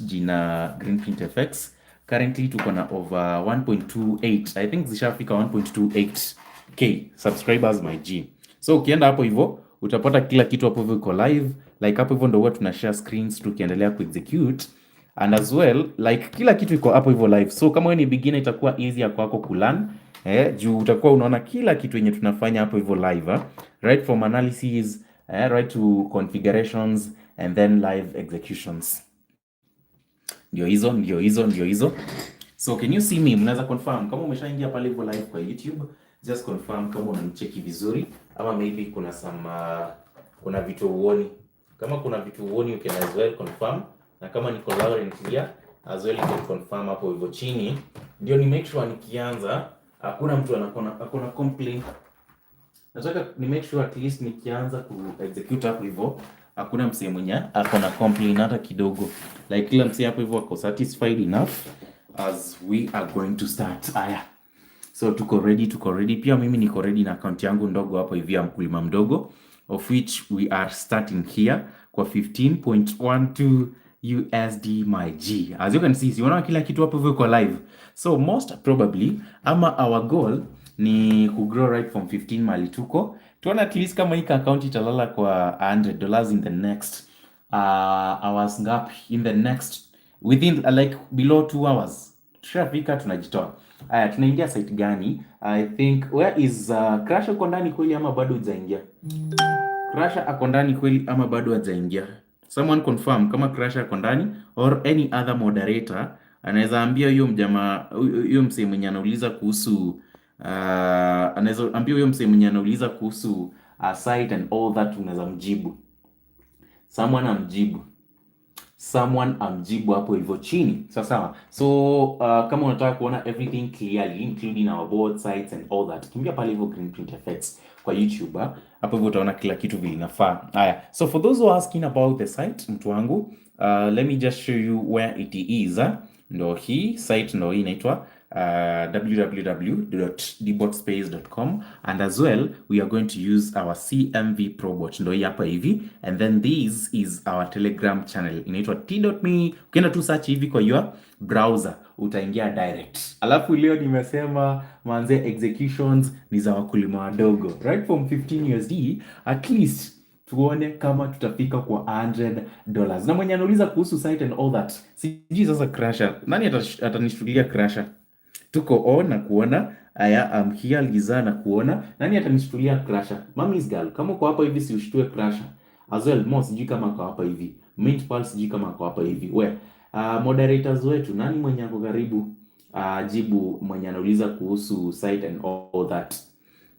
jina GreenPrint FX. Currently tuko na over 1.28. I think zishafika 1.28k subscribers my G. So ukienda hapo hivyo utapata kila kitu hapo hivyo iko live. Like hapo hivyo ndio huwa tuna share screens tukiendelea kuexecute. And as well, like kila kitu iko hapo hivyo live. So kama wewe ni beginner itakuwa easier kwako kulearn. Juu utakuwa unaona kila kitu yenye tunafanya hapo hivyo live. Right from analysis, right to configurations and then live executions. Ndio hizo. So can you see me? Mnaweza confirm kama umeshaingia pale hivyo live kwa YouTube, just confirm kama unanicheki vizuri ama maybe kuna some kuna vitu uoni. Kama kuna vitu uoni you can as well confirm, na kama niko loud and clear as well you can confirm hapo hivyo chini. Ndio ni make sure nikianza hakuna mtu akona complaint. Nataka ni make sure at least nikianza ku execute hapo hivyo hakuna msee mwenye akona complaint hata kidogo. Like kila msee hapo hivyo ako satisfied enough as we are going to start. Aya. So tuko ready. Pia mimi niko ready na account yangu ndogo hapo hivi ya mkulima mdogo, of which we are starting here kwa 15.12 USD my G. As you can see, unaona kila kitu hapo hivyo kwa live. So most probably ama our goal ni kugrow right from 15 mali tuko. Tuona at least kama hii account italala kwa $100 in the next hours ngapi, in the next within like below 2 hours. Tushafika tunajitoa. Aya, tunaingia site gani? I think where is Crash uko ndani kweli ama bado hujaingia? Crash ako ndani kweli ama bado hajaingia? Someone confirm kama Crash ako ndani or any other moderator anaweza ambia huyo mjamaa, huyo msee mwenye anauliza kuhusu anaweza ambia huyo msee mwenye anauliza kuhusu site and all that, unaweza mjibu. Someone amjibu hapo hivyo chini. Sawa. So kama unataka kuona everything clearly including our board sites and all that, kimbia pale hivyo GreenPrint FX kwa YouTube. Hapo hivyo utaona kila kitu vile inafaa. Haya. So for those who are asking about the site, mtu wangu, let me just show you where it is. Ndo hii site ndo hii inaitwa www.dbotspace.com, and as well we are going to use our CMV Probot ndo hii hapa hivi, and then this is our Telegram channel inaitwa t.me. Ukienda tu search hivi kwa your browser utaingia direct. Alafu leo nimesema manze executions ni za wakulima wadogo, right from 15 USD at least tuone kama tutafika kwa $100. Na mwenye anauliza kuhusu site and all that, sijui sasa Crusher, nani atanishtulia Crusher? Tuko on na kuona. Aya, I'm here Liza na kuona. Nani atanishtulia Crusher? Mommy's girl, kama uko hapa hivi si ushtue Crusher. As well, Mo sijui kama uko hapa hivi. Mint Pulse sijui kama uko hapa hivi. Moderators wetu, nani mwenye ako karibu jibu mwenye anauliza kuhusu site and all that.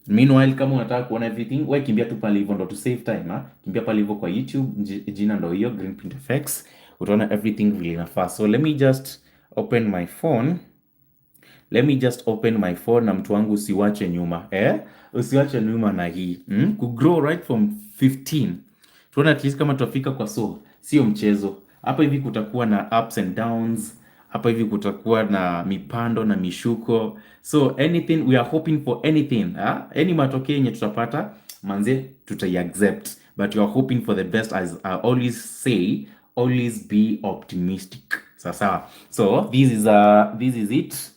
Meanwhile, kama unataka kuona everything, wewe kimbia tu pale hivyo ndo to save time, kimbia pale hivyo kwa YouTube, jina ndo hiyo GreenPrint FX. Utaona everything vile inafaa. So let me just open my phone. Na mtu wangu usiwache nyuma. Usiwache nyuma na hii. Kugrow right from 15. Tuona at least kama tutafika kwa sio mchezo. Hapa hivi kutakuwa na ups and downs. Hapa hivi kutakuwa na mipando na mishuko. So anything, we are hoping for anything. Any matokeo yenye tutapata, manze tutai-accept. But we are hoping for the best, as I always say, always be optimistic. Sawa. So this is it.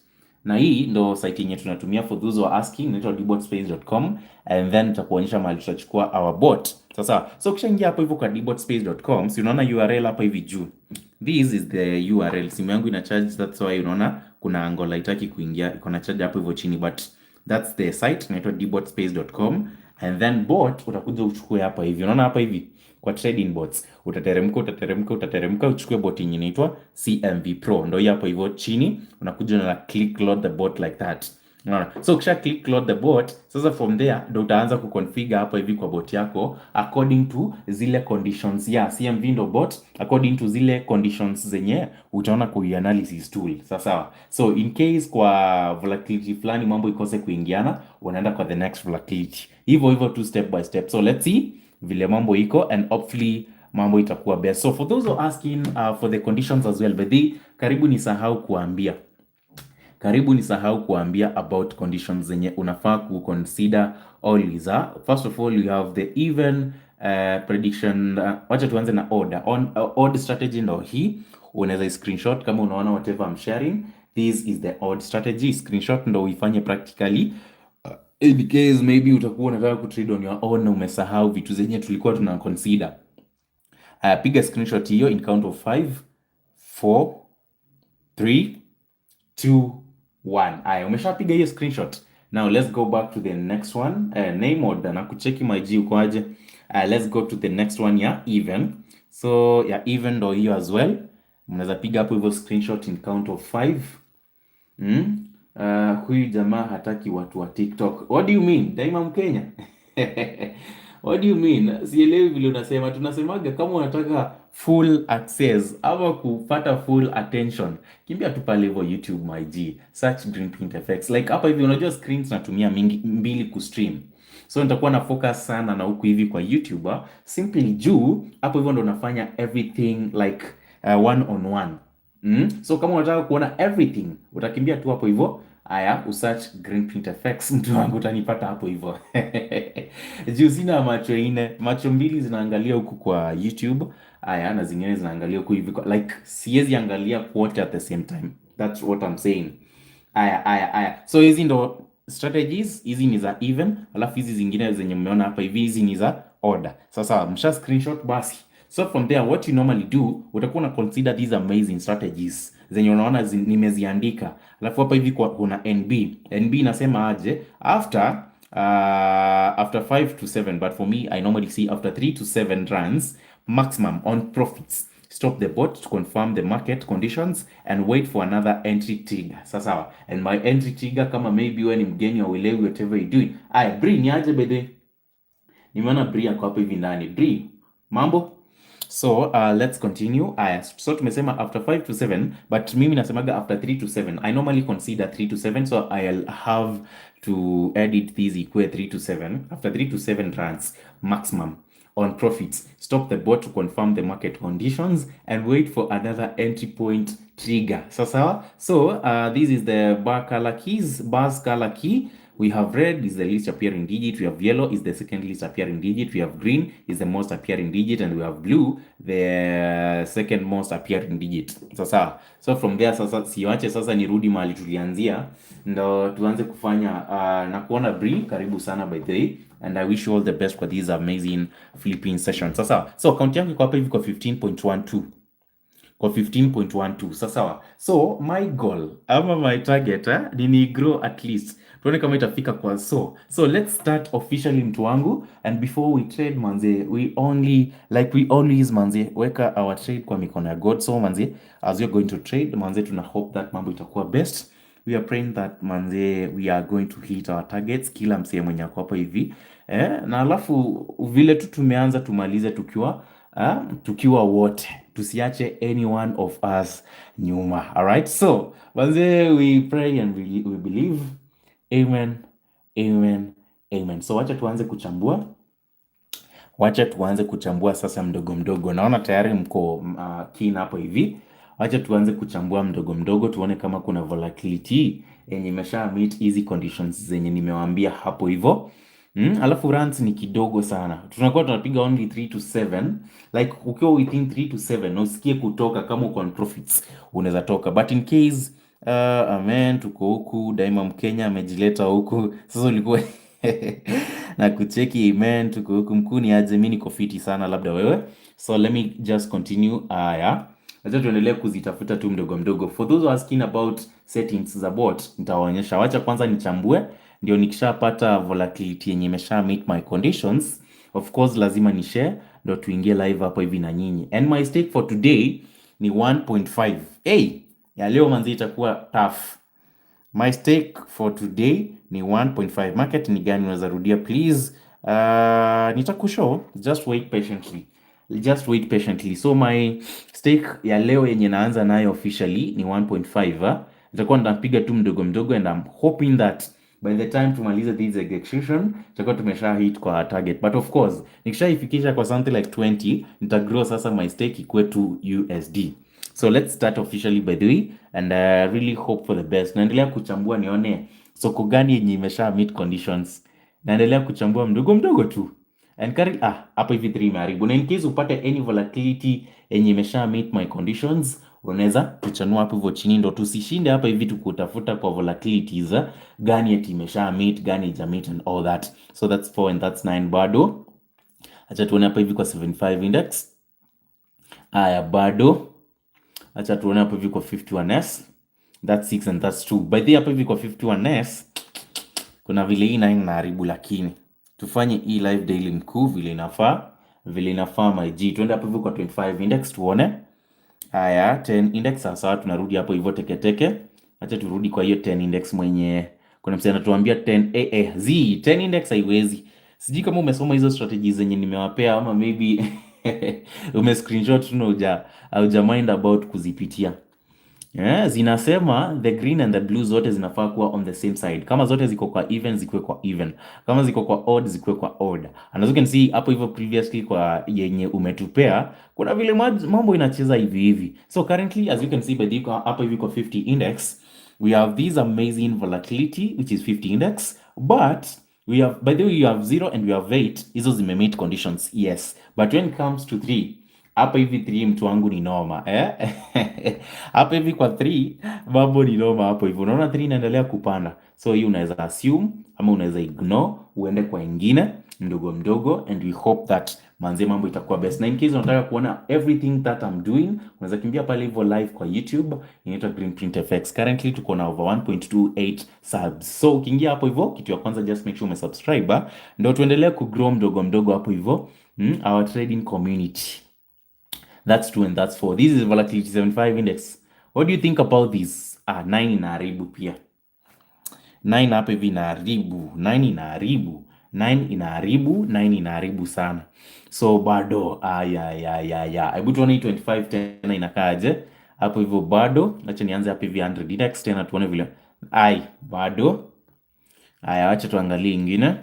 Na hii ndo site yenye tunatumia for those who are asking, inaitwa dbotspace.com, and then tutakuonyesha mahali tutachukua our bot. Sasa so ukishaingia hapo hivyo kwa dbotspace.com, si unaona URL hapa hivi juu. This is the URL. Simu yangu ina charge, that's why unaona kuna angle haitaki kuingia, iko na charge hapo hivyo chini, but that's the site inaitwa dbotspace.com, and then bot utakuja uchukue hapa hivi. Unaona hapa hivi kwa trading bots utateremka uchukue bot yenye inaitwa CMV Pro. Ndio hapo hivyo chini unakuja na click load the bot like that. Unaona? So ukisha click load the bot, sasa from there ndio utaanza kuconfigure hapa hivi kwa bot yako according to zile conditions ya CMV ndo bot, according to zile conditions zenye utaona kwa analysis tool. Sawa. So in case kwa volatility fulani mambo ikose kuingiana, unaenda kwa the next volatility. Hivyo tu step by step. So let's see vile mambo iko, and hopefully mambo itakuwa best. So for those who are asking for the conditions as well, but karibu nisahau kuambia about conditions zenye unafaa ku consider always. First of all, you have the even prediction. Wacha tuanze na odd strategy ndo hii. unaweza screenshot kama unaona whatever I'm sharing. This is the odd strategy. Screenshot ndo uifanye practically. In case maybe utakuwa unataka kutrade on your own na umesahau vitu zenye tulikuwa tuna consider. Piga screenshot hiyo in count of 5, 4, 3, 2, 1. Aya, umeshapiga hiyo screenshot. Now let's go back to the next one. Name order na kucheki my G uko aje. Let's go to the next one ya even. So ya even ndo hiyo as well. Mnaweza piga hapo hivyo screenshot in count of 5. Huyu jamaa hataki watu wa TikTok. What do you mean? Daima Mkenya? What do you mean? Sielewi vile unasema. Tunasemaga kama unataka full access ama kupata full attention, kimbia tu pale hivyo YouTube my G. Search GREENPRINT FX. Like hapa hivi unajua screens natumia mbili kustream. So nitakuwa na focus sana na huku hivi kwa YouTube. Simply juu hapo hivyo ndo nafanya everything like one on one. So kama unataka kuona everything utakimbia tu hapo hivyo. Aya, usearch GREENPRINT FX, mtu wangu utanipata hapo hivyo. Juu sina macho ine, macho mbili zinaangalia huku kwa YouTube. Aya, na zingine zinaangalia huku hivi kwa, like siwezi angalia wote at the same time. That's what I'm saying. Aya. So hizi ndo strategies, hizi ni za even, alafu hizi zingine zenye mmeona hapa hivi hizi ni za order. Sasa msha screenshot basi. So from there what you normally do, utakuwa na consider these amazing strategies zenye unaona nimeziandika. Alafu hapa hivi kuna NB. NB inasema aje? After 5 to 7, but for me I normally see after 3 to 7 runs maximum on profits. Stop the bot to confirm the market conditions and wait for another entry trigger. Sasa and my entry trigger kama maybe wewe ni mgeni au uelewi whatever you doing. Aya, Bree ni aje bede? Nimeona Bree yako hapo hivi ndani. Bree, mambo? So let's continue. So tumesema after 5 to 7, but mimi nasemaga after 3 to 7. I normally consider 3 to 7, so I'll have to edit these equate 3 to 7. After 3 to 7 runs maximum on profits, stop the bot to confirm the market conditions and wait for another entry point trigger. So this is the bars color key. We have red is the least appearing digit, we have yellow is the second least appearing digit, we have green is the most appearing digit, and we have blue the second most appearing digit. So from there sasa siwache sasa nirudi mahali tulianzia ndo tuanze kufanya na kuona Bree, karibu sana by the way, and I wish you all the best for these amazing flipping sessions. So count yangu iko hapa hivi kwa 15.12. Kwa 15.12. Sawa. So my goal ama my target ni grow at least. Tuone kama itafika kwa so let's start officially mtu wangu, and before we trade manze, we always manze weka our trade kwa mikono ya God. So manze, as you're going to trade manze, tuna hope that mambo itakuwa best. We are praying that manze we are going to hit our targets, kila msee mwenye ako hapa hivi na alafu vile tu tumeanza tumalize tukiwa wote, tusiache any one of us nyuma. Alright, so manze, we pray and we believe. Amen. So wacha tuanze kuchambua sasa mdogo mdogo. Naona tayari mko keen hapo hivi. Wacha tuanze kuchambua mdogo mdogo, tuone kama kuna volatility yenye imesha meet easy conditions zenye nimewaambia hapo hivyo. Alafu runs ni kidogo sana. Tunakuwa tunapiga only 3 to 7. Like ukiwa within 3 to 7 na usikie kutoka, kama uko on profits unaweza toka. But in case amen, tuko huku daima Mkenya amejileta huku. Sasa ulikuwa na kucheki amen, tuko huku mkuu ni aje, mimi niko fiti sana, labda wewe. So let me just continue. Acha tuendelee kuzitafuta tu mdogo mdogo. For those who are asking about settings za bot, nitawaonyesha. Wacha kwanza nichambue, ndio nikishapata volatility yenye imesha meet my conditions, of course lazima ni share ndio tuingie live hapo hivi na nyinyi. And my stake for today ni 1.5. Ya leo manzi itakuwa tough. My stake for today ni 1.5. Market ni gani, unaweza rudia please? Nitakushow, just wait patiently. So my stake ya leo yenye naanza nayo officially ni 1.5. Itakuwa napiga tu mdogo mdogo, and I'm hoping that by the time tumalize this execution tutakuwa tumesha hit kwa target. But of course nikishaifikisha kwa something like 20 nitagrow sasa my stake ikuwe to USD. So let's start officially by the way, and I really hope for the best. Naendelea kuchambua nione soko gani yenye imesha meet conditions. Naendelea kuchambua mdogo mdogo tu. And hapo hivi 3 imeharibu. Na in case upate any volatility yenye imesha meet my conditions, unaweza tuchanua hapo hivyo chini, ndo tusishinde hapa hivi tukutafuta kwa volatilities gani eti imesha meet gani haija meet and all that. So that's 4 and that's 9 bado. Acha tuone hapa hivi kwa 75 index. Haya bado. Acha tuone hapa hivi kwa 51s. That's 6 and that's 2. By the way hapa hivi kwa 51s kuna vile hii 9 naharibu, lakini tufanye hii live daily mkuu vile inafaa my G. Tuende hapo hivyo kwa 25 index tuone. Haya 10 index sasa tunarudi hapo hivyo teke. Acha turudi kwa hiyo 10 index mwenye kuna msee anatuambia 10 10 index haiwezi. Sijui kama umesoma hizo strategies zenye nimewapea ama maybe ume screenshot tu hauja mind about kuzipitia. Yeah, zinasema the green and the blue zote zinafaa kuwa on the same side. Kama zote ziko kwa even zikuwe kwa even. Kama ziko kwa odd zikuwe kwa odd. And as you can see hapo hivyo previously kwa yenye umetupea kuna vile mambo inacheza hivi hivi. So currently as you can see by the hapo hivi kwa 50 index we have this amazing volatility which is 50 index, but we have, by the way, you have 0 and we have 8. Hizo zimemate conditions, yes, but when it comes to 3 hapa hivi 3 mtu wangu ni noma hapa hivi kwa 3 mambo ni noma hapo hivi. Unaona 3 inaendelea kupanda, so hii unaweza assume ama unaweza ignore uende kwa ingine mdogo mdogo, and we hope that manze mambo itakuwa best. Na in case unataka kuona everything that I'm doing, unaweza kimbia pale hivyo live kwa YouTube, inaitwa GreenPrint-FX. Currently tuko na over 1.28 subs, so ukiingia hapo hivyo kitu ya kwanza just make sure umesubscribe ndio tuendelee kugrow mdogo mdogo hapo hivyo our trading community. That's 2 and that's 4. This is volatility 75 index. What do you think about this? 9 inaharibu pia. 9 hapa hivi inaharibu. 9 inaharibu. 9 inaharibu sana. So bado hebu tuone 25 tena inakaaje. Hapo hivyo bado. Acha nianze hapa hivi 100 index tena tuone vile. Bado. Acha tuangalie ingine.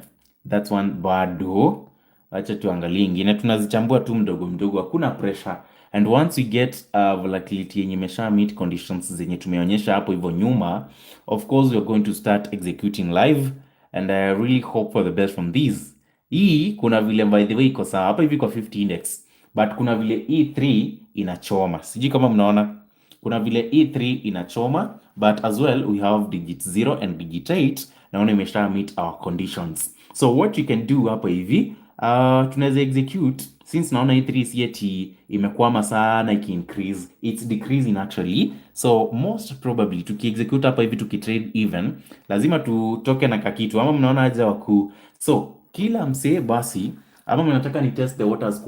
That's one bado. Acha tuangalie ingine. Tunazichambua tu mdogo mdogo, hakuna pressure. And once we get volatility yenye imesha meet conditions zenye tumeonyesha hapo hivyo nyuma, of course we are going to start executing live, and I really hope for the best from these. Hii kuna vile by the way iko sawa hapa hivi kwa 50 index, but kuna vile E3 inachoma. Sijui kama mnaona kuna vile E3 inachoma, but as well we have digit 0 and digit 8 naona imesha meet our conditions. So what you can do hapa hivi tunaweza execute, since naona E3 si eti imekwama sana iki increase, it's decreasing actually, so most probably tuki-execute hapa hivi tuki-trade even lazima tutoke na kakitu, ama mnaona aje waku. So kila msee basi, ama mnataka ni test the waters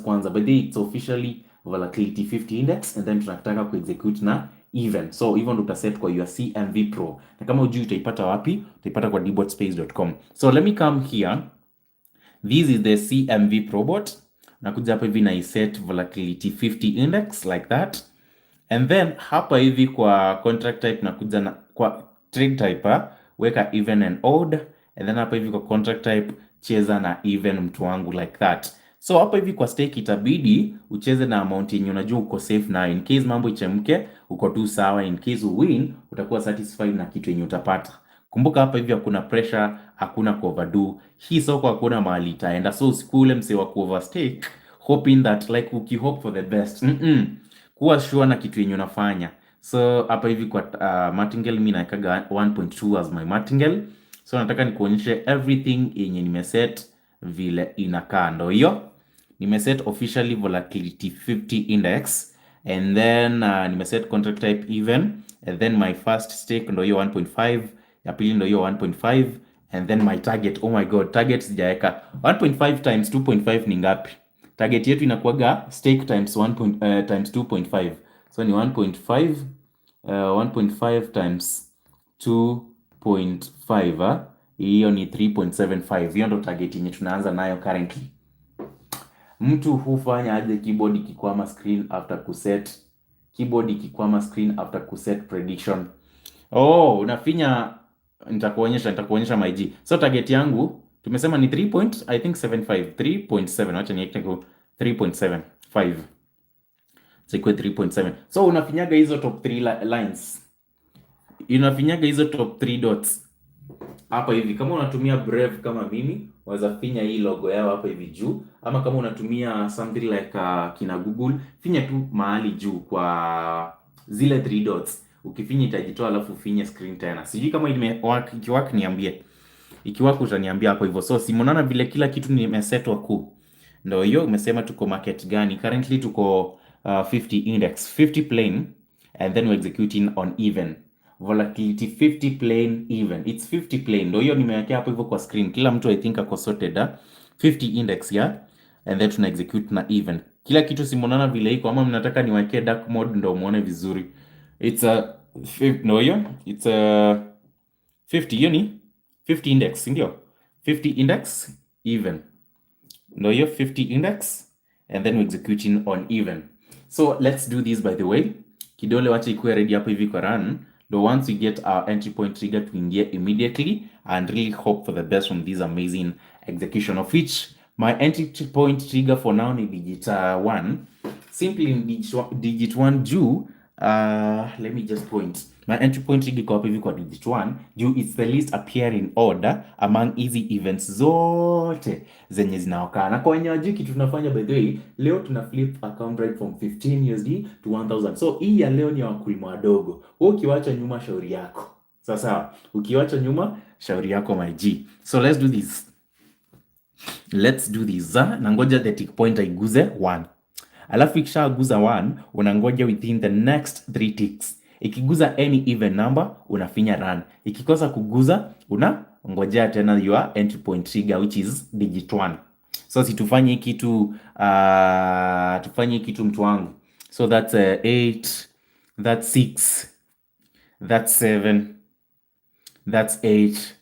kwanza, but then it's officially volatility 50 index, and then tunataka ku-execute na even. So even utaset kwa your CMV Pro, na kama ujui utaipata wapi, utaipata kwa dbotspace.com. So let me come here. This is the CMV Pro bot. Nakuja hapa hivi na iset volatility 50 index like that, and then hapa hivi kwa contract type nakuja na kwa trade type weka even and odd, and then hapa hivi kwa contract type cheza na even mtu wangu like that. So hapa hivi kwa stake itabidi ucheze na amount yenye unajua uko safe na, in case mambo ichemke uko tu sawa, in case win utakuwa satisfied na kitu yenye utapata. Kumbuka hapa hivi hakuna pressure, hakuna overdo. Hii soko hakuna mahali itaenda, so usikule mse wa overstake hoping that like ukihope for the best. Kuwa sure na kitu yenye unafanya. So hapa hivi kwa martingale mimi naekaga 1.2 as my martingale. So nataka nikuonyeshe everything yenye nimeset vile inakaa. Ndo hiyo nimeset officially volatility 50 index, and then nimeset contract type even, and then my first stake ndo hiyo 1.5, ya pili ndo hiyo 1.5, and then my target, oh my god, target sijaeka 1.5 times 2.5 ni ngapi? Target yetu inakuwaga stake times 2.5, so ni 1.5 1.5 times 2.5 hiyo ni 3.75. Hiyo ndo target yenye tunaanza nayo currently. Mtu hufanya aje keyboard ikikwama screen after kuset prediction? Unafinya, nitakuonyesha my G. So target yangu tumesema ni 3.75 acha niweke 3.75 sikwe 3.7. So unafinyaga hizo top 3 lines, unafinyaga hizo top 3 dots hapa hivi. Kama unatumia Brave kama mimi waweza finya hii logo yao hapa hivi juu, ama kama unatumia something like kina Google, finya tu mahali juu kwa zile 3 dots. Ukifinya itajitoa, alafu finya screen tena. Sijui kama imework. Ikiwork niambie. Ikiwork utaniambia hapo hivyo. So simunaona vile kila kitu nimesetwa ku. Ndio hiyo umesema tuko market gani? Currently tuko 50 index, 50 plain, and then we're executing on even. Volatility 50 plain even. It's 50 plain. Ndio hiyo nimewekea hapo hivyo kwa screen. Kila mtu I think ako sorted 50 index and then tuna execute na even. Kila kitu simunaona vile iko, ama mnataka niwekee dark mode ndio muone vizuri. It's a no hiyo. It's a 50 hiyo ni 50 index, ndio? 50 index even. Ndio hiyo 50 index and then we're executing on even. So let's do this by the way. Kidole wacha ikuwe ready hapo hivi kwa run. Though once we get our entry point trigger tuingie immediately and really hope for the best from this amazing execution, of which my entry point trigger for now ni digit 1. Simply digit 1 juu. Let me just point. My entry point trigger iko hapo hivi kwa digit 1 juu it's the least appear in order among easy events zote zenye zinaokaa. Na kwa wenye wajui kitu tunafanya by the way, leo tuna flip account right from 15 USD to 1000. So hii ya leo ni ya wakulima wadogo. Wewe ukiwacha nyuma shauri yako. Sasa ukiwacha nyuma shauri yako my G. So let's do this. Let's do this. Na ngoja the tick pointer iguze 1. Alafu ikishaguza 1, unangoja within the next 3 ticks. Ikiguza any even number, unafinya run. Ikikosa kuguza, unangojea tena your entry point trigger which is digit 1. So si tufanye kitu mtu wangu. So that's 8, that's 6, that's 7, that's 8.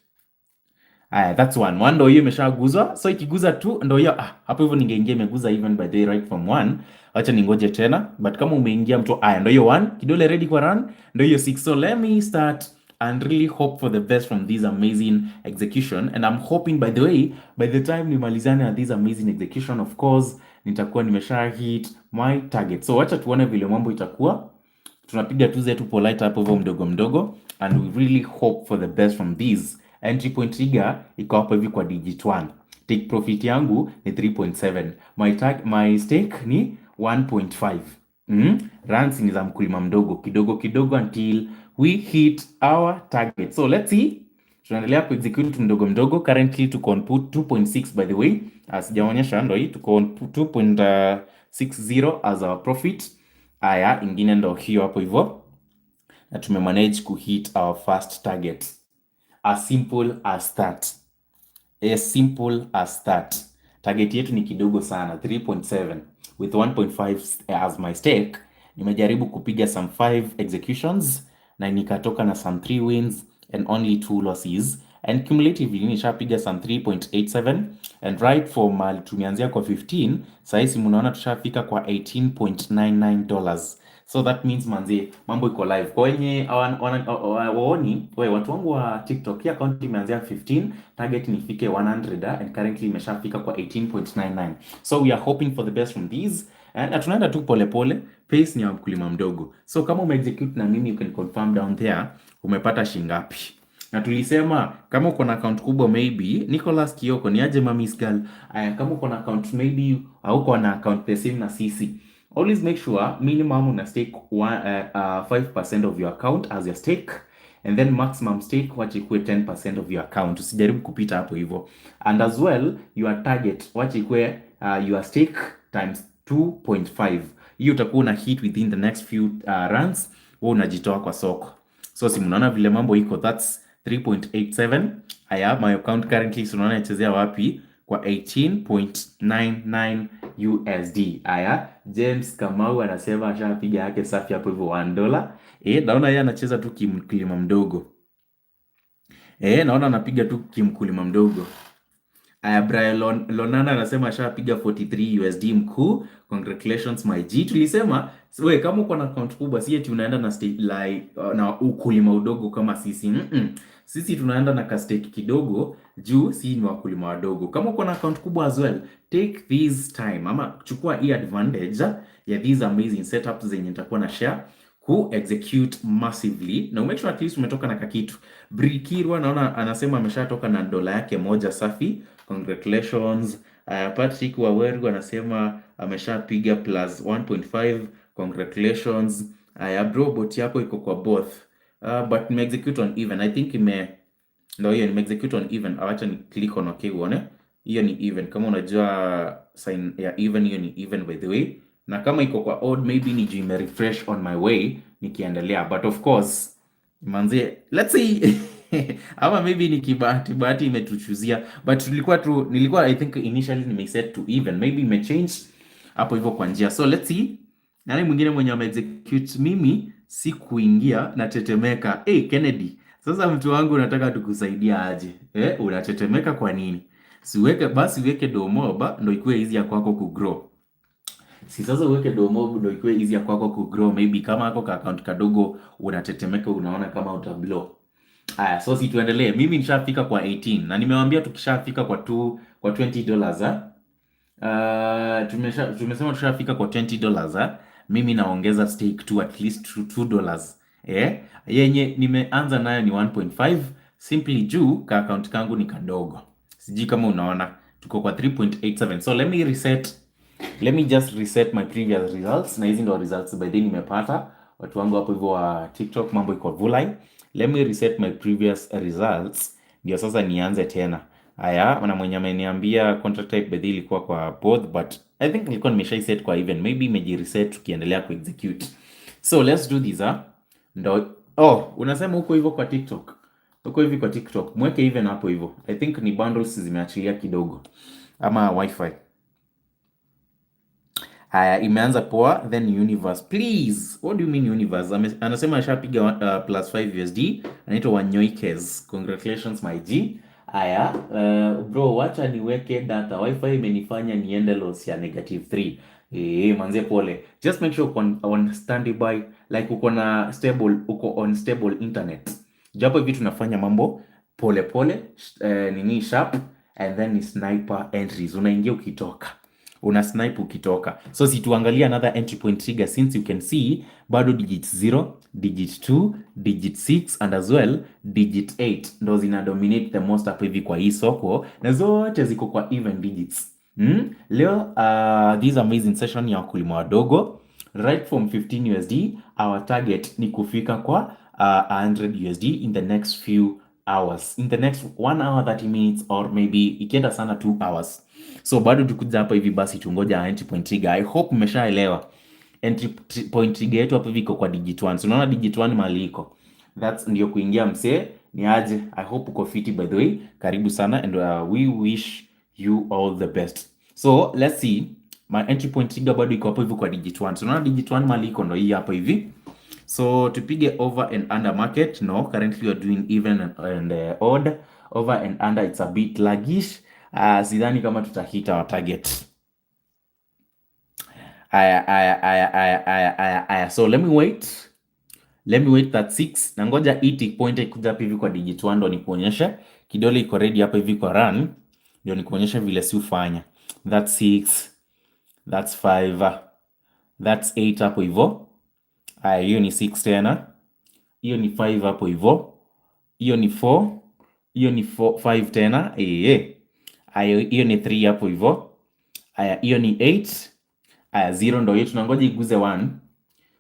That's 1. 1 ndio hiyo imeshaguzwa. So ikiguza 2 ndio hiyo. Hapo hivyo ningeingia imeguza even by the right from 1. Acha ningoje tena. But kama umeingia mtu ndio hiyo 1. Kidole ready kwa run. Ndio hiyo 6. So let me start and really hope for the best from this amazing execution. And I'm hoping by the way, by the time nimalizane na this amazing execution, of course, nitakuwa nimesha hit my target. So acha tuone vile mambo itakuwa. Tunapiga tu zetu polite hapo hivyo mdogo mdogo. And we really hope for the best from these. Entry point trigger iko hapo hivi kwa digit 1. Take profit yangu ni 3.7. My stake ni 1.5. Runs ni za mkulima mdogo kidogo kidogo until we hit our target. So let's see. Tunaendelea ku execute mdogo mdogo. Currently tuko on 2.6 by the way. Sijaonyesha ndio hii tuko on 2.60 as our profit. Aya, ingine ndio hiyo hapo hivyo. Na tumemanage ku hit our first target. As simple as that. As simple as that. Target yetu ni kidogo sana, 3.7 with 1.5 as my stake. Nimejaribu kupiga some 5 executions na nikatoka na some 3 wins and only 2 losses, and cumulatively nishapiga some 3.87, and right from tumeanzia kwa 15, sasa hivi mnaona tushafika kwa $18.99. So that means manzi mambo iko live. Kwa wenye waoni, watu wangu wa TikTok, hii account imeanzia 15, target nifike 100 and currently imeshafika kwa 18.99. So we are hoping for the best from these. Na tunaenda tu pole pole, pace ni ya mkulima mdogo. So kama umeexecute na mimi, you can confirm down there umepata shingapi. Na tulisema kama uko na account kubwa, maybe Nicholas Kioko ni aje mamis girl. Kama uko na account maybe hauko na account the same na sisi, always make sure minimum una stake 5% of your account as your stake, and then maximum stake wacha ikuwe 10% of your account. Usijaribu kupita hapo hivyo. And as well your target wacha ikuwe your stake times 2.5. Hiyo utakuwa na hit within the next few runs, wewe unajitoa kwa soko. So si mnaona vile mambo iko, that's 3.87. Haya, my account currently tunaona inachezea wapi? Kwa 18.99 USD. Haya, James Kamau anasema ashapiga yake safi hapo hivyo $1. Naona yeye anacheza tu kimkulima mdogo. Naona anapiga tu kimkulima mdogo. Brian Lonana anasema ashapiga 43 USD mkuu. Congratulations my G. Tulisema wewe kama uko na account kubwa, si eti unaenda na stake na ukulima udogo kama sisi. Sisi tunaenda na ka stake kidogo juu si ni wakulima wadogo. Kama uko na account kubwa as well, take this time ama chukua hii advantage ya these amazing setups zenye nitakuwa na share ku execute massively na make sure at least umetoka na kakitu. Brikirwa naona anasema ameshatoka na dola yake moja safi. Congratulations. Patrick Waweru anasema ameshapiga plus 1.5. Congratulations. Bro, bot yako iko kwa both. But nime execute on even. I think ndio hiyo nime execute on even. Awacha ni click on okay uone. Hiyo ni even. Kama unajua sign ya even, hiyo ni even by the way. Na kama iko kwa odd, maybe ni juu refresh on my way nikiendelea, but of course manze, let's see ama maybe ni bahati imetuchuzia, but nilikuwa I think initially nimeset to even, maybe imechange hapo hivyo kwa njia. So let's see nani mwingine mwenye execute. Mimi si kuingia na tetemeka. Kennedy, sasa mtu wangu nataka tukusaidia aje? Unatetemeka kwa nini? Siweke basi, weke domoba ndo ikuwe easy ya kwako kugrow. Si sasa uweke domo ndo ikuwe easy ya kwako kugrow. Maybe kama ako ka account kadogo unatetemeka, unaona kama utablow. So si tuendelee. Mimi nishafika kwa 18 na nimewambia tukishafika kwa $20 tumesema tushafika kwa $20 mimi naongeza stake to at least $2 yenye nimeanza nayo ni 1.5 simply juu ka account kangu ni kadogo. Sijui kama unaona tuko kwa 3.87. So let me just reset my previous results. Na hizi ndo results by the nimepata. Watu wangu hapo hivyo wa TikTok, mambo iko vulai. Let me reset my previous results ndio sasa nianze tena. Haya, na mwenye ameniambia contract type by the ilikuwa kwa both, but I think nilikuwa nimeshaiset kwa even. Maybe imejireset tukiendelea ku execute. So let's do this. Ndo unasema huko hivyo kwa TikTok. Huko hivi kwa TikTok mweke even hapo hivyo. I think ni bundles zimeachilia kidogo ama wifi. Imeanza poa, then universe. Please, what do you mean universe? Anasema ashapiga plus 5 USD. Anaitwa Wanyoikes. Congratulations my G. Bro, wacha niweke data. Wifi imenifanya niende loss ya -3. Manze pole. Just make sure on standby, like uko on stable internet. Japo hivi tunafanya mambo pole pole, nini sharp, and then ni sniper entries. Unaingia ukitoka. Una snipe ukitoka. So si tuangalia another entry point trigger, since you can see bado digit 0, digit 2, digit 6 and as well digit 8 ndo zina dominate the most hapo hivi kwa hii soko, na zote ziko kwa even digits. Leo this amazing session ya wakulima wadogo, right from 15 USD our target ni kufika kwa 100 USD in the next few hours, in the next 1 hour 30 minutes or maybe ikienda sana 2 hours. So bado tukuja hapa hivi basi tungoja entry point trigger. I hope mmeshaelewa. Entry point trigger yetu hapa hivi iko kwa digit 1. So unaona digit 1 mali iko. That's ndio kuingia msee. Ni aje. I hope uko fiti by the way. Karibu sana and we wish you all the best. So let's see. My entry point trigger bado iko hapa hivi kwa digit 1. So unaona digit 1 mali iko ndo hii hapa hivi. So tupige over and under market. No, currently we are doing even and odd. Over and under it's a bit laggish. Sidhani kama tutahita our target. So let me wait that 6 na ngoja tick point ikuja hapa hivi kwa digit 1 ndo nikuonyeshe kidole iko ready hapa hivi kwa run, ndio nikuonyeshe vile si ufanya. That's 6, that's 5, that's 8 hapo hivyo. Hiyo ni 6 tena, hiyo ni 5 hapo hivyo, hiyo ni 4, hiyo ni 5 tena, hiyo ni 3 hapo hivyo. Hiyo ni 8. 0 ndo hiyo, tunangoja iguze 1.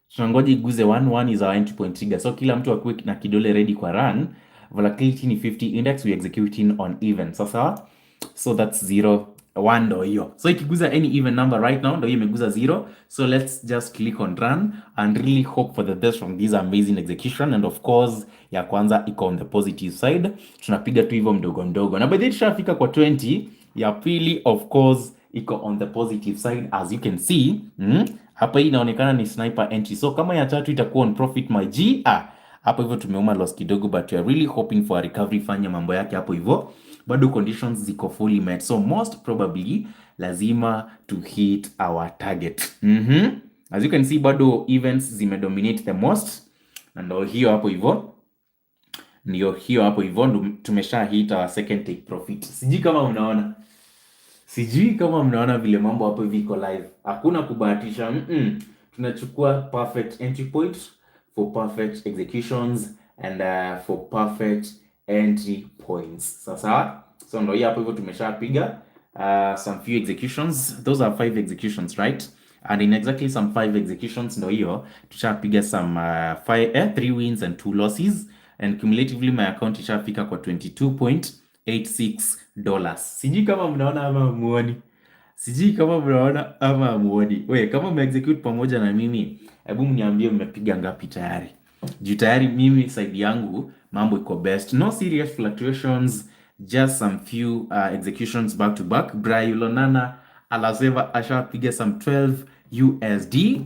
Tunangoja iguze 1. 1 is our entry point trigger. So kila mtu akuwe na kidole ready kwa run. Volatility ni 50, index we executing on even. Sawa? So that's 0, 1 ndo hiyo. So ikiguza any even number right now, ndo hiyo imeguza 0. So let's just click on run and really hope for the best from this amazing execution. And of course, ya kwanza iko on the positive side. Tunapiga tu hivyo mdogo mdogo. Na by the way tushafika kwa 20. Ya pili of course iko on the positive side as you can see. Hapa hii inaonekana ni sniper entry. So kama ya tatu itakuwa on profit my G. Hapo hivyo tumeuma loss kidogo, but we are really hoping for a recovery. Fanya mambo yake hapo hivyo. Bado conditions ziko fully met. So most probably lazima to hit our target. As you can see bado events zimedominate the most. Na ndio hiyo hapo hivyo. Ndio hiyo hapo hivyo ndo tumesha hit our second take profit. Sijui kama mnaona vile mambo hapo hivi iko live. Hakuna kubahatisha. Tunachukua perfect entry point, for perfect executions and for perfect entry points. Sasa, so ndio hapo hivyo tumeshapiga some few executions. Those are 5 executions, right? And in exactly some 5 executions ndio hiyo tushapiga some 3 wins and 2 losses, and cumulatively my account ishafika kwa $22.86. Sijui kama mnaona ama muoni. Sijui kama mnaona ama muoni. We, kama mmeexecute pamoja na mimi, hebu mniambie mmepiga ngapi tayari. Juu tayari mimi side yangu mambo iko best. No serious fluctuations, just some few executions back to back. Brayulonana alaseva ashapiga some 12 USD.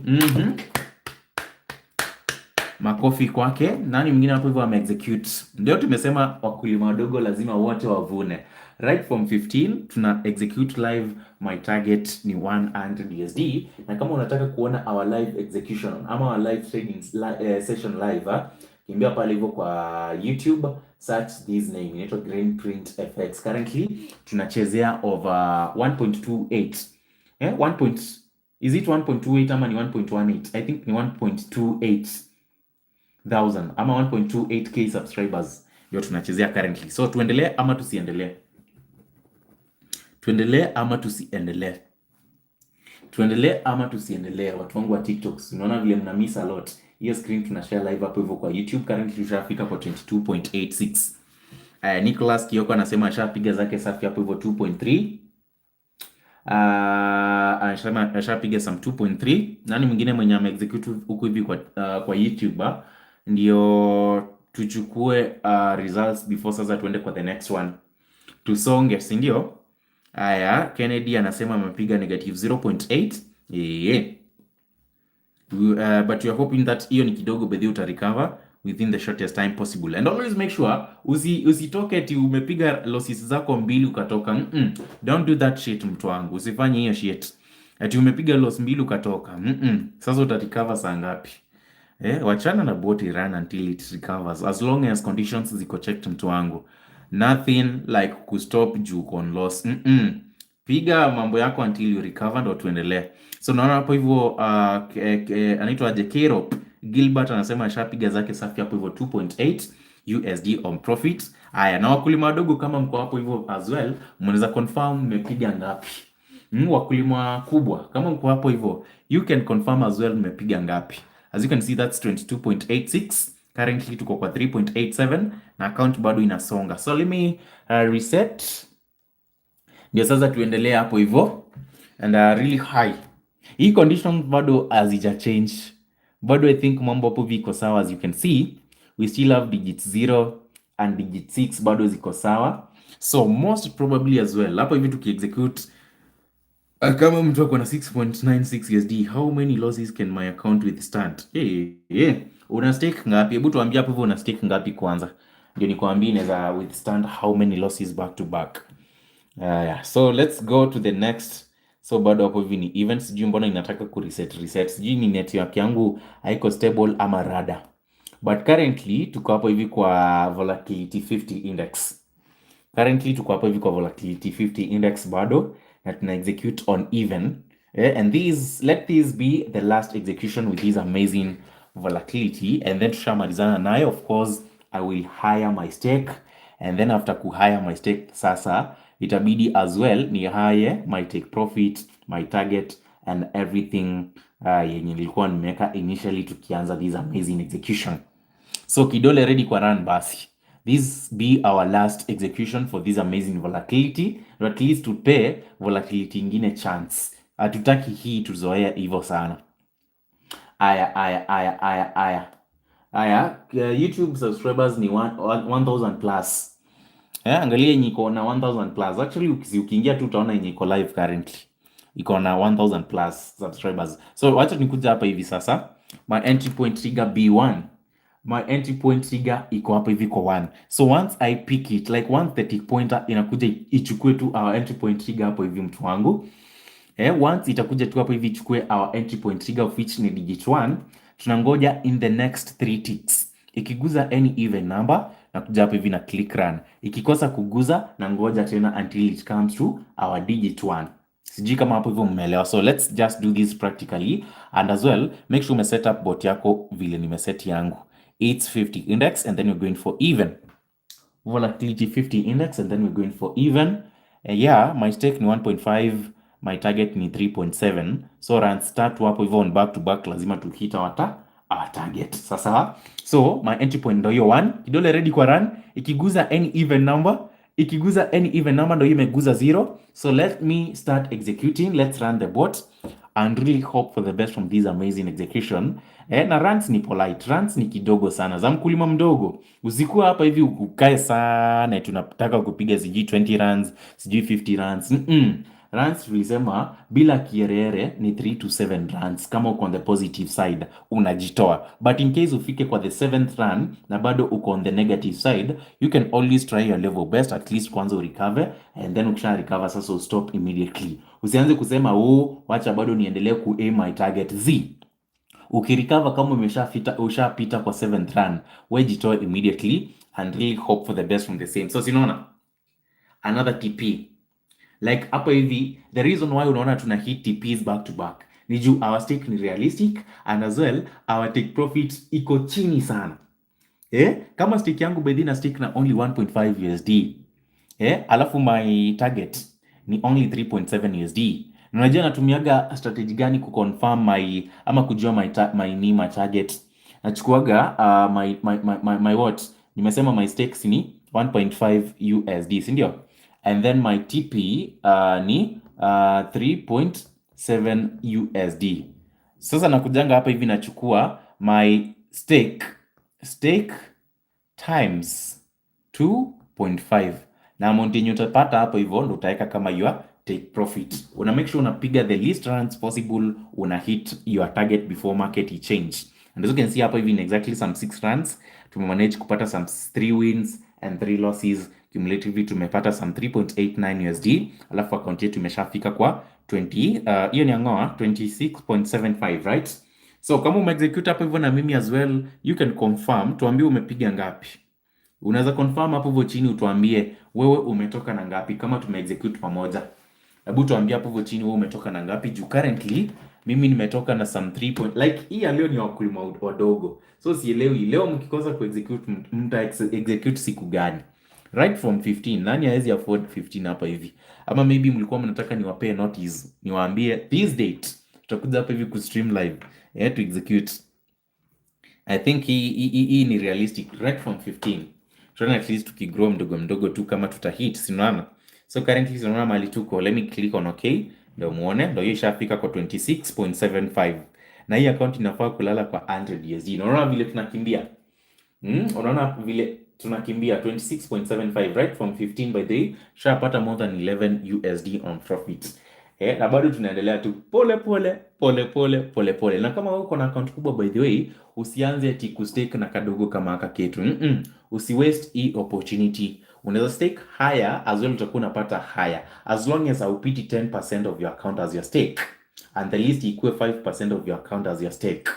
Makofi kwake. Nani mwingine hapo hivyo ame-execute? Ndio tumesema wakulima wadogo lazima wote wavune. Right from 15 tuna execute live. My target ni 100 USD. Na kama unataka kuona our live execution ama our live trading session live, kimbia pale hivyo kwa YouTube, search this name, inaitwa GreenPrint-KING. Currently tunachezea over 1.28. Is it 1.28 ama ni 1.18? I think ni 1.28 thousand ama 1.28k subscribers ndio tunachezea currently. So tuendelee ama tusiendelee? Tuendelee ama tusiendelee? Tuendelee ama tusiendelee? Watu wangu wa TikTok, unaona vile mna miss a lot. Hiyo screen tunashare live hapo hivyo kwa YouTube. Currently tushafika kwa 22.86. Nicholas Kioko anasema ashapiga zake safi hapo hivyo 2.3. Anasema ashapiga some 2.3. Nani mwingine mwenye ame-execute huko hivi kwa YouTube? Ndio tuchukue results before sasa tuende kwa the next one. Tusonge, si ndio? Haya, Kennedy anasema amepiga negative 0.8. But you are hoping that hiyo ni kidogo, but uta recover within the shortest time possible. And always make sure usitoke eti umepiga losses zako mbili ukatoka. Don't do that shit mtu wangu. Usifanye hiyo shit. Eti umepiga loss mbili ukatoka. Sasa uta recover saa ngapi? Wachana na bot run until it recovers. As long as conditions ziko checked mtu wangu. Nothing like kustop juu on loss. Piga mambo yako until you recover ndo tuendelee. So naona hapo hivyo anaitwa J.K. Gilbert anasema ashapiga zake safi hapo hivyo 2.8 USD on profit. Haya, na wakulima wadogo kama mko hapo hivyo as well, mnaweza confirm mmepiga ngapi. Wakulima kubwa kama mko hapo hivyo, you can confirm as well mmepiga ngapi. As you can see, that's 22.86. Currently tuko kwa 3.87 na account bado inasonga. So let me reset. Ndio sasa tuendelee hapo hivyo. And really high. Hii condition bado hazija change. Bado I think mambo hapo viko sawa. As you can see, we still have digit 0 and digit 6 bado ziko sawa. So most probably as well, hapo hivi tuki-execute kama mtu ako na 6.96 USD, how many losses can my account withstand? Una stake ngapi? Hebu tuambie hapo hivyo una stake ngapi kwanza. Ndio nikwambie inaweza withstand how many losses back to back. So let's go to the next. So bado hapo hivi ni events. Sijui mbona inataka reset. Sijui ni network yangu haiko stable ama rada. But currently tuko hapo hivi kwa volatility 50 index. Bado na tuna execute on even. And let this be the last execution with this amazing volatility, and then tushamalizana nayo. Of course I will hire my stake, and then after kuhire my stake sasa itabidi as well ni hire my take profit, my target and everything yenye nilikuwa nimeweka initially tukianza this amazing execution. So kidole ready kwa run basi. This be our last execution for this amazing volatility, or at least to pay volatility ingine chance. Hatutaki hii tuzoea hivyo sana. Aya, YouTube subscribers ni 1000 plus. Angalia yenye iko na 1000 plus. Actually ukiingia tu utaona yenye iko live currently. Iko na 1000 plus subscribers. So wacha nikuja hapa hivi sasa. My entry point trigger B1. My entry point trigger iko hapa hivi kwa 1. So once I pick it, like 130 pointer inakuja ichukue tu our entry point trigger hapo hivi mtu wangu. Once itakuja tu hapo hivi ichukue our entry point trigger of which ni digit 1, tunangoja in the next 3 ticks. Ikiguza any even number na kuja hapo hivi na click run. Ikikosa kuguza na ngoja tena until it comes to our digit 1. Sijui kama hapo hivyo mmeelewa. So let's just do this practically, and as well make sure umeset up bot yako vile nimeset yangu. It's 50 index and then you're going for even. Volatility 50 index and then we're going for even. Yeah, my stake ni 1.5, my target ni 3.7. So runs tatu hapo hivyo on back to back lazima tuhita our target. Sasa, so my entry point ndio hiyo 1. Kidole ready kwa run. Ikiguza any even number ndio hiyo imeguza 0. So let me start executing. Let's run the bot and really hope for the best from this amazing execution. Na runs ni polite, runs ni kidogo sana za mkulima mdogo. Usikuwa hapa hivi ukae sana tunataka kupiga sijui 20 runs, sijui 50 runs. Runs tulisema bila kierere ni 3 to 7 runs. Kama uko on the positive side unajitoa, but in case ufike kwa the 7th run na bado uko on the negative side, you can always try your level best, at least kwanza recover, and then ukisha recover sasa stop immediately. Usianze kusema wacha bado niendelee ku aim my target. Ukirecover kama ushapita kwa 7th run, we jitoe immediately and really hope for the best from the same. So sinaona another TP like hapa hivi, the reason why unaona tuna hit TPs back to back ni juu our stake ni realistic, and as well our take profit iko chini sana. Kama stake yangu bedhi na stake na only 1.5 USD, alafu my target ni only 3.7 USD. Unajua natumiaga strategy gani kuconfirm ama kujua my target? Nachukuaga my what? Nimesema my stakes ni 1.5 USD, si ndio? And then my TP ni 3.7 USD. Sasa nakujanga hapa hivi nachukua my stake times 2.5 na amount yenye utapata hapo hivyo ndo utaweka kama your take profit. Una make sure unapiga the least runs possible, una hit your target before market change. And as you can see hapa hivi in exactly some 6 runs tumemanage kupata some 3 wins and 3 losses. Cumulatively tumepata some 3.89 USD, alafu account yetu imeshafika kwa 20 hiyo ni angoa 26.75, right? So kama umeexecute hapo hivyo na mimi as well, you can confirm, tuambie umepiga ngapi. Unaweza confirm hapo hivyo chini utuambie wewe umetoka na ngapi kama tumeexecute pamoja. Hebu tuambie hapo hivyo chini wewe umetoka na ngapi. Juu currently mimi nimetoka na some 3 like hii leo ni wakulima wadogo. So sielewi leo mkikosa kuexecute execute siku gani? Right from 15. Nani hawezi afford 15 hapa hivi? Ama maybe mlikuwa mnataka niwapee notice, niwaambie this date tutakuja hapa hivi ku stream live to execute. I think hii ni realistic right from 15. Tunaona at least tukigrow mdogo mdogo tu kama tutahit, sinaona. So currently sinaona mali tuko, let me click on okay ndio muone, ndio hiyo ishafika kwa 26.75 na hii account inafaa kulala kwa 100 USD. Unaona vile tunakimbia, unaona vile tunakimbia 26.75 right from 15 by the way, shapata more than 11 USD on profit. Na bado tunaendelea tu pole. Na kama uko na account kubwa by the way, usianze ati kustake na kadogo kama aka ketu. Usiwaste hii opportunity. Unaweza stake higher as well, utakuwa unapata higher as long as haupiti 10% of your account as your stake and the least ikuwe 5% of your account as your stake.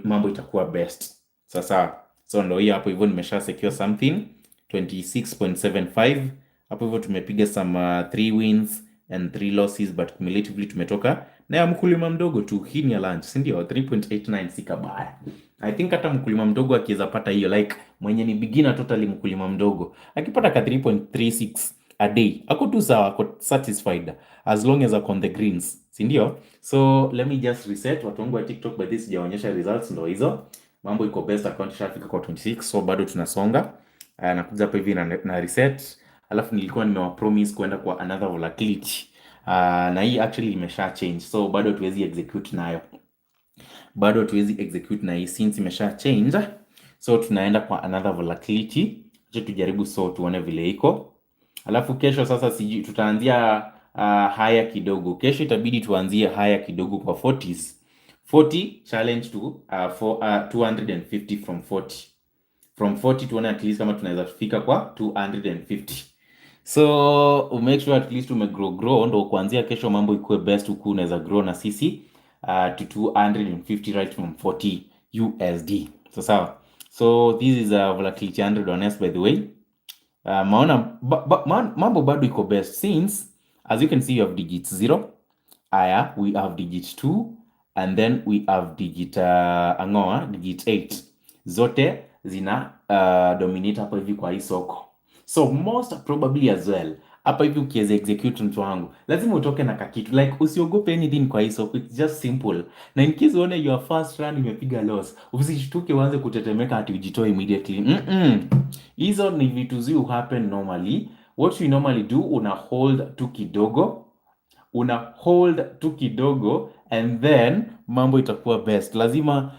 Mambo itakuwa best. Sasa so ndio hii hapo hivyo nimesha secure something 26.75. Hapo hivyo tumepiga some 3 wins and 3 losses, but cumulatively tumetoka na ya mkulima mdogo tu. Hii ni ya lunch, si ndio? 3.89 si kabaya. I think hata mkulima mdogo akiweza pata hiyo, like mwenye ni beginner totally, mkulima mdogo akipata ka 3.36 a day ako tu sawa, ako satisfied as long as ako on the greens, si ndio? So let me just reset. Watu wangu wa TikTok by this sijaonyesha results, ndio hizo. Mambo iko best, account shafika kwa 26, so bado tunasonga. Nakuja hapa hivi na reset. Alafu nilikuwa nimewapromise kwenda kwa another volatility. Na hii actually imesha change. So bado tuwezi execute nayo. Na hii since imesha change. So tunaenda kwa another volatility. Acha tujaribu so tuone vile iko. Alafu kesho sasa tutaanzia higher kidogo. Kesho itabidi tuanzie higher kidogo kwa 40s. 40 challenge to 250 from 40. From 40 tuone at least kama tunaweza kufika kwa 250. So make sure at least grow ndo kuanzia kesho mambo ikuwe best, huku unaweza grow na sisi to 250 right from 40 USD. So sawa. So this is a volatility 100 on S by the way. Maona mambo bado iko best since As you can see, you have digit 0. Aya, we have digit 2, and then we have digit digit 8. Zote zina dominate hapa hivi kwa hii soko. So most probably as well, hapa hivi ukiweza execute mtu wangu, lazima utoke na kakitu. Like usiogope anything kwa hii soko, it's just simple. Na in case uone your first run imepiga loss, usishtuke uanze kutetemeka ati ujitoe immediately. Hizo ni vitu zi happen normally. What you normally do, una hold tu kidogo, and then mambo itakuwa best. Lazima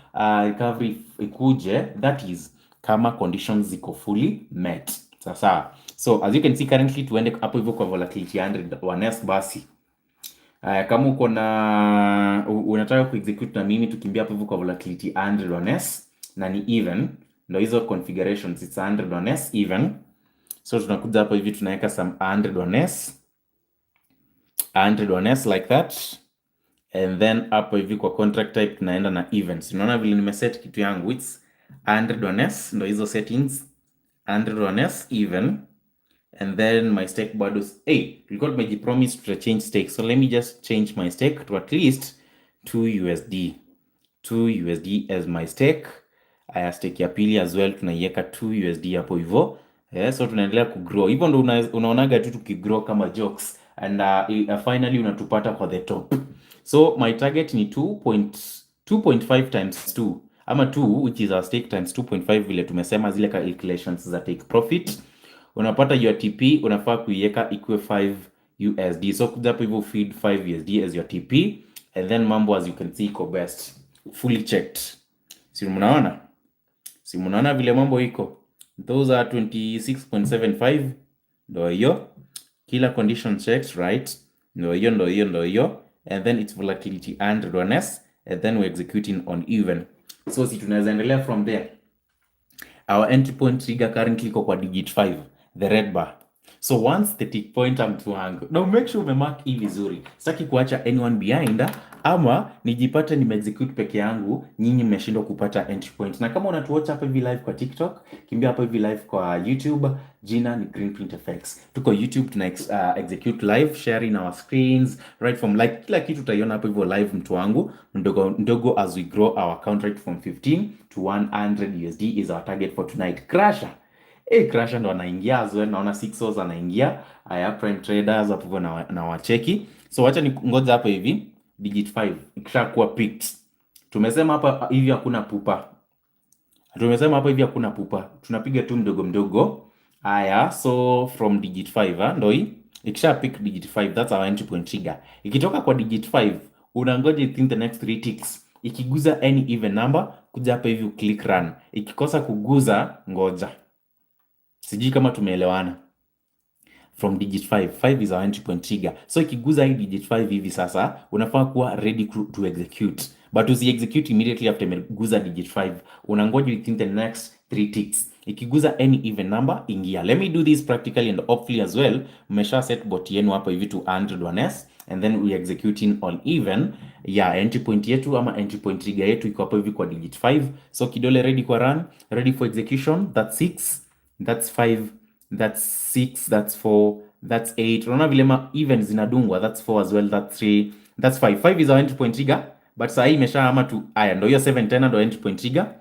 recovery ikuje, that is kama conditions ziko fully met. Sasa, so as you can see currently, tuende hapo hivyo kwa volatility 100 basi. Kama uko na unataka kuexecute na mimi, tukimbia hapo hivyo kwa volatility 100 na ni even, ndio hizo configurations, it's 100 even. So tunakuja hapo hivi tunaweka some 100 like that, and then hapo hivi kwa contract type tunaenda na events. Unaona vile nimeset kitu yangu, it's 100 ndio hizo settings, 100 even, and then my stake bado tulikuwa tumejipromise to change stake, so let me just change my stake to at least 2 USD. 2 USD as my stake. Aya, stake ya pili as well tunaiweka 2 USD hapo hivyo. So tunaendelea kugrow. Hivyo ndo unaonaga tu tukigrow kama jokes, and finally unatupata kwa the top. So my target ni 2.5 times 2 ama 2, which is our stake times 2.5 vile tumesema zile calculations za take profit. Unapata your TP unafaa kuiweka ikuwe 5 USD. So kuja hapo hivyo feed 5 USD as your TP, and then mambo as you can see iko best. Fully checked. Si mnaona vile mambo iko. Those are 26.75. Ndio hiyo. Kila condition checked, right? Ndio hiyo. And then it's volatility 100 and then we're executing on even. So si tunaweza endelea from there. Our entry point trigger currently iko kwa digit 5, the red bar. So once the tick pointer mtu wangu, now make sure umemark hii vizuri. Sitaki kuacha anyone behind, ama nijipate nimeexecute peke yangu, nyinyi mmeshindwa kupata entry point. Na kama unatuwatch hapa hivi live kwa TikTok, kimbia hapa hivi live kwa YouTube, jina ni GreenPrint-FX. Tuko YouTube tuna execute live, sharing our screens, right from like kila kitu utaiona hapa hivyo live mtu wangu, ndogo as we grow our account rate from 15 to 100 USD is our target for tonight. Crusher ndo anaingia as well, naona 6 hours anaingia. Aya, prime traders hapo hivyo na wacheki. So wacha ni ngoja hapa hivi digit 5 ikishakuwa picked. Tumesema hapa hivi hakuna pupa. Tunapiga tu mdogo. Aya, so from digit 5 ndo hii ikisha pick digit 5, that's our entry point trigger. Ikitoka kwa digit 5 unangoja the next 3 ticks. Ikiguza any even number, kuja hapa hivi click run. Ikikosa kuguza, ngoja. Sijui kama tumeelewana. From digit 5 is our entry point trigger. So ikiguza hii digit 5 hivi sasa, unafaa kuwa ready to execute. But usi-execute immediately after imeguza digit 5. Unangoja within the next 3 ticks. Ikiguza any even number, ingia. Let me do this practically and hopefully as well, mmesha set bot yenu hapo hivi to 100 and then we executing on even. Entry point yetu ama entry point trigger yetu iko hapo hivi kwa digit 5. So kidole ready kwa run, ready for execution. That's 6, that's 5, that's 6, that's 4, that's 8. Unaona vile ma even zinadungwa, that's 4 as well, that's 3, that's 5. 5 is our entry point trigger, but saa hii imesha ama tu aya, ndio hiyo 7 tena ndio entry point trigger.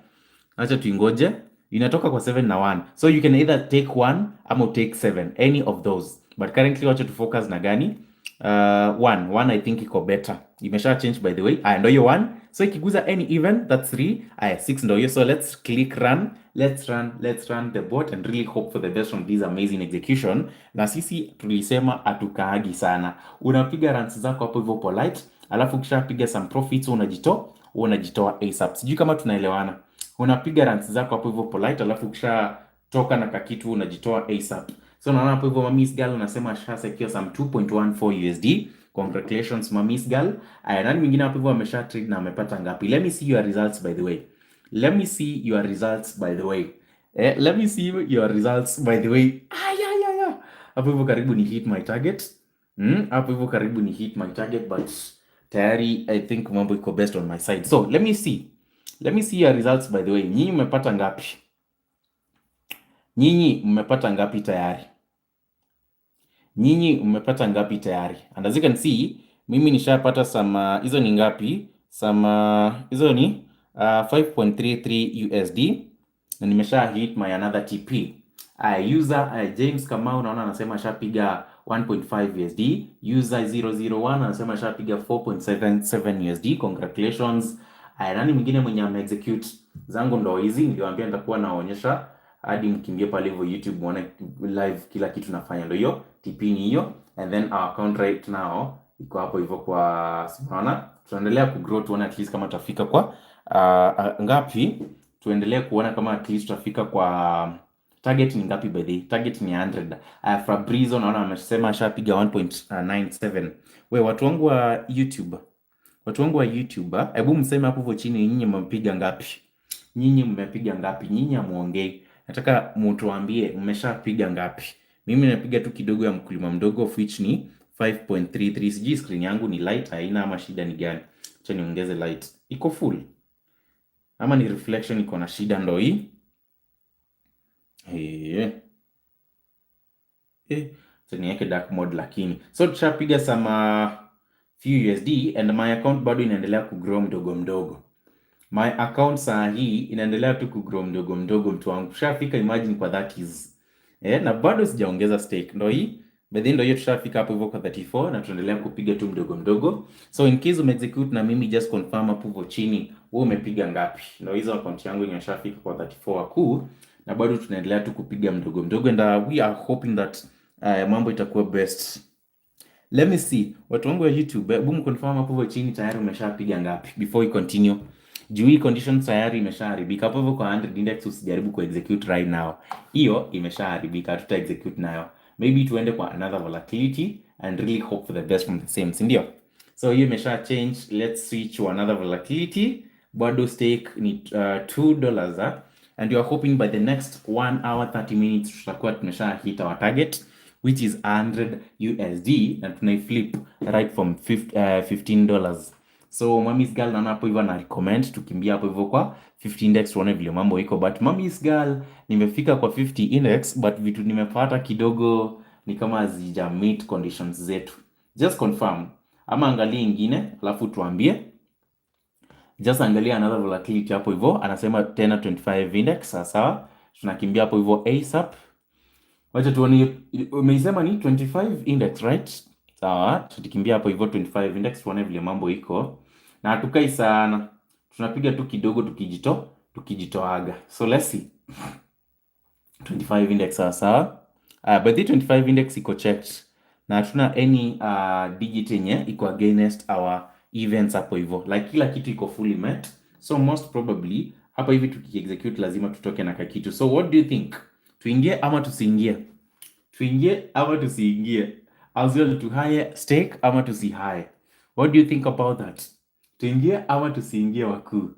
Acha tuingoje. Inatoka kwa 7 na 1. So you can either take 1 ama take 7, any of those. But currently wacha tu focus na gani? 1 I think iko better. Imesha change by the way. Aya, ndio hiyo 1. So ikiguza any even, that's 3. Aya, 6 ndio hiyo. So let's click run. Let's run the bot and really hope for the best from this amazing execution. Na sisi tulisema atukaagi sana. Unapiga runs zako hapo hivyo polite, alafu kisha piga some profits unajitoa ASAP. Sijui kama tunaelewana. Unapiga runs zako hapo hivyo polite, alafu kisha toka na kakitu unajitoa ASAP. So naona hapo hivyo Mamis Girl unasema asha secure some 2.14 USD. Congratulations Mamis Girl. Nani mwingine hapo hivyo amesha trade na amepata ngapi? Let me see your results by the way. Hapo hivyo karibu ni hit my target. But tayari I think mambo iko best on my side. So let me see your results by the way. Nyinyi mmepata ngapi tayari? Nyinyi mmepata ngapi tayari? And as you can see, mimi nishapata some hizo ni ngapi? Some hizo ni 5.33 USD na nimesha hit my another TP. User James Kamau naona anasema ashapiga 1.5 USD. User 001 anasema ashapiga 4.77 USD. Congratulations. Nani mwingine mwenye ame-execute? Zangu ndo hizi niliwaambia nitakuwa naonyesha hadi mkimbie pale hivyo YouTube muone live kila kitu nafanya, ndio hiyo TP ni hiyo. And then our account right now iko hapo hivyo kwa unaona, tunaendelea ku grow tuone at least kama tutafika kwa ngapi. Tuendelee kuona kama at least tutafika kwa target ni ngapi by the target ni 100. Fabrizo naona amesema ashapiga 1.97. We watu wangu wa YouTube, hebu mseme hapo hivyo chini, nyinyi mmepiga ngapi? Nyinyi mmepiga ngapi? Nyinyi amuongei, nataka mtuambie mmeshapiga ngapi. Mimi napiga tu kidogo ya mkulima mdogo of which ni 5.33. Sijui screen yangu ni light haina ama shida ni gani? Acha niongeze light. Iko full ama ni reflection iko na shida? Ndo hii niweke dark mode lakini. So tushapiga some few USD and my account bado inaendelea kugrow mdogo mdogo. My account saa hii inaendelea tu kugrow mdogo mdogo, mtu wangu. Tushafika imagine kwa 30s. Na bado sijaongeza stake. Ndo hii. By the end hiyo tushafika hapo hivyo kwa 34 na tunaendelea kupiga tu mdogo mdogo. So in case umeexecute na mimi just confirm hapo hivyo chini wewe umepiga ngapi. Ndo hizo account yangu imeshafika kwa 34 wakuu na bado tunaendelea tu kupiga mdogo mdogo and we are hoping that mambo itakuwa best. Let me see. Watu wangu wa YouTube, hebu mconfirm hapo hivyo chini tayari umeshapiga ngapi before we continue. Juu hii condition tayari imeshaharibika. Hapo hivyo kwa 100 index usijaribu ku execute right now. Hiyo imeshaharibika, tuta execute nayo. Maybe tuende kwa another volatility and really hope for the best from the same, si ndio? So hiyo imesha change, let's switch to another volatility. Bado stake ni $2 and you are hoping by the next 1 hour 30 minutes tutakuwa tumesha hit our target which is 100 USD and tunaiflip right from $15. So Mommy's Girl naona hapo hivyo na recommend tukimbia hapo hivyo kwa 50 index tuone vile mambo iko, but Mommy's Girl nimefika kwa 50 index but vitu nimepata kidogo ni kama hazija meet conditions zetu. Just confirm ama angalia ingine alafu tuambie. Just angalia another volatility hapo hivyo, anasema tena 25 index. Sawa, tunakimbia hapo hivyo ASAP. Wacha tuone, umeisema ni 25 index right? Sawa, tukikimbia hapo hivyo 25 index tuone vile mambo iko. Na hatukai sana. Tunapiga tu kidogo tukijitoaga. So let's see. 25 index sawa. But the 25 index iko checked. Na hatuna any digit yenye iko against our events hapo hivyo. Like kila kitu iko fully met. So most probably hapa hivi tuki-execute lazima tutoke na kakitu. So what do you think? Tuingie ama tusiingie? Tuingie ama tusiingie? As well to higher stake ama tusihaye? What do you think about that? Tuingie ama tusiingie wakuu?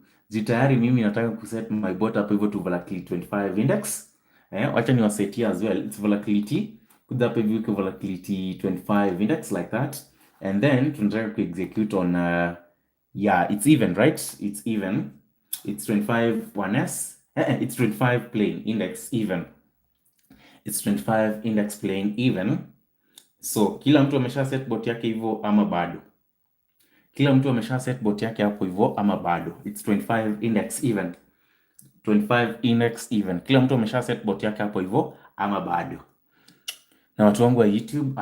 Tayari mimi nataka kuset my bot hapo hivyo to volatility 25 index. Wacha ni wasetia as well. It's volatility. Kuja hapo hivyo kwa volatility 25 index like that. And then tunataka ku execute on yeah, it's even, right? It's even. It's 25 1s. It's 25 plain index even. It's 25 index plain even. So kila mtu amesha set bot yake hivyo ama bado? Kila mtu amesha set bot yake hapo hivyo ama bado? It's 25 index even. 25 index even. Kila mtu amesha set bot yake hapo hivyo ama bado? Na watu wangu wa YouTube,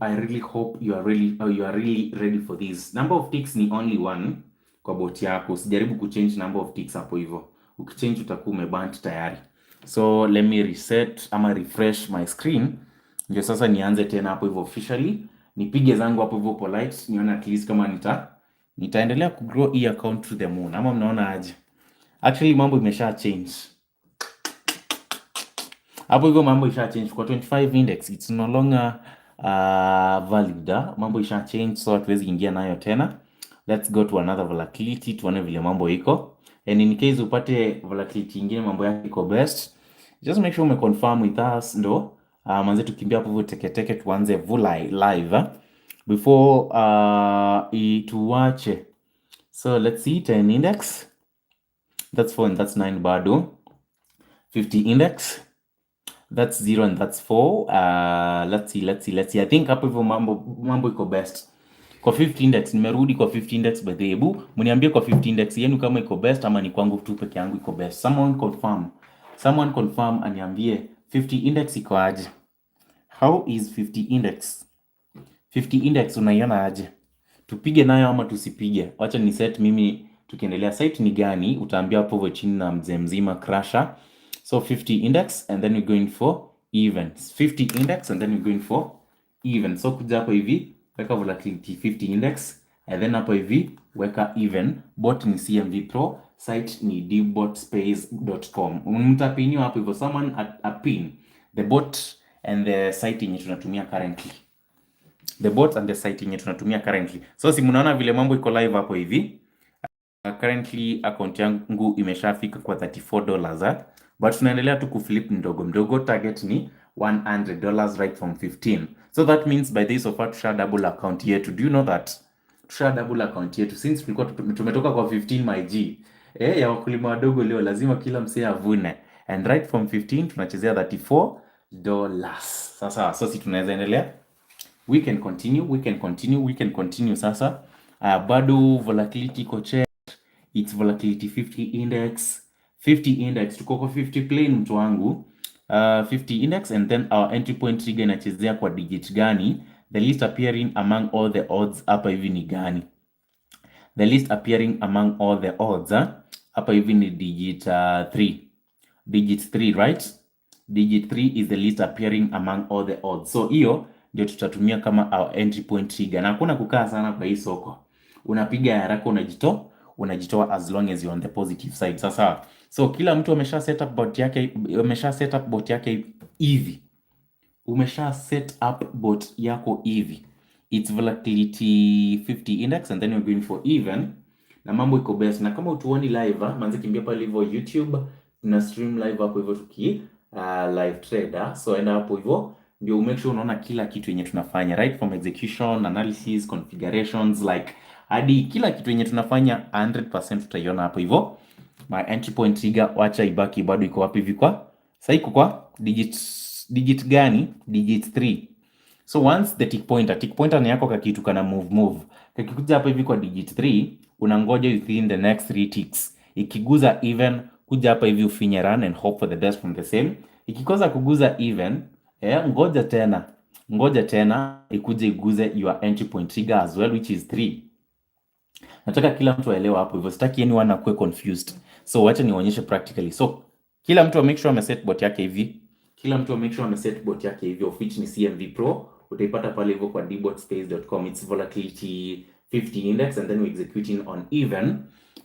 I really hope you are really ready for this. Number of ticks ni only one kwa bot yako. Usijaribu kuchange number of ticks hapo hivyo. Ukichange utakuwa umebant tayari. So let me reset ama refresh my screen. Ndio sasa nianze tena hapo hivyo officially. Nipige zangu hapo hivyo polite. Nione at least kama nitaendelea kugrow hii account to the moon. Ama mnaona aje? Actually mambo imesha change. Hapo hivyo mambo isha change kwa 25 index. It's no longer valid. Mambo isha change so hatuwezi ingia nayo tena. Let's go to another volatility tuone vile mambo iko. And in case upate volatility nyingine mambo yake iko best, just make sure umeconfirm with us ndo manze tukimbia hapo hivyo teke tuanze vulai live before ituache. So let's see 10 index. That's 4 and that's 9 bado. 50 index. That's 0 and that's 4. Let's see. I think hapo hivyo mambo iko best. Kwa 50 index nimerudi kwa 50 index by the way. Hebu mniambie kwa 50 index yenu kama iko best ama ni kwangu tu peke yangu iko best. Someone confirm aniambie 50 index iko aje? How is 50 index? 50 index unaiona aje? Tupige nayo ama tusipige? Wacha ni set mimi tukiendelea. Site ni gani? Utaambia hapo chini na mzee mzima crusher. So 50 index and then we're going for even. 50 index and then we're going for even. So kuja hapo hivi weka volatility 50 index and then hapo hivi weka even. Bot ni CMV Pro, site ni dbotspace.com. Mtapiniwa hapo hivyo, someone a pin the bot and the site yenye tunatumia currently. The bot and the site yenye tunatumia currently. So si mnaona vile mambo iko live hapo hivi. Currently account yangu imeshafika kwa $34 but tunaendelea tu kuflip mdogo mdogo. Target ni $100 right from 15. So that means by this of tusha double account yetu. Do you know that? Tusha double account yetu since tulikuwa tumetoka kwa 15 my G. Ya wakulima wadogo leo lazima kila msee avune. And right from 15 tunachezea $34. Sasa so si tunaweza endelea. We can continue sasa. Bado volatility iko check. It's volatility 50 index. 50 index tuko kwa 50 plain mtu wangu. 50 index and then our entry point trigger inachezea kwa digit gani? The least appearing among all the odds hapa hivi ni gani? The least appearing among all the odds hapa hivi ni digit 3. Digit 3, right? Digit 3 is the least appearing among all the odds. So hiyo ndio tutatumia kama our entry point trigger. Na hakuna kukaa sana kwa hii soko. Unapiga haraka unajitoa as long as you're on the positive side. Sasa so kila mtu amesha set up bot yake hivi. Umesha set up bot yako hivi. It's volatility 50 index and then we're going for even. Na mambo iko best. Na kama utuoni live, manze kimbia pale hivyo YouTube, tuna stream live hapo hivyo tuki live trader. So enda hapo hivyo ndio make sure unaona kila kitu yenye tunafanya right from execution, analysis, configurations, like hadi kila kitu yenye tunafanya 100% tutaiona hapo hivyo. My entry point trigger wacha ibaki bado iko wapi hivi kwa? Sasa iko kwa digit gani? Digit 3. So once the tick pointer ni yako kakitu kana move. Kakikuja hapo hivi kwa digit 3, unangoja within the next 3 ticks. Ikiguza even, kuja hapa hivi ufinye run and hope for the best from the same. Ikikosa kuguza even, ngoja tena ikuje iguze your entry point trigger as well, which is 3. Nataka kila mtu aelewe hapo hivyo, sitaki anyone akue confused. So wacha nionyeshe practically. So kila mtu make sure ameset bot yake hivi. Of which ni CMV Pro. Utaipata pale hivyo kwa dbotspace.com. It's volatility 50 index and then we're executing on even.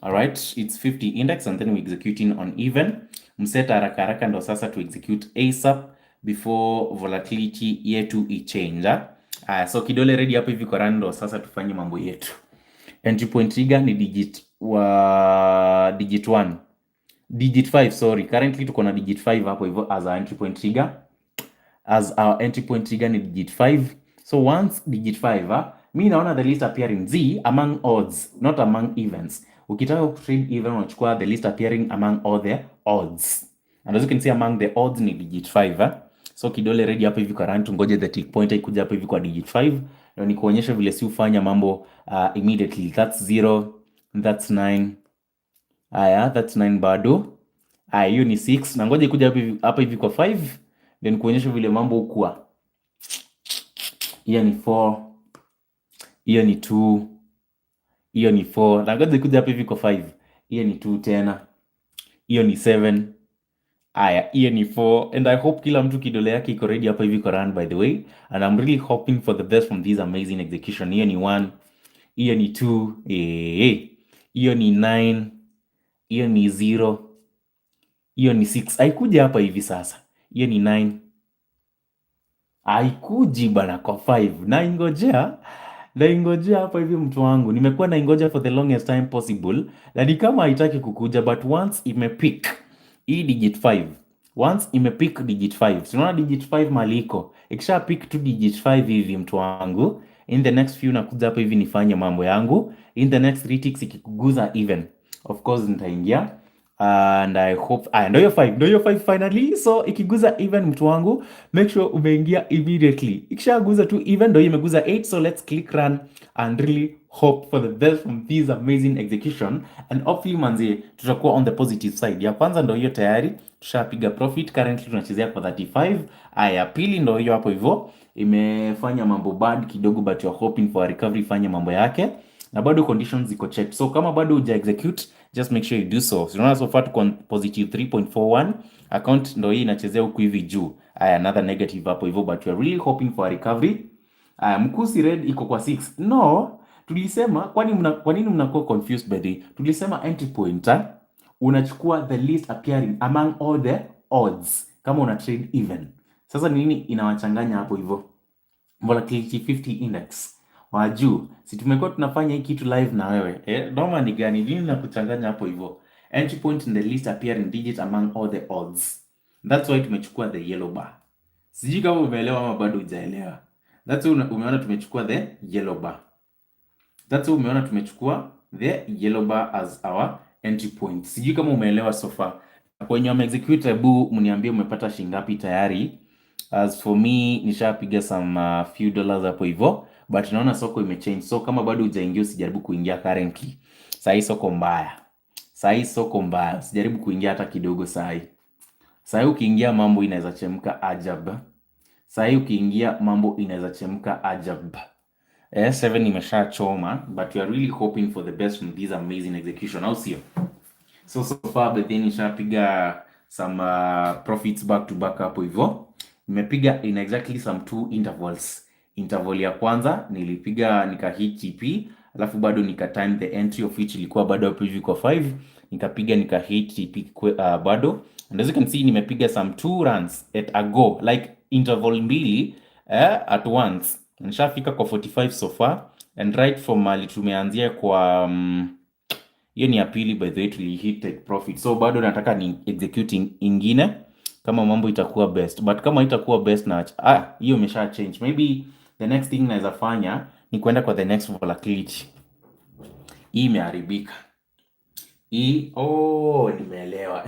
Alright, it's 50 index and then we're executing on even. Mseta haraka ndo sasa to execute ASAP before volatility yetu ichange. So kidole ready hapo hivi kwa run ndo sasa tufanye mambo yetu. Entry point trigger ni digit 1. Digit 5, sorry. Currently tuko na digit 5 hapo hivyo as our entry point trigger. As our entry point trigger ni digit 5. So once digit 5, mi naona the least appearing Z among odds, not among events. Ukitaka kutrade even unachukua the least appearing among all the odds. And as you can see among the odds ni digit 5. So kidole ready hapo hivi kwa run, tungoje the tick pointer ikuja hapo hivi kwa digit 5. Na nikuonyesha vile si ufanya mambo immediately. That's 0, that's 9. That's 9 bado. Hiyo ni 6. Na ngoja ikuja hapa hivi kwa 5. Then kuonyesha vile mambo ukua. Hiyo ni 4. Hiyo ni 2. Hiyo ni 4. Na ngoja ikuja hapa hivi kwa 5. Hiyo ni 2 tena. Hiyo ni 7. Hiyo ni 4. And I hope kila mtu kidole yake iko ready hapa hivi kwa run by the way. And I'm really hoping for the best from this amazing execution. Hiyo ni 1. Hiyo ni 2. Hiyo ni 9. Hiyo ni 0. Hiyo ni 6. Haikuja hapa hivi sasa. Hiyo ni 9. Haikuji bana kwa 5. Naingojea hapa hivi mtu wangu. Nimekuwa naingoja for the longest time possible. Na ni kama haitaki kukuja but once imepick hii digit 5. Once imepick digit 5. Tunaona digit 5 maliko. Ikisha pick tu digit 5 hivi mtu wangu. In the next few nakuja hapa hivi nifanye mambo yangu. In the next 3 ticks ikikuguza even. Of course nitaingia. and I hope ndio hiyo 5 finally. So ikiguza even mtu wangu, make sure umeingia immediately. Ikishaguza tu even ndio imeguza 8, so let's click run and really hope for the best from this amazing execution, and hopefully manzi tutakuwa on the positive side. Ya kwanza ndio hiyo tayari tushapiga profit, currently tunachezea kwa 35. Aya pili ndio hiyo hapo hivyo imefanya mambo bad kidogo, but you're hoping for a recovery ifanye mambo yake, na bado conditions ziko checked. So kama bado uja execute, just make sure you do so. Unaona so far tuko positive 3.41, account ndio hii inachezea huku hivi juu. Aya another negative hapo hivyo, but we are really hoping for a recovery. Mkusi red iko kwa 6. No, tulisema kwa nini mnakuwa confused by the, tulisema entry point unachukua the least appearing among all the odds kama una trade even. Sasa nini inawachanganya hapo hivyo? Volatility 50 index wajuu, si tumekuwa tunafanya hii kitu live na wewe noma ni gani? Nini na kuchanganya hapo hivyo? Entry point in the least appearing digit among all the odds, that's why tumechukua the yellow bar. Sijui kama umeelewa ama bado hujaelewa. That's why umeona tumechukua the yellow bar. That's why umeona tumechukua the yellow bar as our entry point. Sijui kama umeelewa so far. Kwenye execute, hebu mniambie umepata shilingi ngapi tayari. As for me nishapiga some few dollars hapo hivyo, but naona soko imechange. So kama bado hujaingia usijaribu kuingia currently. Sahi soko mbaya. Sahi soko mbaya. Usijaribu kuingia hata kidogo sahi. Sahi ukiingia mambo inaweza chemka ajab. Sahi ukiingia mambo inaweza chemka ajab. 7 imesha choma, but we are really hoping for the best from this amazing execution. Au sio? So far but then nishapiga some profits back to back hapo hivyo. Nimepiga in exactly some 2 intervals. Interval ya kwanza nilipiga nikahit TP, alafu bado time the entry of which ilikuwa bado hapo hivi kwa 5, nikapiga nikahit TP bado, and as you can see nimepiga some 2 runs at a go, like interval mbili at once. Nishafika kwa 45 so far, and right from mali tumeanzia kwa hiyo ni ya pili by the way tulihit take profit. So bado nataka ni executing ingine kama mambo itakuwa best, but kama itakuwa best na hiyo imesha change. Maybe the next thing naweza fanya ni kwenda kwa the next volatility. Hii imeharibika. Hii nimeelewa.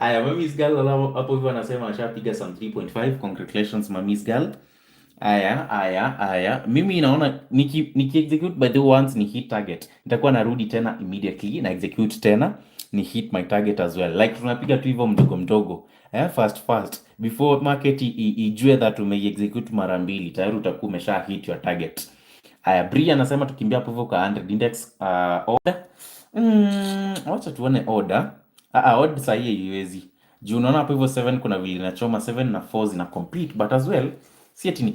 Aya, Mami's girl hapo hivyo anasema ashapiga some 3.5. Congratulations Mami's girl. Aya. Mimi naona niki execute by the once ni hit target, nitakuwa narudi tena immediately na execute tena ni hit my target as well. Like tunapiga tu hivyo mdogo mdogo, fast before market ijue that ume execute mara mbili tayari utakuwa umesha hit your target. Aya, Bria anasema tukimbia hapo hivyo kwa 100 index order. Wacha tuone order. Order sahihi haiwezi. Juu unaona hapo hivyo 7 kuna vile inachoma 7 na 4 zina complete, but as well si eti ni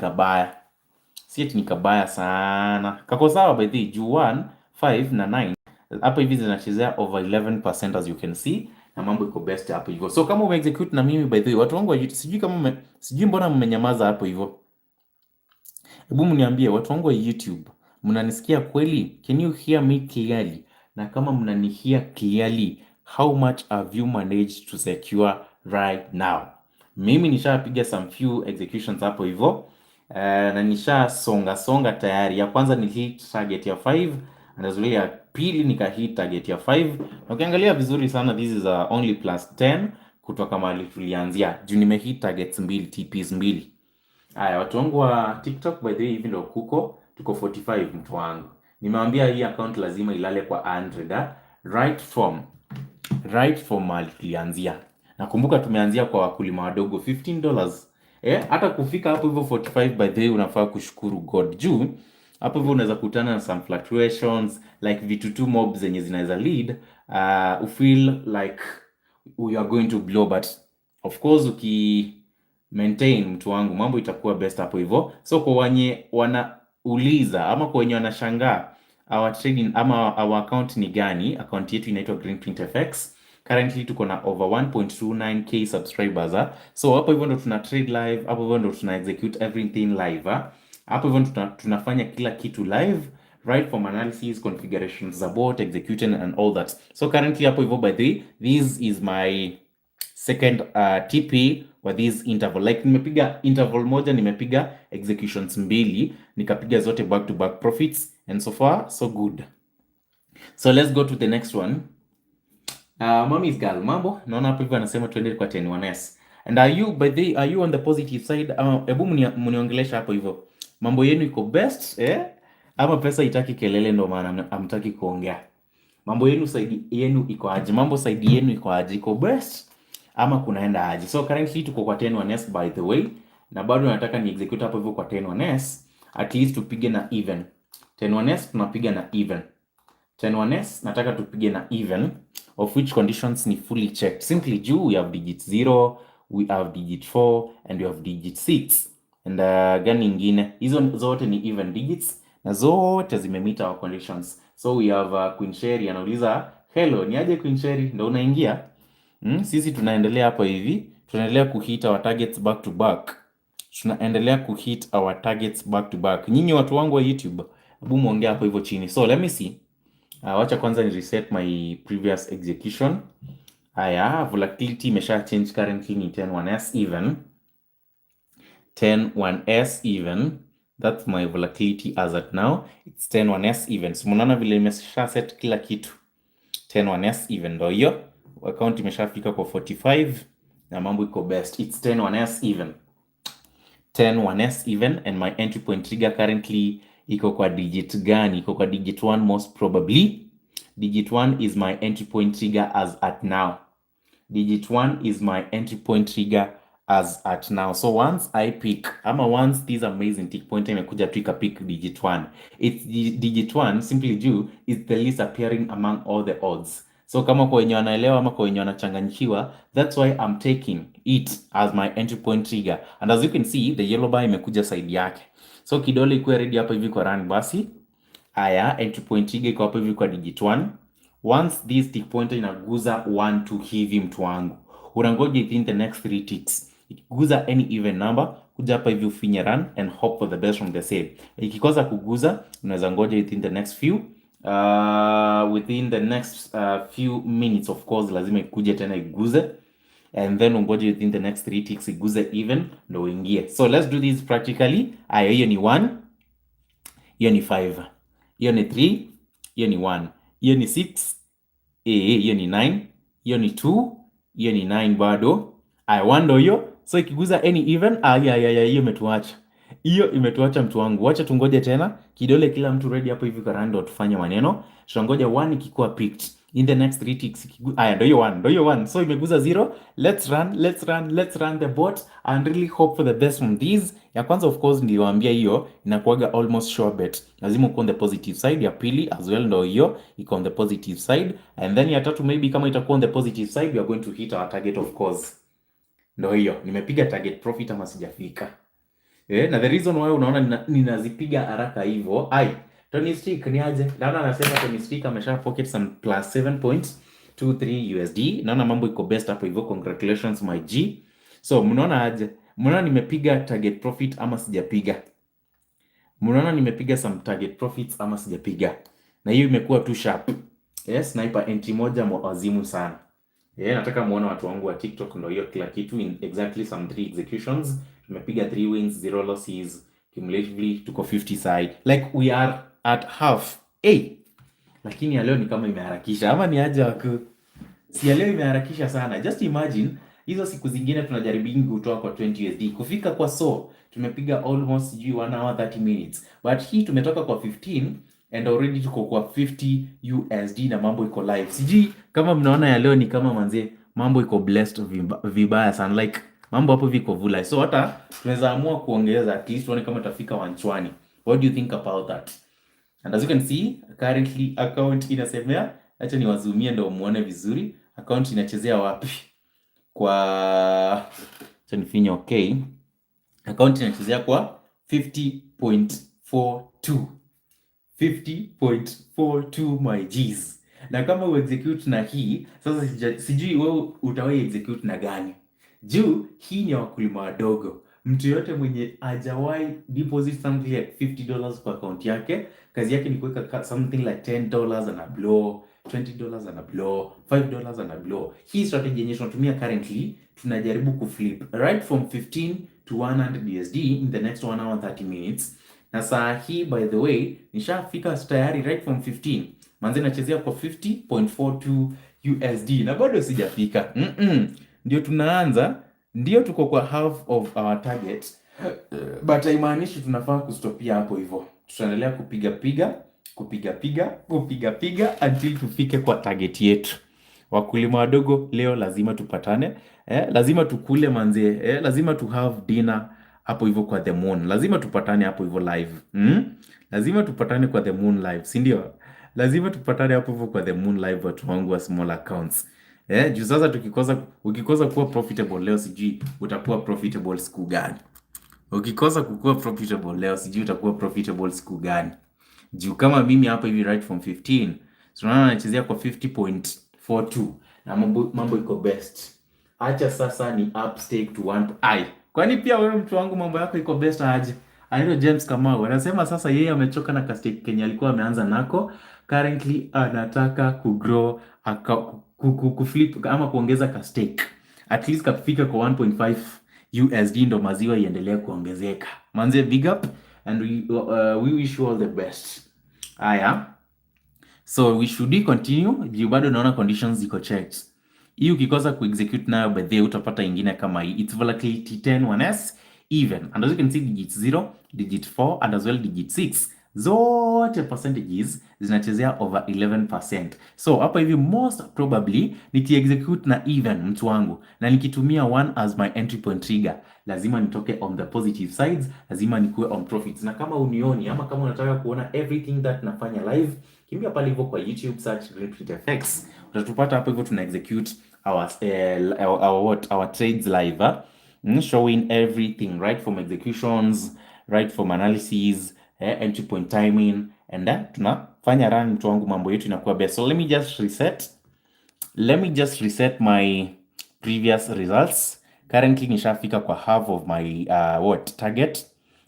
kabaya sana. Kako sawa by the juu 1, 5 na 9 hapo hivi zinachezea over 11% as you can see, na mambo iko best hapo hivyo. So kama ume execute na mimi by the way, watu wangu wa YouTube, sijui mbona mmenyamaza hapo hivyo. Hebu mniambie watu wangu wa YouTube, mnanisikia kweli? Can you hear me clearly? Na kama mnanihear clearly, how much have you managed to secure right now? Mimi nishapiga some few executions hapo hivyo, na nisha songa tayari. Ya kwanza ni hit target ya 5, and as well ya pili nika hit target ya 5. Na ukiangalia vizuri sana this is only plus 10 kutoka mahali tulianzia. Juu nime hit targets mbili, TPs mbili. Aya, watu wangu wa TikTok by the way hivi ndio tuko 45 mtu wangu. Nimewaambia hii account lazima ilale kwa 100 right from mahali tulianzia. Nakumbuka tumeanzia kwa wakulima wadogo $15. Hata kufika hapo hivyo 45 by the way unafaa kushukuru God. Juu hapo hivyo unaweza kutana na some fluctuations like vitu tu mob zenye zinaweza lead feel like you are going to blow, but of course maintain mtu wangu mambo itakuwa best hapo hivyo. So kwa wenye wanauliza ama kwa wenye wanashangaa our trading ama our account ni gani, account yetu inaitwa GreenPrint-KING. Currently tuko na over 1.29k subscribers. So hapo hivyo ndo tuna trade live, hapo hivyo ndo tuna execute everything live. Hapo hivyo tunafanya kila kitu live, right from analysis, configurations, support, execution and all that. So currently hapo hivyo by the way, this is my second TP for this interval. Like nimepiga interval moja, nimepiga executions mbili, nikapiga zote back to back profits, and so far so good. So let's go to the next one. Mommy's girl, mambo. Naona hapo hivyo anasema tuende kwa 10-1s. And are you on the positive side? Hebu mniongelesha hapo hivyo. Mambo yenu iko best, eh? Ama pesa itaki kelele ndo maana hamtaki kuongea. Mambo yenu side yenu iko aje? Mambo side yenu iko aje? Iko best ama kunaenda aje? So currently tuko kwa 10-1s by the way. Na bado nataka ni execute hapo hivyo kwa 10-1s. At least tupige na even. 10-1s tunapiga na even. 10-1s nataka tupige na even, of which conditions ni fully checked. Simply juu we have digit 0, we have digit 4 and we have digit 6. And gani ingine? Hizo zote ni even digits na zote zimemeet our conditions. So we have Queen Sherry anauliza, hello, ni aje Queen Sherry? Ndio unaingia? Sisi tunaendelea hapa hivi, tunaendelea kuhit our targets back to back. Tunaendelea kuhit our targets back to back. Nyinyi watu wangu wa YouTube, hebu muongea hapo hivyo chini. So let me see. Wacha kwanza ni reset my previous execution. Haya, volatility imesha change, currently ni 10-1s even. 10-1s even. That's my volatility as at now. It's 10-1s even. So mnaona vile imesha set kila kitu. 10-1s even ndo hiyo. Account imeshafika kwa 45 na mambo iko best. It's 10-1s even. 10-1s even and my entry point trigger currently iko kwa digit gani? Iko kwa digit 1 most probably. Digit 1 is my entry point trigger as at now. Digit 1 is my entry point trigger as at now. So once I pick, once this amazing tick pointer imekuja tu pick digit 1, it's digit 1 simply due is the least appearing among all the odds. So kama kwa wenye wanaelewa ama kwa wenye wanachanganyikiwa, that's why I'm taking it as my entry point trigger. And as you can see, the yellow bar imekuja side yake. So kidole ikuwe ready hapa hivi kwa run basi. Haya, entry point trigger iko hapo hivi kwa digit 1. Once this tick pointer inaguza 1 to hivi mtu wangu, unangoja within the next 3 ticks. Ikiguza any even number, kuja hapa hivi ufinye run and hope for the best from the sale. Ikikosa kuguza, unaweza ngoja within the next few minutes, of course lazima ikuje tena iguze, and then ungoje within the next 3 ticks iguze even ndo uingie. So let's do this practically. Aya, hiyo ni 1, hiyo ni 5, hiyo ni 3, hiyo ni 1, hiyo ni 6, hiyo ni 9, hiyo ni 2, hiyo ni 9 bado. Aya, 1 ndo hiyo. So ikiguza any even, hiyo imetuacha. Hiyo imetuacha mtu wangu. Wacha tungoje tena. Kidole kila mtu ready hapo hivi kwa rando tufanye maneno. Tunangoja 1 ikikuwa picked. In the next 3 ticks ndo hiyo 1, ndo hiyo 1. So imeguza 0. Let's run the bot and really hope for the best from these. Ya kwanza of course niliwaambia hiyo inakuaga almost sure bet. Lazima uko on the positive side. Ya pili as well ndo hiyo iko on the positive side. And then ya tatu maybe kama itakuwa on the positive side we are going to hit our target of course. Ndo hiyo. Nimepiga target profit ama sijafika. Na the reason why unaona ninazipiga haraka hivyo. Tony Stick ni aje? Naona anasema Tony Stick amesha pocket some plus 7.23 USD. Naona mambo iko best hapo hivyo. Congratulations my G. So mnaona aje? Mnaona nimepiga target profit ama sijapiga? Mnaona nimepiga some target profits ama sijapiga? Na hiyo imekuwa too sharp. Sniper entry moja mwazimu sana. Nataka muone watu wangu wa TikTok ndo hiyo kila kitu in exactly some 3 executions. Tumepiga 3 wins, 0 losses, cumulatively tuko 50 side. Like we are at half. Lakini ya leo ni kama imeharakisha. Ama ni aje waku? Si ya leo imeharakisha sana. Just imagine, hizo siku zingine tunajaribu kutoa kwa 20 USD. Kufika kwa tumepiga almost 1 hour 30 minutes. But hii tumetoka kwa 15 and already tuko kwa 50 USD na mambo iko live. Sijui kama mnaona ya leo ni kama manze mambo iko blessed vibaya sana. Like mambo hapo viko vula. So hata tunaweza amua kuongeza at least tuone kama tafika 120. What do you think about that? And as you can see, currently account inasemea, acha niwazumie ndio muone vizuri. Account inachezea wapi? Acha nifinye okay. Account inachezea kwa 50.42. 50.42 my G's. Na kama uexecute na hii, sasa sijui wewe utawahi execute na gani. Juu hii ni wakulima wadogo. Mtu yote mwenye hajawahi deposit something like $50 kwa account yake, kazi yake ni kuweka something like $10 and a blow, $20 and a blow, $5 and a blow. Hii strategy yenye tunatumia currently, tunajaribu kuflip right from 15 to 100 USD in the next 1 hour 30 minutes. Na saa hii by the way, nishafika tayari right from 15. Manze nachezea kwa 50.42 USD na bado sijafika. Ndio tunaanza, ndio tuko kwa half of our target, but haimaanishi tunafaa kustopia hapo hivyo. Tutaendelea kupiga until tufike kwa target yetu. Wakulima wadogo, leo lazima tupatane, lazima tukule manze, lazima to have dinner hapo hivyo kwa the moon. Lazima tupatane hapo hivyo live. Lazima tupatane kwa the moon live, si ndio? Lazima tupatane hapo hivyo kwa the moon live, watu wangu wa small accounts. Juu sasa ukikosa kuwa profitable leo, sijui utakuwa profitable siku gani? Ukikosa kukuwa profitable leo, sijui utakuwa profitable siku gani? Juu kama mimi hapa hivi right from 15, tunaona nachezea kwa 50.42 na mambo iko best. Acha sasa ni up stake to 1. Kwani pia wewe mtu wangu mambo yako iko best aje? Anaitwa James Kamau anasema sasa yeye amechoka na stake Kenya alikuwa ameanza nako. Currently anataka kugrow kuflip ama kuongeza stake. At least kafika kwa 1.5 USD ndo maziwa iendelee kuongezeka. Manze, big up and we wish you all the best. Aya. So we should continue. Juu bado naona conditions ziko checked. Hii ukikosa kuexecute nayo by the way utapata ingine kama hii. It's volatility 10 1s even. And as you can see digit 0, digit 4 and as well digit 6. Zote percentages zinachezea over 11%. So hapa hivi most probably nikiexecute na even mtu wangu na nikitumia 1 as my entry point trigger, lazima nitoke on the positive sides, lazima nikuwe on profits. Na kama unioni ama kama unataka kuona everything that nafanya live, kimbia pale hivyo kwa YouTube search GREENPRINT-KING. Utatupata hapo hivyo tuna execute our trades live, showing everything right from executions, right from analysis, entry point timing, and tunafanya run mtu wangu, mambo yetu inakuwa best. So let me just reset my previous results. Currently nishafika kwa half of my target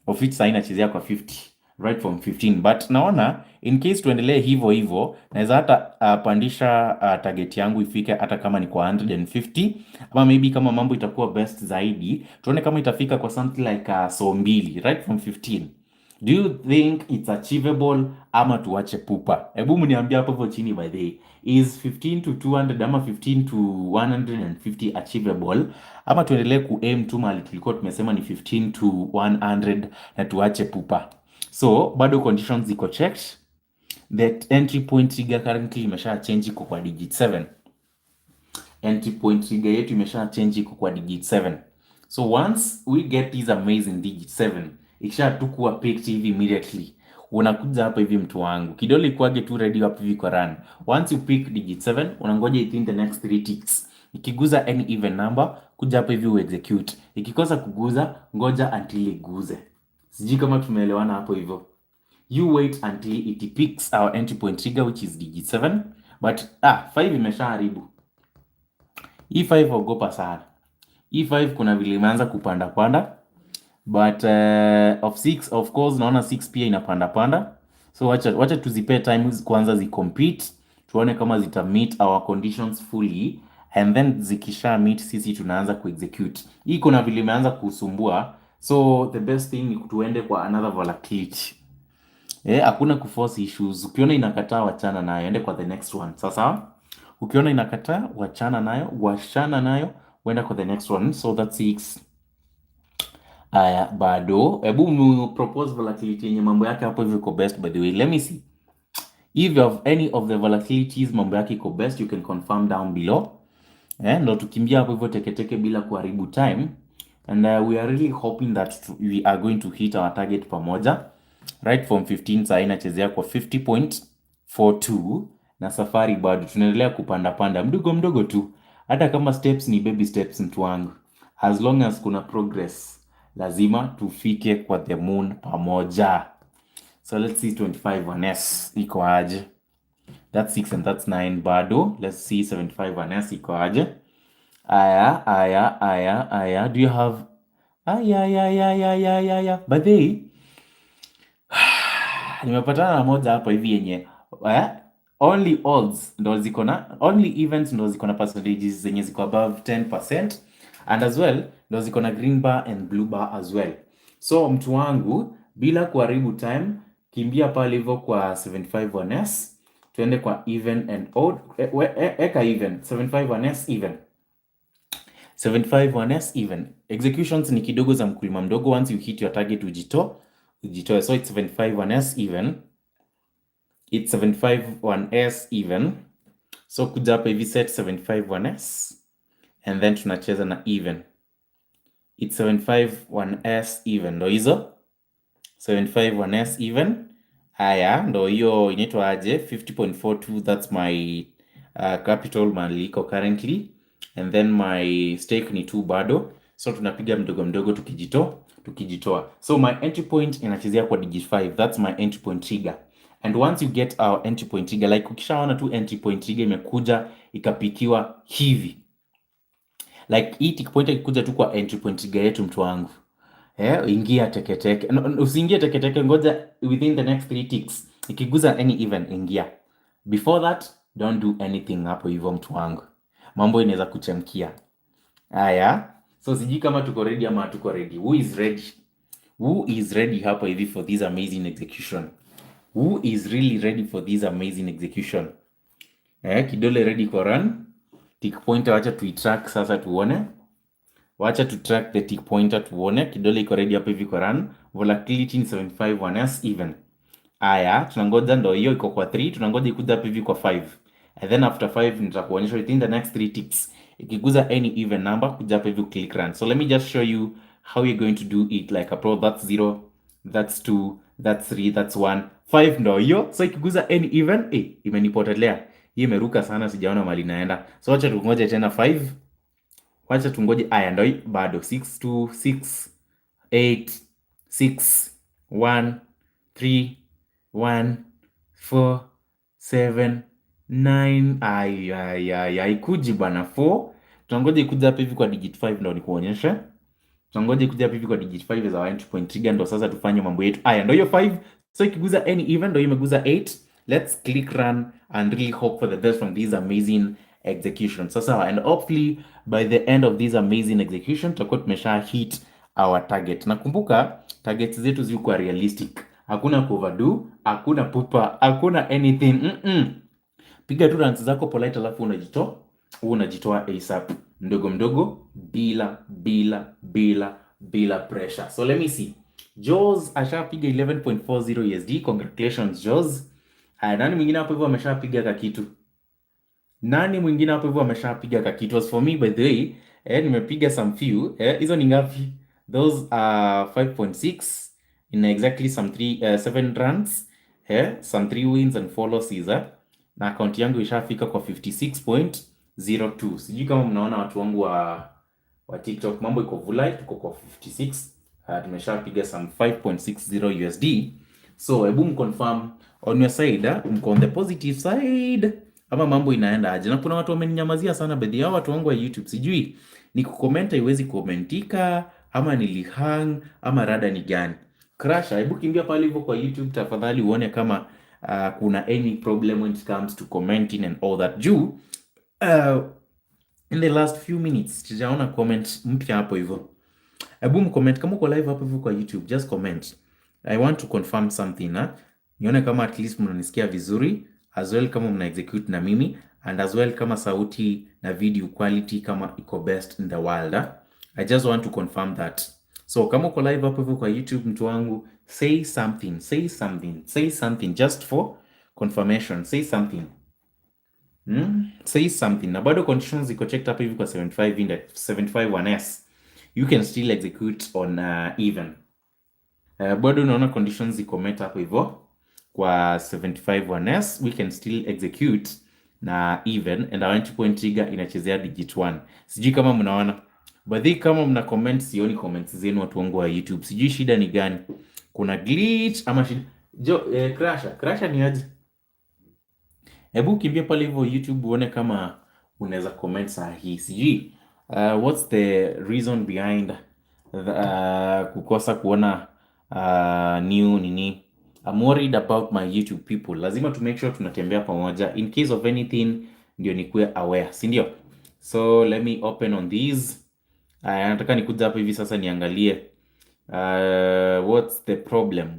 of which sasa inachezea kwa 50 right from 15, but naona in case tuendelee hivyo naweza hata pandisha target yangu ifike hata kama ni kwa 150, ama maybe kama mambo itakuwa best zaidi tuone kama itafika kwa something like so mbili right from 15. Do you think it's achievable ama tuache pupa? Hebu mniambia hapo hivyo chini by the way. Is 15 to 200 ama 15 to 150 achievable? Ama tuendelee aim tu mahali tulikuwa tumesema ni 15 to 100 na tuache pupa? So bado conditions ziko checked. The entry point trigger currently imesha change iko kwa digit 7. Entry point trigger yetu imesha change iko kwa digit 7. So once we get this amazing digit 7, ikisha tukua picked hivi immediately, unakuja hapa hivi mtu wangu, kidole ikuage tu ready hapa hivi kwa run. Once you pick digit 7, unangoja it in the next 3 ticks. Ikiguza any even number, kuja hapa hivi execute. Ikikosa kuguza, ngoja until iguze. Sijui kama tumeelewana hapo hivyo. You wait until it picks our entry point trigger which is digit 7. But 5 imeshaharibu. Hii 5 ogopa sana. Hii 5 kuna vile imeanza kupanda. But of 6 of course naona 6 pia inapanda. So wacha tuzipe time kwanza zicompete. Tuone kama zita meet our conditions fully, and then zikisha meet sisi tunaanza kuexecute. Hii kuna vile imeanza kusumbua. So the best thing ni tuende kwa another volatility. Hakuna kuforce issues. Ukiona inakataa wachana nayo, ende kwa the next one. Sasa ukiona inakataa wachana nayo, wenda kwa the next one. So that's 6. Bado hebu mu propose volatility yenye mambo yake hapo hivyo iko best. By the way, let me see if you have any of the volatilities mambo yake iko best, you can confirm down below. Ndo tukimbia hapo hivyo teketeke bila kuharibu time, and we are really hoping that we are going to hit our target pamoja. Right from 15 saa inachezea kwa 50.42 na safari bado tunaendelea kupanda mdogo tu, hata kama steps ni baby steps mtu wangu. As long as kuna progress, lazima tufike kwa the moon pamoja. So let's see 25 1s iko aje. That's 6 and that's 9 bado. Let's see 75 1s iko aje. Aya. Do you have by the way, nimepatana na moja hapa hivi yenye only odds ndo ziko na, only events ndo ziko na percentages zenye ziko above 10%, and as well ndo ziko na green bar and blue bar as well. So mtu wangu, bila kuharibu time, kimbia pale hivyo kwa 75 1s Tuende kwa even and odd. Eka even 751s even 751s even. Executions ni kidogo za mkulima mdogo. Once you hit your target ujitoe. So it's 751s even. It's 751s even. So kuja hapa hivi set 751s and then tunacheza na even. It's 751s even. Ndo hizo 751s even. Haya, ndo hiyo inaitwa aje 50.42. That's my capital maliko currently, and then my stake ni 2 bado, so tunapiga mdogo mdogo tukijitoa. So my entry point inachezea kwa digit 5. That's my entry point trigger. And once you get our entry point trigger, like ukishaona tu entry point trigger imekuja ikapikiwa hivi, like hii tick pointer ikikuja tu kwa entry point trigger yetu, mtu wangu, ingia teketeke. Usiingie teketeke, ngoja within the next 3 ticks. Ikiguza any event ingia. Before that, don't do anything hapo hivyo, mtu wangu. Mambo inaweza kuchemkia. Haya. So sijui kama tuko ready ama hatuko ready. Who is ready? Who is ready hapo hivi for this amazing execution? Who is really ready for this amazing execution? Kidole ready for run. Tick pointer wacha tuitrack sasa tuone. Wacha tu track the tick pointer tuone. Kidole iko ready hapo hivi kwa run. Volatility ni 751s even. Aya, tunangoja ndo hiyo iko kwa 3, tunangoja ikuja hapo hivi kwa 5. And then after 5 nitakuonyesha within the next 3 ticks. Ikiguza any even number, kuja hapo hivi click run. So let me just show you how you're going to do it, like a pro. That's 0, that's 2, that's 3, that's 1, 5 ndo hiyo. So ikiguza any even, imenipotelea. Hii imeruka sana, sijaona mali naenda. So wacha tungoje tena 5. Wacha tungoje. Aya, ndo bado 6 2 6 8 6 1 3 1 4 7 9. Ikuji bana 4. Tunangoja ikuja hapa hivi kwa digit 5 ndo nikuonyeshe. Tunangoja ikuja hapa hivi kwa digit 5 as our entry point trigger, ndo sasa tufanye mambo yetu. Aya, ndo hiyo 5. So ikiguza any even, ndo hiyo imeguza 8. Let's click run and really hope for the best from these amazing execution. Sasa, and hopefully by the end of this amazing execution tutakuwa tumesha hit our target. Nakumbuka targets zetu zilikuwa realistic. Hakuna overdo, hakuna pupa, hakuna anything. Piga tu runs zako polite, alafu unajitoa ASAP mdogo mdogo, bila pressure. So let me see. Jaws ashapiga 11.40 USD. Congratulations Jaws. Nani mwingine hapo hivyo ameshapiga kakitu? Nani mwingine hapo hivyo ameshapiga kakitu? As for me, by the way, nimepiga some few. Hizo ni ngapi? Those are 5.6 in exactly some 7 runs. Some 3 wins and 4 losses. Na account yangu ishafika kwa 56.02. Sijui kama mnaona watu wangu wa TikTok, mambo iko vulai, tuko kwa 56. Tumeshapiga some 5.60 USD. So hebu mconfirm on your side, mko on the positive side ama mambo inaenda aje? Na kuna watu wameninyamazia sana, baadhi ya watu wangu wa YouTube, sijui ni kukomenta iwezi komentika ama nilihang ama rada ni gani. Crash, hebu kimbia pale hivyo kwa YouTube tafadhali uone kama kuna any problem when it comes to commenting and all that. Juu in the last few minutes sijaona comment mpya hapo hivyo. Hebu mcomment kama uko live hapo hivyo kwa YouTube, just comment. I want to confirm something, nione kama at least mnanisikia vizuri, as well kama mna execute na mimi, and as well kama sauti na video quality kama iko best in the world. I just want to confirm that. So kama uko live hapo hivyo kwa YouTube, mtu wangu, say something just for confirmation. Say something. Say something. Na bado conditions ziko checked hapo hivi kwa 751s. You can still execute on even. Bado unaona conditions ziko met hapo hivyo kwa 751s. We can still execute na even, and our entry point trigger inachezea digit 1. Sijui kama mnaona. Badhi kama mna comment, sioni comments zenu watu wangu wa YouTube. Sijui shida ni gani. Kuna glitch ama shida. Crasher ni aje? Hebu kimbia pale hivyo YouTube uone kama unaweza comment saa hii. Sijui what's the reason behind kukosa kuona new nini. I'm worried about my YouTube people. Lazima to make sure tunatembea pamoja in case of anything, ndio nikuwe aware, si ndio? So let me open on these. Nataka nikuja hapa hivi sasa niangalie what's the problem.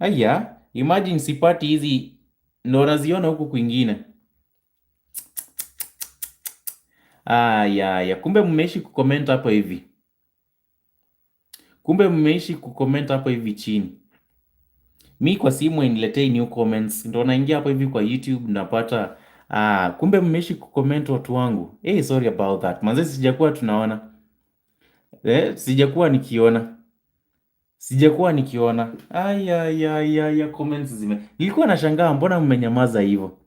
Aya, imagine sipati hizi ndo naziona huku kwingine. Ya, kumbe mmeishi kucomment hapa hivi. Kumbe mmeishi kucomment hapa hivi chini. Mi kwa simu iniletei new comments. Ndo naingia hapa hivi kwa YouTube napata kumbe mmeishi kucomment watu wangu. Sorry about that. Manze sijakuwa tunaona. Sijakuwa nikiona. Sijakuwa nikiona. Comments zime. Nilikuwa nashangaa mbona mmenyamaza hivyo.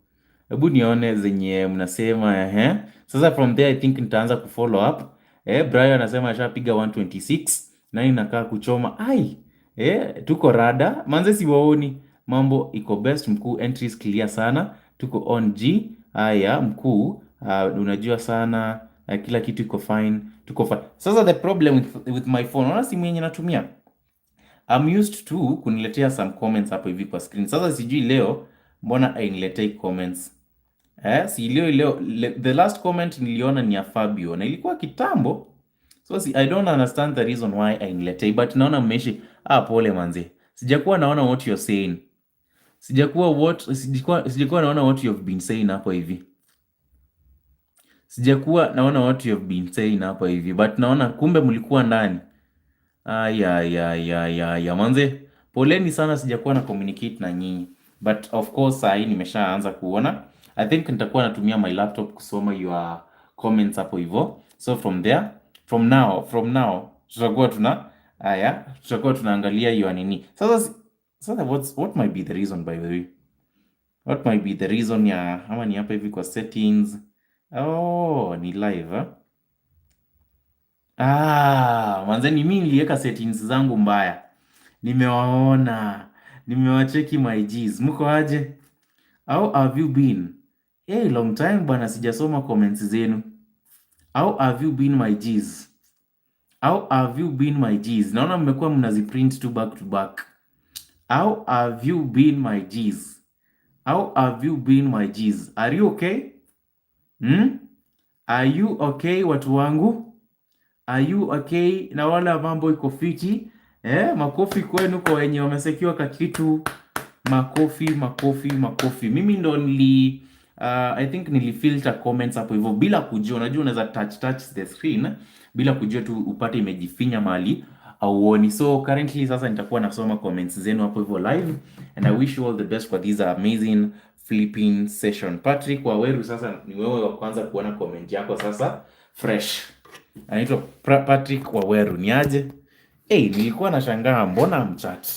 Hebu nione zenye mnasema Sasa from there I think nitaanza kufollow up. Brian anasema ashapiga 126. Nani nakaa kuchoma. Tuko rada. Manze siwaoni. Mambo iko best mkuu, entries clear sana. Tuko on G. Haya mkuu, unajua sana. Kila kitu iko fine. Tuko fine. Sasa the problem with my phone, unaona simu yenye natumia, I'm used to kuniletea some comments hapo hivi kwa screen. Sasa sijui leo mbona hainiletei comments. Si leo the last comment niliona ni ya Fabio na ilikuwa kitambo. So I don't understand the reason why hainiletei, but naona mmeishi. Pole manze. Sijakuwa naona what you're saying. Sijakuwa naona what you've been saying hapo hivi. Sijakuwa naona what you've been saying hapo hivi, but naona kumbe mlikuwa ndani. Manze, poleni sana, sijakuwa na communicate na nyinyi, but of course saa hii nimeshaanza kuona. I think nitakuwa natumia my laptop kusoma your comments hapo hivyo. So from now tutakuwa tunaangalia your nini. Sasa what might be the reason, by the way? What might be the reason ya ama ni hapa hivi kwa settings? Ni live. Manze ni mimi niliweka settings zangu mbaya. Nimewaona. Nimewacheki my Gs. Mko aje? How have you been? Long time bana sijasoma comments zenu. How have you been my Gs? How have you been my Gs? Naona mmekuwa mnaziprint tu back to back. How have you been my Gs? How have you been my Gs? Are you okay? Are you okay watu wangu? Are you okay? Na wala mambo iko fiti? Makofi kwenu kwa wenye wamesekiwa kakitu. Makofi. Mimi ndo I think nilifilter comments hapo hivyo bila kujua. Unajua unaweza touch the screen bila kujua tu upate imejifinya mahali auoni. So currently sasa nitakuwa nasoma comments zenu hapo hivyo live, and I wish you all the best for this amazing flipping session. Patrick Waweru, sasa ni wewe wa kwanza kuona comment yako sasa fresh. Anaitwa Patrick Waweru. Ni aje? Nilikuwa nashangaa mbona mchat.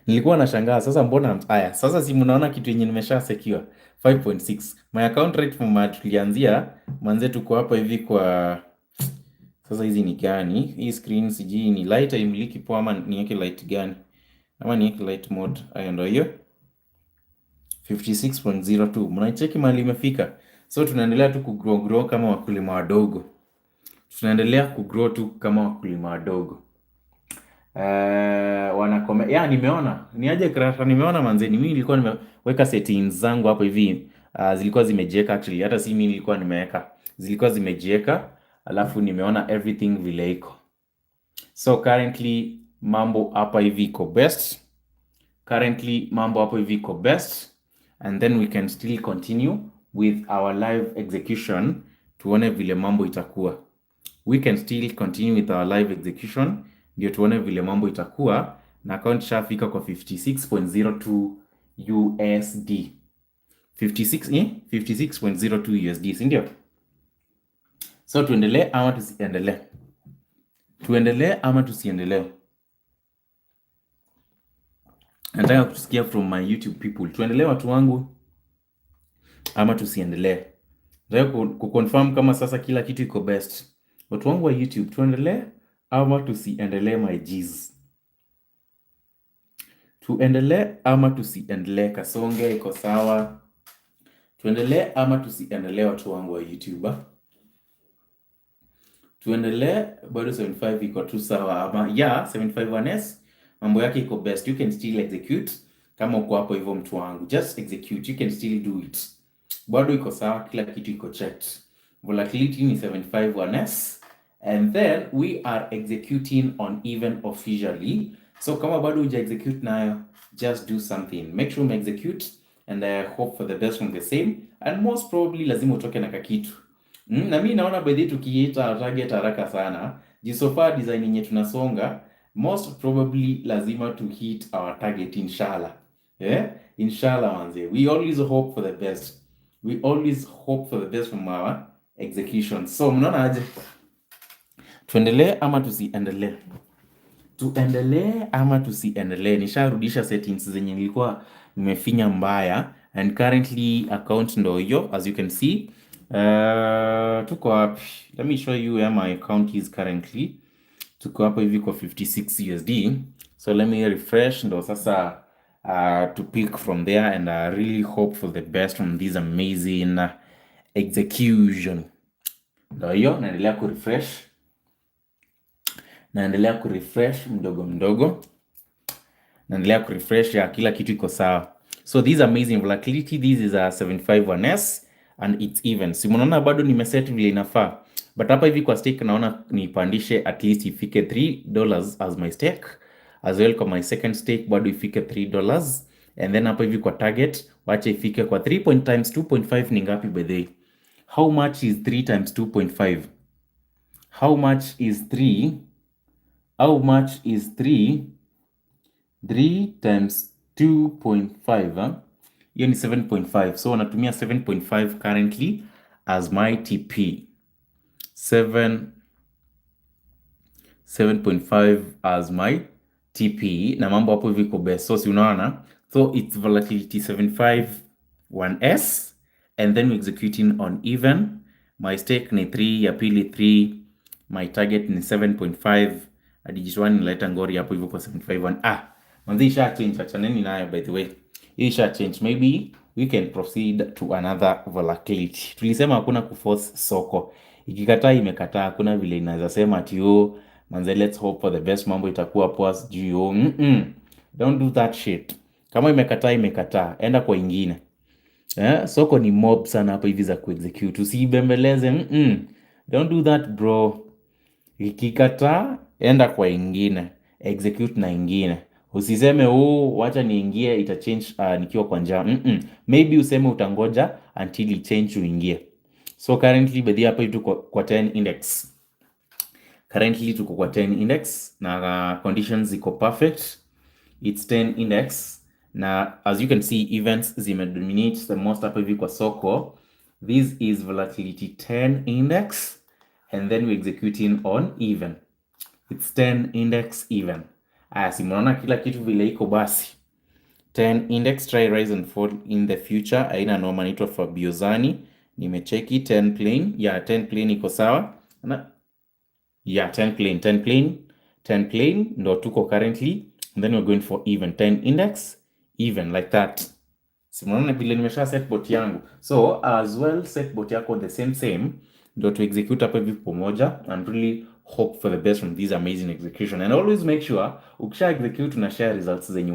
Nilikuwa nashangaa sasa mbona sasa si mnaona kitu yenye nimesha secure 5.6. My account rate from tulianzia manze tuko hapa hivi kwa sasa hizi ni gani? Hii screen sijui ni light imiliki poa ama niweke light gani? Ama niweke light mode. Ndio hiyo. 56.02. Mnaicheki mahali imefika. So tunaendelea tu kugrow kama wakulima wadogo. Nimeona. Ni aje crash, nimeona manzeni. Mimi nilikuwa nimeweka settings zangu hapo hivi. Zilikuwa zimejiweka actually. Hata si mimi nilikuwa nimeweka. Zilikuwa zimejiweka. Alafu nimeona everything vile iko. So currently mambo hapa hivi iko best. And then we can still continue with our live execution. Tuone vile mambo itakuwa. Ndio tuone vile mambo itakuwa. Na account shafika kwa 56.02 USD. 56.02 USD, si ndio? So tuendelee ama tusiendelee? Nataka kusikia from my YouTube people. Tuendelee watu wangu ama tusiendelee? Nataka kuconfirm kama sasa kila kitu iko best. Watu wangu wa YouTube, tuendelee ama tusiendelee my Gs? Tuendelee ama tusiendelee? Kasonge iko sawa. Tuendelee ama tusiendelee watu wangu wa YouTube? Tuendelee, bado 75 iko tu sawa ama 751S mambo yake iko best. You can still execute kama uko hapo hivyo mtu wangu. Just execute, you can still do it. Bado iko sawa, kila kitu iko checked. Volatility ni 751S, and then we are executing on even officially So kama bado uja execute nayo, just do something. Make sure execute and hope for the best from the same, and most probably lazima utoke na kakitu. Na mimi naona by the way tukiita target haraka sana. So far design yenye tunasonga, most probably lazima to hit our target inshallah. Yeah? Inshallah manze. We always hope for the best. We always hope for the best from our execution. So mnaona aje? Tuendelee ama tusiendelee? Tuendelee ama tusiendelee? Nisharudisha settings zenye nilikuwa nimefinya mbaya, and currently account ndo hiyo as you can see. Tuko wapi? Let me show you where my account is currently. Tuko hapo hivi kwa 56 USD. So let me refresh ndo sasa to pick from there, and I really hope for the best from this amazing execution. Ndo hiyo naendelea kurefresh mdogo mdogo, naendelea kurefresh ya kila kitu iko sawa. So this amazing volatility, this is a 751S and it's even. Si mnaona bado nimeset vile inafaa, but hapa hivi kwa stake naona nipandishe at least ifike $3 as my stake, as well kwa my second stake bado ifike $3, and then hapa hivi kwa target wacha ifike kwa 3 times 2.5 ni ngapi by the way? How much is 3 times 2.5? How much is 3? How much is 3? 3 times 2.5, hiyo ni 7.5. So natumia 7.5 currently as my TP. 7.5 as my TP, na mambo hapo viko best. So si unaona, so it's volatility 751S, and then we're executing on even. My stake ni 3, ya pili 3, my target ni 7.5, digit 1 nileta ngori hapo hivyo kwa 751. Manzi isha change, achaneni nayo by the way. Isha change, maybe we can proceed to another volatility. Tulisema hakuna kuforce soko. Ikikataa imekataa, hakuna vile inaweza sema ati manze let's hope for the best, mambo itakuwa poa sijui Don't do that shit. Kama imekataa, enda kwa ingine. Soko ni mob sana hapa hivi za kuexecute. Usibembeleze. Don't do that bro. Ikikataa, enda kwa ingine. Execute na ingine. Usiseme wacha niingie itachange nikiwa kwa njaa. Maybe useme utangoja until it change uingie. So currently by the hapa hivi tuko kwa 10 index. Currently tuko kwa 10 index na conditions ziko perfect. It's 10 index na as you can see events zimedominate the most hapa hivi kwa soko. This is volatility 10 index, and then we're executing on even. It's 10 index even. Si mnaona kila kitu vile iko basi. 10 index, try rise and fall in the future. Aina noma, naitwa Fabiozani. Nimecheki 10 plain. 10 plain iko sawa. 10 plain ndo tuko currently, and then we're going for even 10 index, even like that. Simona vile nimesha set bot yangu. So as well set bot yako the same ndo to execute hapo hivi pamoja, and really hope for the best from this amazing execution. And always make sure ukisha execute na share results zenye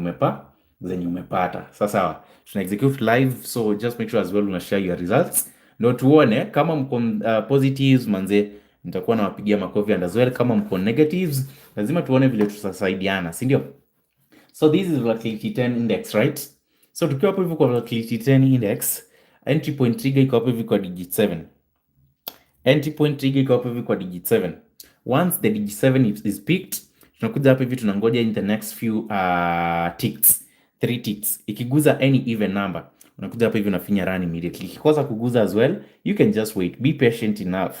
umepata. Sawa. Tuna execute live, so just make sure as well una share your results. Ndo tuone kama mko positives manze, nitakuwa nawapigia makofi, and as well kama mko negatives lazima tuone vile tutasaidiana, si ndio? So this is volatility 10 index, right? So tukiwa hapo hivi kwa volatility 10 index, entry point trigger iko hapo hivi kwa digit 7. Entry point trigger iko hapo hivi kwa digit 7. Once the digit 7 is picked, tunakuja hapo hivi tunangoja in the next few ticks, 3 ticks. Ikiguza any even number, unakuja hapo hivi unafinya run immediately. Ikikosa kuguza as well, you can just wait. Be patient enough.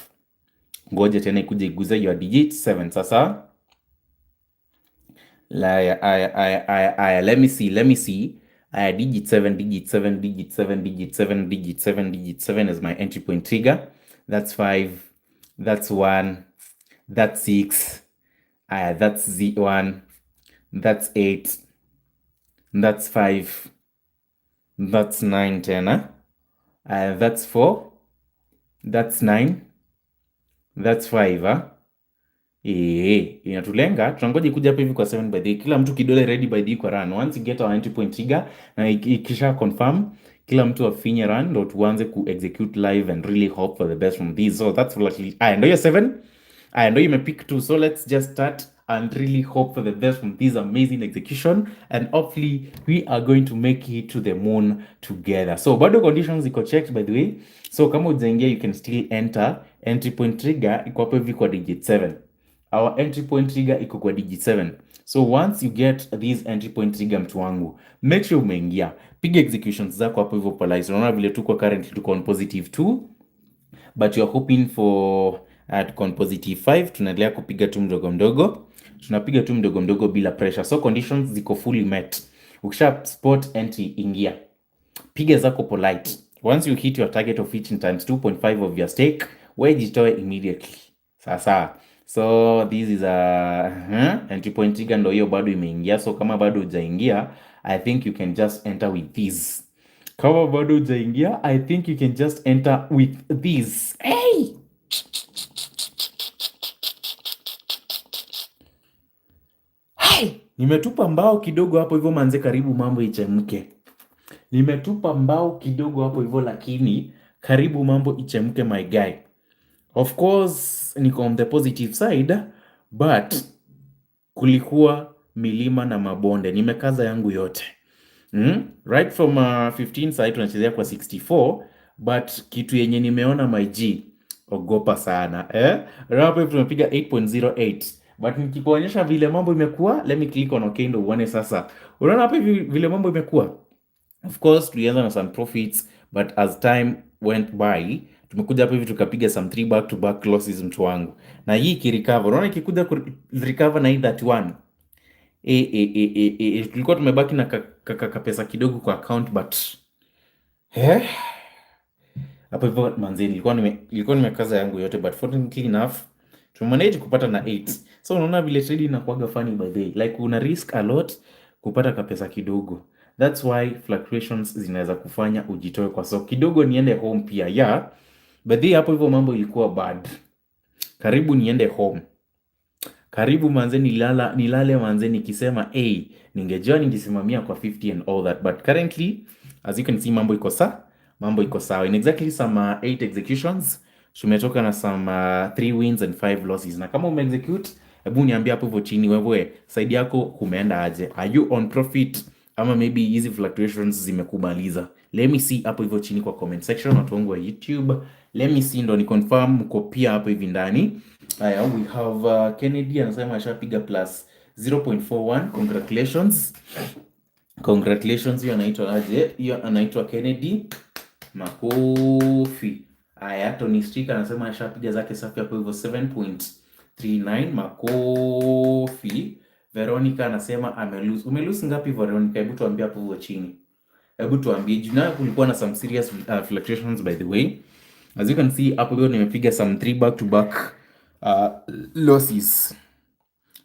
Ngoja tena ikuje iguze your digit 7 sasa. Let me see. Digit 7 is my entry point trigger. That's 5. That's 1. That's 6. That's 1. That's 8. That's 5. That's 9 tena. That's 4. That's 9. That's 5. Inatulenga, tunangoja kuja hapa hivi kwa 7 by the kila mtu kidole ready by the kwa run. Once you get our entry point trigger na ikisha confirm, kila mtu afinye run ndo tuanze ku execute live and really hope for the best from these. So that's volatility. Ndio 7. Ndio imepick 2. So let's just start and really hope for the best from this amazing execution, and hopefully we are going to make it to the moon together. So bado conditions iko checked by the way, so kama ujaingia you can still enter. Entry point trigger iko hapo hivi kwa digit 7. Our entry point trigger iko kwa digit 7. So once you get this entry point trigger, mtu wangu, make sure umeingia, piga executions zako hapo hivyo polite. Unaona vile tuko currently tuko on positive 2, but you are hoping for tuko on positive 5. Tunaendelea kupiga tu mdogo mdogo, tunapiga tu mdogo mdogo bila pressure, so conditions ziko fully met. Ukisha spot entry, ingia, piga zako polite. Once you hit your target of each in times 2.5 of your stake, wewe jitoe immediately. Sasa so this is a entry point trigger ndo hiyo bado imeingia. So kama bado hujaingia, I think you can just enter with this. Kama bado hujaingia, I think you can just enter with this. Hey! Hey! Nimetupa mbao kidogo hapo hivyo manze, karibu mambo ichemke. Nimetupa mbao kidogo hapo hivyo, lakini karibu mambo ichemke my guy. Of course niko on the positive side, but kulikuwa milima na mabonde, nimekaza yangu yote. Right from 15 side tunachezea kwa 64, but kitu yenye nimeona my G, ogopa sana Rapo tumepiga 8.08, but nikikuonyesha vile mambo imekuwa, let me click on okay ndo uone sasa. Unaona hapa vile mambo imekuwa. Of course tulianza na some profits, but as time went by tumekuja hapa hivi tukapiga some 3 back to back losses, mtu wangu. Na hii kirecover, unaona ikikuja recover na hii 31, tulikuwa tumebaki na pesa kidogo kwa account, but hapo hivyo manzi, nilikuwa nimekaza yangu yote, but fortunately enough tumemanage kupata na 8. So unaona vile trade inakuwaga funny by the way, like una risk a lot kupata pesa kidogo. That's why fluctuations zinaweza kufanya ujitoe kwa so kidogo. Niende home pia but the hapo hivyo mambo ilikuwa bad. Karibu niende home, karibu manze, nilale manze, nikisema ningejua ningesimamia kwa 50 and all that, but currently as you can see mambo iko sawa. In exactly some 8 executions tumetoka na some 3 wins and 5 losses. Na kama umeexecute, hebu niambia hapo hivyo chini, wewe side yako kumeenda aje? Are you on profit ama maybe hizi fluctuations zimekumaliza? Let me see hapo hivyo chini kwa comment section, watu wangu wa YouTube. Let me see ndo ni confirm mko pia hapo hivi ndani. We have Kennedy anasema ashapiga plus 0.41. Congratulations. Hiyo anaitwa aje? Hiyo anaitwa Kennedy. Makofi. Tony Stick anasema ashapiga zake safi hapo hivyo 7.39. Makofi. Veronica anasema amelose. Umelose ngapi Veronica? Hebu tuambie hapo hivyo chini. Hebu tuambie. Juna kulikuwa na some serious fluctuations by the way. As you can see hapo hivyo nimepiga some 3 back to back losses.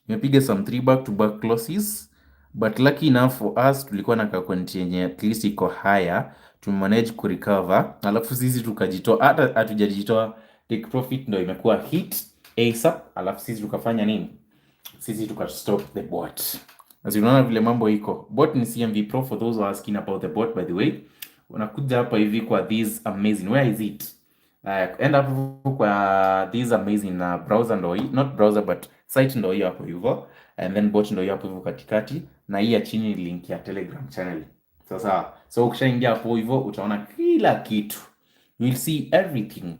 Nimepiga some 3 back to back losses, but lucky enough for us tulikuwa na account yenye at least iko higher, tumemanage ku recover, alafu sisi tukajitoa. Hata hatujajitoa, take profit ndo imekuwa hit ASAP, alafu sisi tukafanya nini? Sisi tukastop the bot. As you know vile mambo iko, bot ni CMV Pro for those who are asking about the bot by the way. Unakuja hapa hivi kwa this amazing, where is it? End up kwa this amazing browser ndo hii, not browser but site ndo hii hapo hivyo, and then bot ndo hii hapo hivyo katikati, na hii ya chini link ya Telegram channel. Sasa so ukishaingia hapo hivyo utaona kila kitu, you will see everything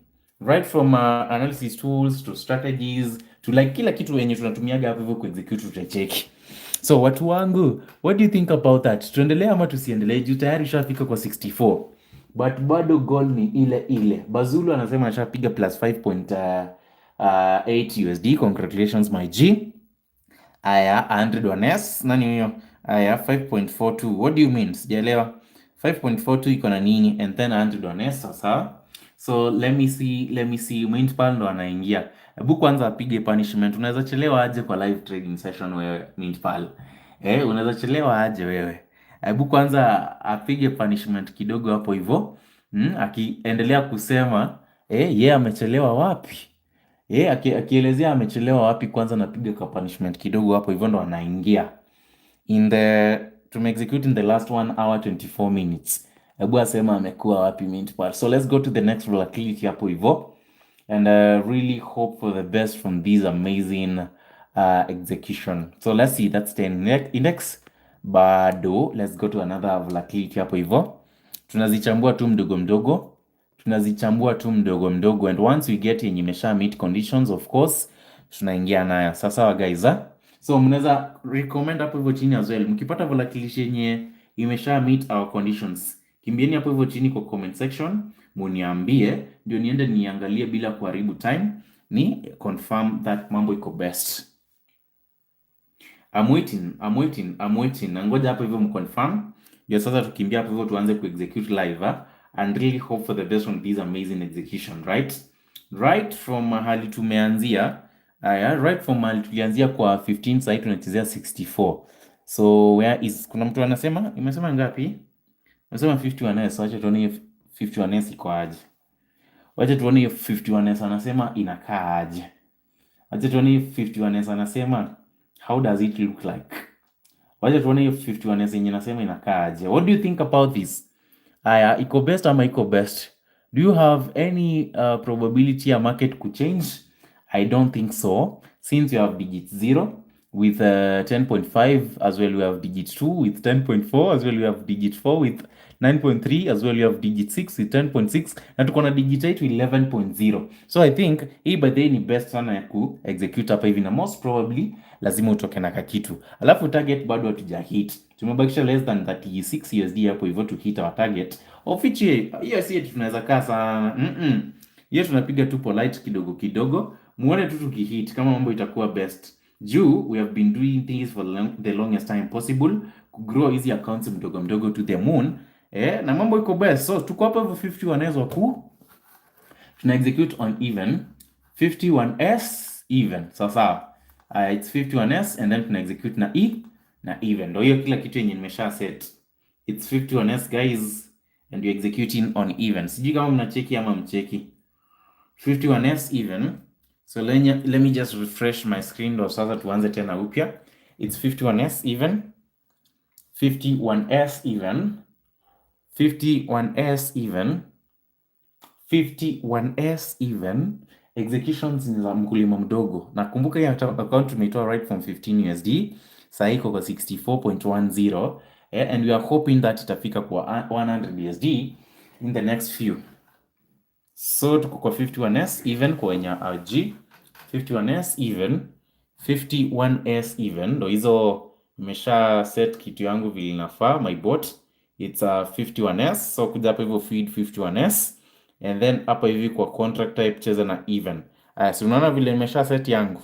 right from analysis tools to strategies to like kila kitu yenye tunatumiaga hapo hivyo ku execute tutacheki. So watu wangu, what do you think about that? Tuendelee ama tusiendelee? Juu tayari shafika kwa 64. But bado goal ni ile. Bazulu anasema ashapiga plus 5.8 USD. Congratulations my G. 100 ones. Nani huyo? 5.42. What do you mean? Sijaelewa. 5.42 iko na nini? And then 100 ones sasa. So let me see. Mintpal ndo anaingia. Hebu kwanza apige punishment. Unaweza chelewa aje kwa live trading session wewe Mintpal? Unaweza chelewa aje wewe? Hebu kwanza apige punishment kidogo hapo hivyo. Akiendelea kusema amechelewa wapi? Akielezea amechelewa wapi, kwanza napiga kwa punishment kidogo hapo hivyo ndo anaingia. Execute in the last 1 hour 24 minutes. Hebu asema amekuwa wapi Mintpal. So let's go to the next volatility hapo hivyo. And really hope for the best from these amazing execution. So let's see, that's 10 index. Bado let's go to another volatility hapo hivyo. Tunazichambua tu mdogo mdogo, and once we get yenye imesha meet conditions, of course tunaingia nayo. Sasa guys, so mnaweza recommend hapo hivyo chini as well, mkipata volatility yenye imesha meet our conditions, kimbieni hapo hivyo chini kwa comment section muniambie, ndio niende niangalie bila kuharibu time, ni confirm that mambo iko best. I'm waiting. Nangoja hapo hivyo mconfirm, ndio sasa tukimbia hapo hivyo tuanze kuexecute live, and really hope for the best on this amazing execution, right from mahali tumeanzia. Right from mahali tulianzia kwa 15, sasa tunachezea 64. So where is, kuna mtu anasema imesema ngapi? Nasema 51s. Wacha tuone hiyo 51s iko aje. Wacha tuone hiyo 51s anasema inakaa aje. Wacha tuone hiyo 51s anasema how does it look like. Wacha tuone hiyo 51s yenye nasema inakaa aje. What do you think about this? Aya, iko best ama iko best? Do you have any probability ya market could change? I don't think so, since you have digit 0 with 10.5, as well you have digit 2 with 10.4, as well you have digit 4 with 9.3, as well you have digit 6 with 10.6, na tuko na digit 8 with 11.0. So I think hii by the way ni best sana ya ku execute hapa hivi, na most probably lazima utoke na kakitu. Alafu target bado hatuja hit, tumebakisha less than 36 USD hapo hivyo to hit our target, of which hiyo si tunaweza kaa sana. Hiyo tunapiga tu polite kidogo, muone tu tukihit kama mambo itakuwa best. Juu we have been doing things for the longest time possible, grow easy accounts mdogo to the moon, na mambo iko best. So tuko hapa hivyo 51s waku tuna execute on even 51s even. Sawa. It's 51s and then tuna execute na even. Ndio hiyo kila kitu yenye nimesha set. It's 51s guys and you executing on even. Sijui kama mnacheki ama mcheki. 51s even. So let me just refresh my screen ndio sasa tuanze tena upya. It's 51s even. 51s even. 51s even. 51s even. Executions ni za mkulima mdogo. Nakumbuka hii account tumeitoa right from 15 USD. Sasa iko kwa 64.10, and we are hoping that itafika kwa 100 USD in the next few. So tuko kwa 51s even kwenye RG. 51s even. 51s even. Ndo hizo nimesha set kitu yangu vile inafaa, my bot. It's 51s. So kuja hapa hivyo feed 51s. And then hapa hivi kwa contract type cheza na even. Si unaona vile nimesha set yangu?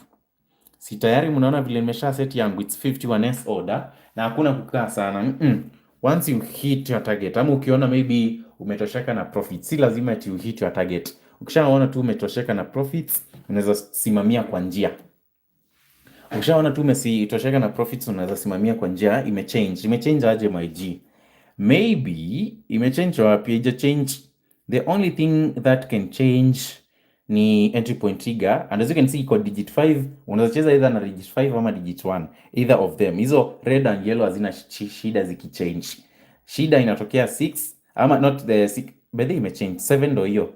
Si tayari mnaona vile nimesha set yangu? It's 51s order. Na hakuna kukaa sana. Once you hit your target, ama ukiona maybe umetosheka na profits, si lazima ati you hit your target. Ukishaona tu umetosheka na profits, unaweza simamia kwa njia. Ukishaona tu umetosheka na profits, unaweza simamia kwa njia. Imechange aje my G? Maybe imechange wapi? Change. The only thing that can change ni entry point trigger, and as you can see iko digit 5. Unaweza cheza either na digit 5 ama digit 1, either of them. Hizo red and yellow hazina shida zikichange. Shida inatokea 6 ama not the 6, by the imechange 7 ndo hiyo.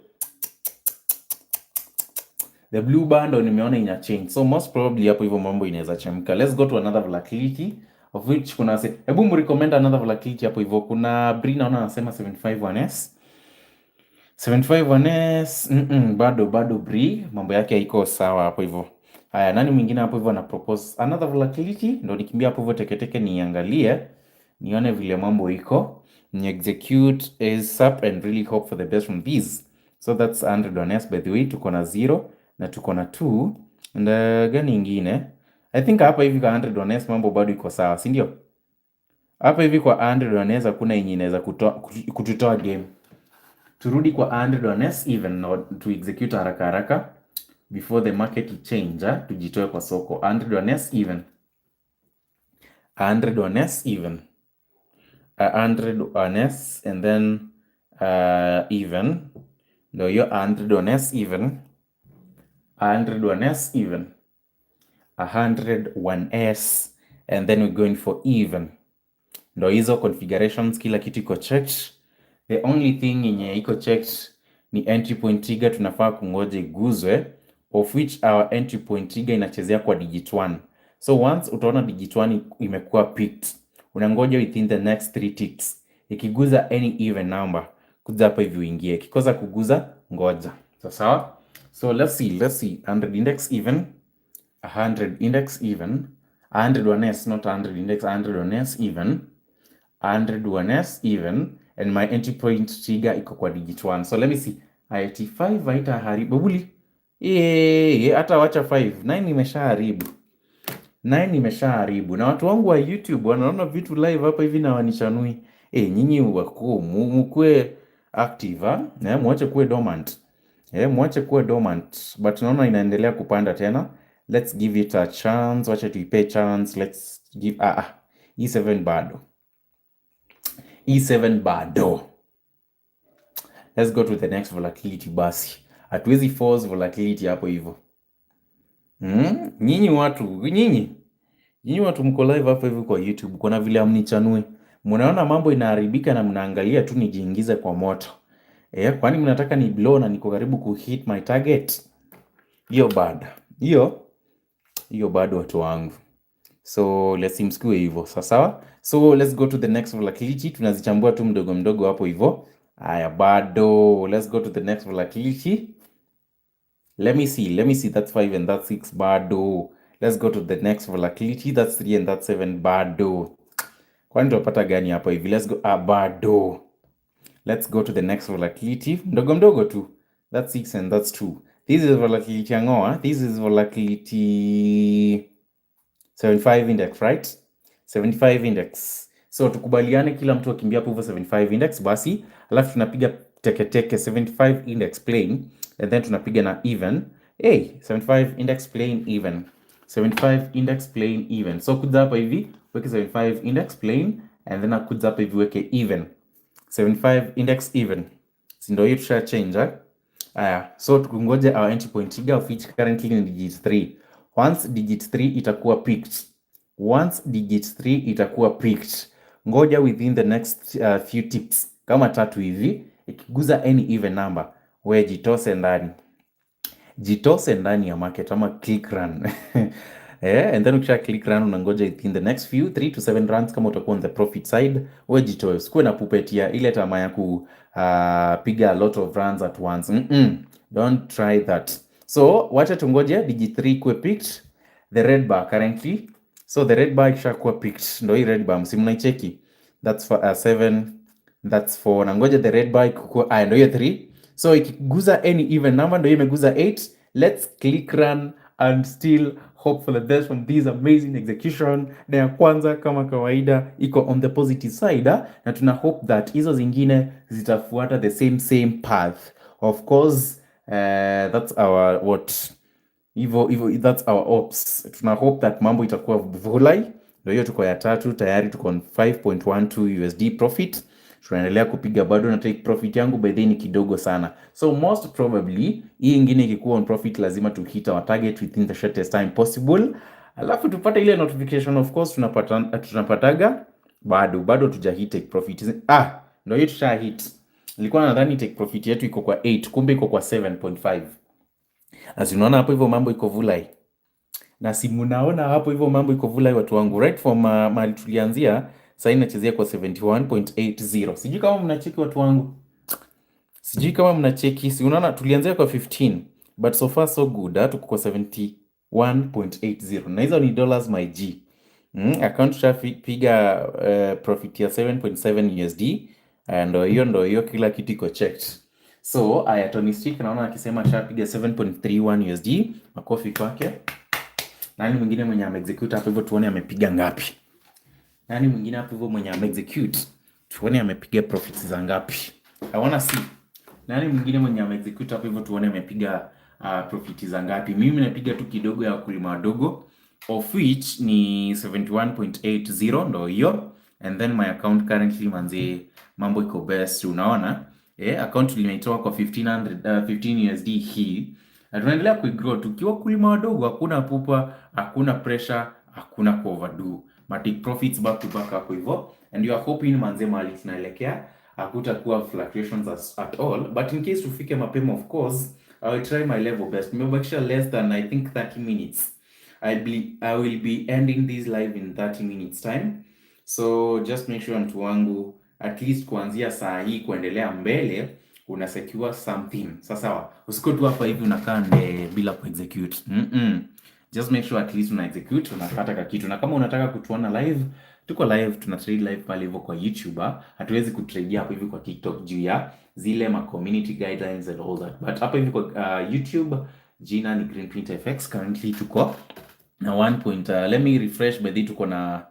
The blue band ndo nimeona ina change. So most probably hapo hivyo mambo inaweza chemka. Let's go to another volatility of which kuna hebu mrecommend another volatility hapo hivyo. Kuna Brina naona anasema 751s. 751s bado Bri mambo yake haiko sawa hapo hivyo. Haya, nani mwingine hapo hivyo ana propose another volatility? Ndio nikimbia hapo hivyo teketeke niangalie nione vile mambo iko, ni execute ASAP and really hope for the best from these. So that's 100s by the way. Tuko na 0 na tuko na 2 and gani ingine. I think hapa hivi kwa 100s mambo bado iko sawa, si ndio? Hapa hivi kwa 100s hakuna yenye inaweza kututoa game. Turudi kwa 100s even to execute haraka before the market change, tujitoe kwa soko. 100s even. 100s even. 100s and then even. Ndio hiyo 100s even. 100s even. 101s and then we're going for even. Ndio hizo configurations, kila kitu iko checked. The only thing yenye iko checked ni entry point trigger, tunafaa kungoja iguzwe, of which our entry point trigger inachezea kwa digit 1. So once utaona digit 1 imekuwa picked, unangoja within the next 3 ticks. Ikiguza any even number, kuja hapa hivi uingie. Ikikosa kuguza, ngoja. So sawa? So let's see. 100 index even, 100 index even, 100 1s, not 100 index, 100 1s even, 100 1s even, and my entry point trigger iko kwa digit 1. So let me see. IT5 haitaharibu buli. Hata wacha 5. 9 imeshaharibu. 9 imeshaharibu. Na watu wangu wa YouTube wanaona vitu live hapa hivi na wanichanui. Nyinyi wako mkue active, mwache kuwe dormant. Mwache kuwe dormant. But naona inaendelea kupanda tena. Let's give it a chance. Wacha tuipe chance. Let's give E7 bado. E7 bado. Let's go to the next volatility basi. Hatuwezi force volatility hapo hivyo. Nyinyi watu mko live hapo hivyo kwa YouTube. Kuna vile amnichanue. Mnaona mambo inaharibika na mnaangalia tu nijiingize kwa moto. Kwani mnataka ni blow na niko karibu ku hit my target? Hiyo bado. Hiyo bado watu wangu. So let's msikiwe hivyo. Sawa? So let's go to the next volatility. Tunazichambua tu mdogo mdogo hapo hivyo. Haya bado. Let's go to the next volatility. Let me see. That's 5 and that's 6 bado. Let's go to the next volatility. That's 3 and that's 7 bado. Kwani tutapata gani hapa hivi? Let's go bado. Let's go to the next volatility. Mdogo mdogo tu. That's 6 and that's 2. This is volatility angoa. This is volatility 75 index, right? 75 index. So tukubaliane kila mtu akimbia hapo 75 index basi, alafu tunapiga teke 75 index plain and then tunapiga na even. 75 index plain even. 75 index plain even. So kuja hapa hivi weke 75 index plain and then kuja hapa hivi weke even. 75 index even. Si ndio hiyo tusha change. So tukungoje our entry point trigger of which currently in digit 3. Once digit 3 itakuwa picked, ngoja within the next few ticks kama 3 hivi, ikiguza any even number, we jitose ndani ya market ama click run. And then ukisha click run unangoja within the next few 3 to 7 runs kama utakuwa on the profit side, we jitoe. Usikuwe na pupetia ile tamaa ya kupiga a lot of runs at once. Don't try that. So wacha tungoje digit 3 kuwe picked, the red bar currently. So the red bar ikishakuwa picked, ndio hii red bar msimu naicheki. That's 7, that's 4. Na ngoja the red bar ikikuwa ndio hiyo 3. So ikiguza any even number ndio imeguza 8. Let's click run and still hope for the best from this amazing execution. Na ya kwanza kama kawaida iko on the positive side, na tuna hope that hizo zingine zitafuata the same path. Of course, that's our that's our ops. Tuna hope that mambo itakuwa vulai. Ndio hiyo tuko ya 3 tayari, tuko on 5.12 USD profit. Tunaendelea kupiga bado na take profit yangu by then kidogo sana. So most probably hii ingine ikikuwa on profit lazima tu hit our target within the shortest time possible. Alafu tupate ile notification, of course tunapataga bado tujahit take profit. Ndio hiyo tusha hit. Nilikuwa nadhani take profit yetu iko kwa 8, kumbe iko kwa 7.5. As unaona hapo hivyo mambo iko vulai. Na si mnaona hapo hivyo mambo iko vulai watu wangu. Right from mahali tulianzia, sasa inachezea kwa 71.80. Sijui kama mnacheki watu wangu. Si unaona tulianzia kwa 15, but so far so good. Tuko kwa 71.80. Na hizo ni dollars my G. Account piga profit ya 7.7 USD. Ndio hiyo kila kitu iko checked. So Tony Stick naona akisema shapiga 7.31 USD. Makofi kwake. Nani mwingine mwenye ameexecute hapo hivyo tuone amepiga ngapi? Nani mwingine hapo hivyo mwenye ameexecute tuone amepiga profits za ngapi? I wanna see. Nani mwingine mwenye ameexecute hapo hivyo tuone amepiga profits za ngapi? Mimi nimepiga tu kidogo ya wakulima wadogo, of which ni 71.80 ndio hiyo. And then my account currently manze mambo iko best, unaona? Account limeitoa kwa 15 USD hii. Na tunaendelea kuigrow tukiwa kulima wadogo, hakuna pupa, hakuna pressure, hakuna overdo. Take profits back to back hapo hivyo. And you are hoping manze mali tunaelekea hakutakuwa fluctuations at all. But in case tufike mapema, of course, I will try my level best. Nimebakisha less than I think 30 minutes. I will be ending this live in 30 minutes time. So just make sure mtu wangu at least kuanzia saa hii kuendelea mbele una secure something. Sawa. Usiko tu hapa hivi unakaa bila ku execute. Just make sure at least una execute, unapata kitu. Na kama unataka kutuona live, tuko live, tuna trade live pale hivyo kwa YouTube. Hatuwezi kutrade hapo hivi kwa TikTok juu ya zile ma community guidelines and all that. But hapa hivi kwa YouTube jina ni GreenPrint-FX. Currently tuko na 1. Let me refresh by the tuko na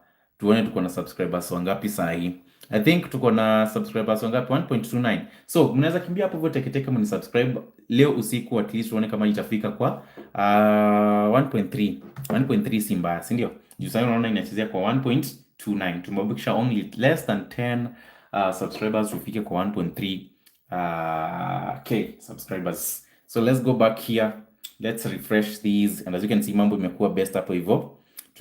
subscribers wangapi saa hii. I think tuko na subscribers wangapi? 1.29. So mnaweza kimbia hapo hivyo teketeke mni subscribe leo usiku, at least tuone kama itafika kwa 1.3. 1.3 si mbaya, si ndio? Juu sasa unaona inachezea kwa 1.29. Tumebakisha only less than 10 subscribers tufike kwa 1.3 k subscribers. So let's go back here. Let's refresh these, and as you can see mambo imekuwa best hapo hivyo.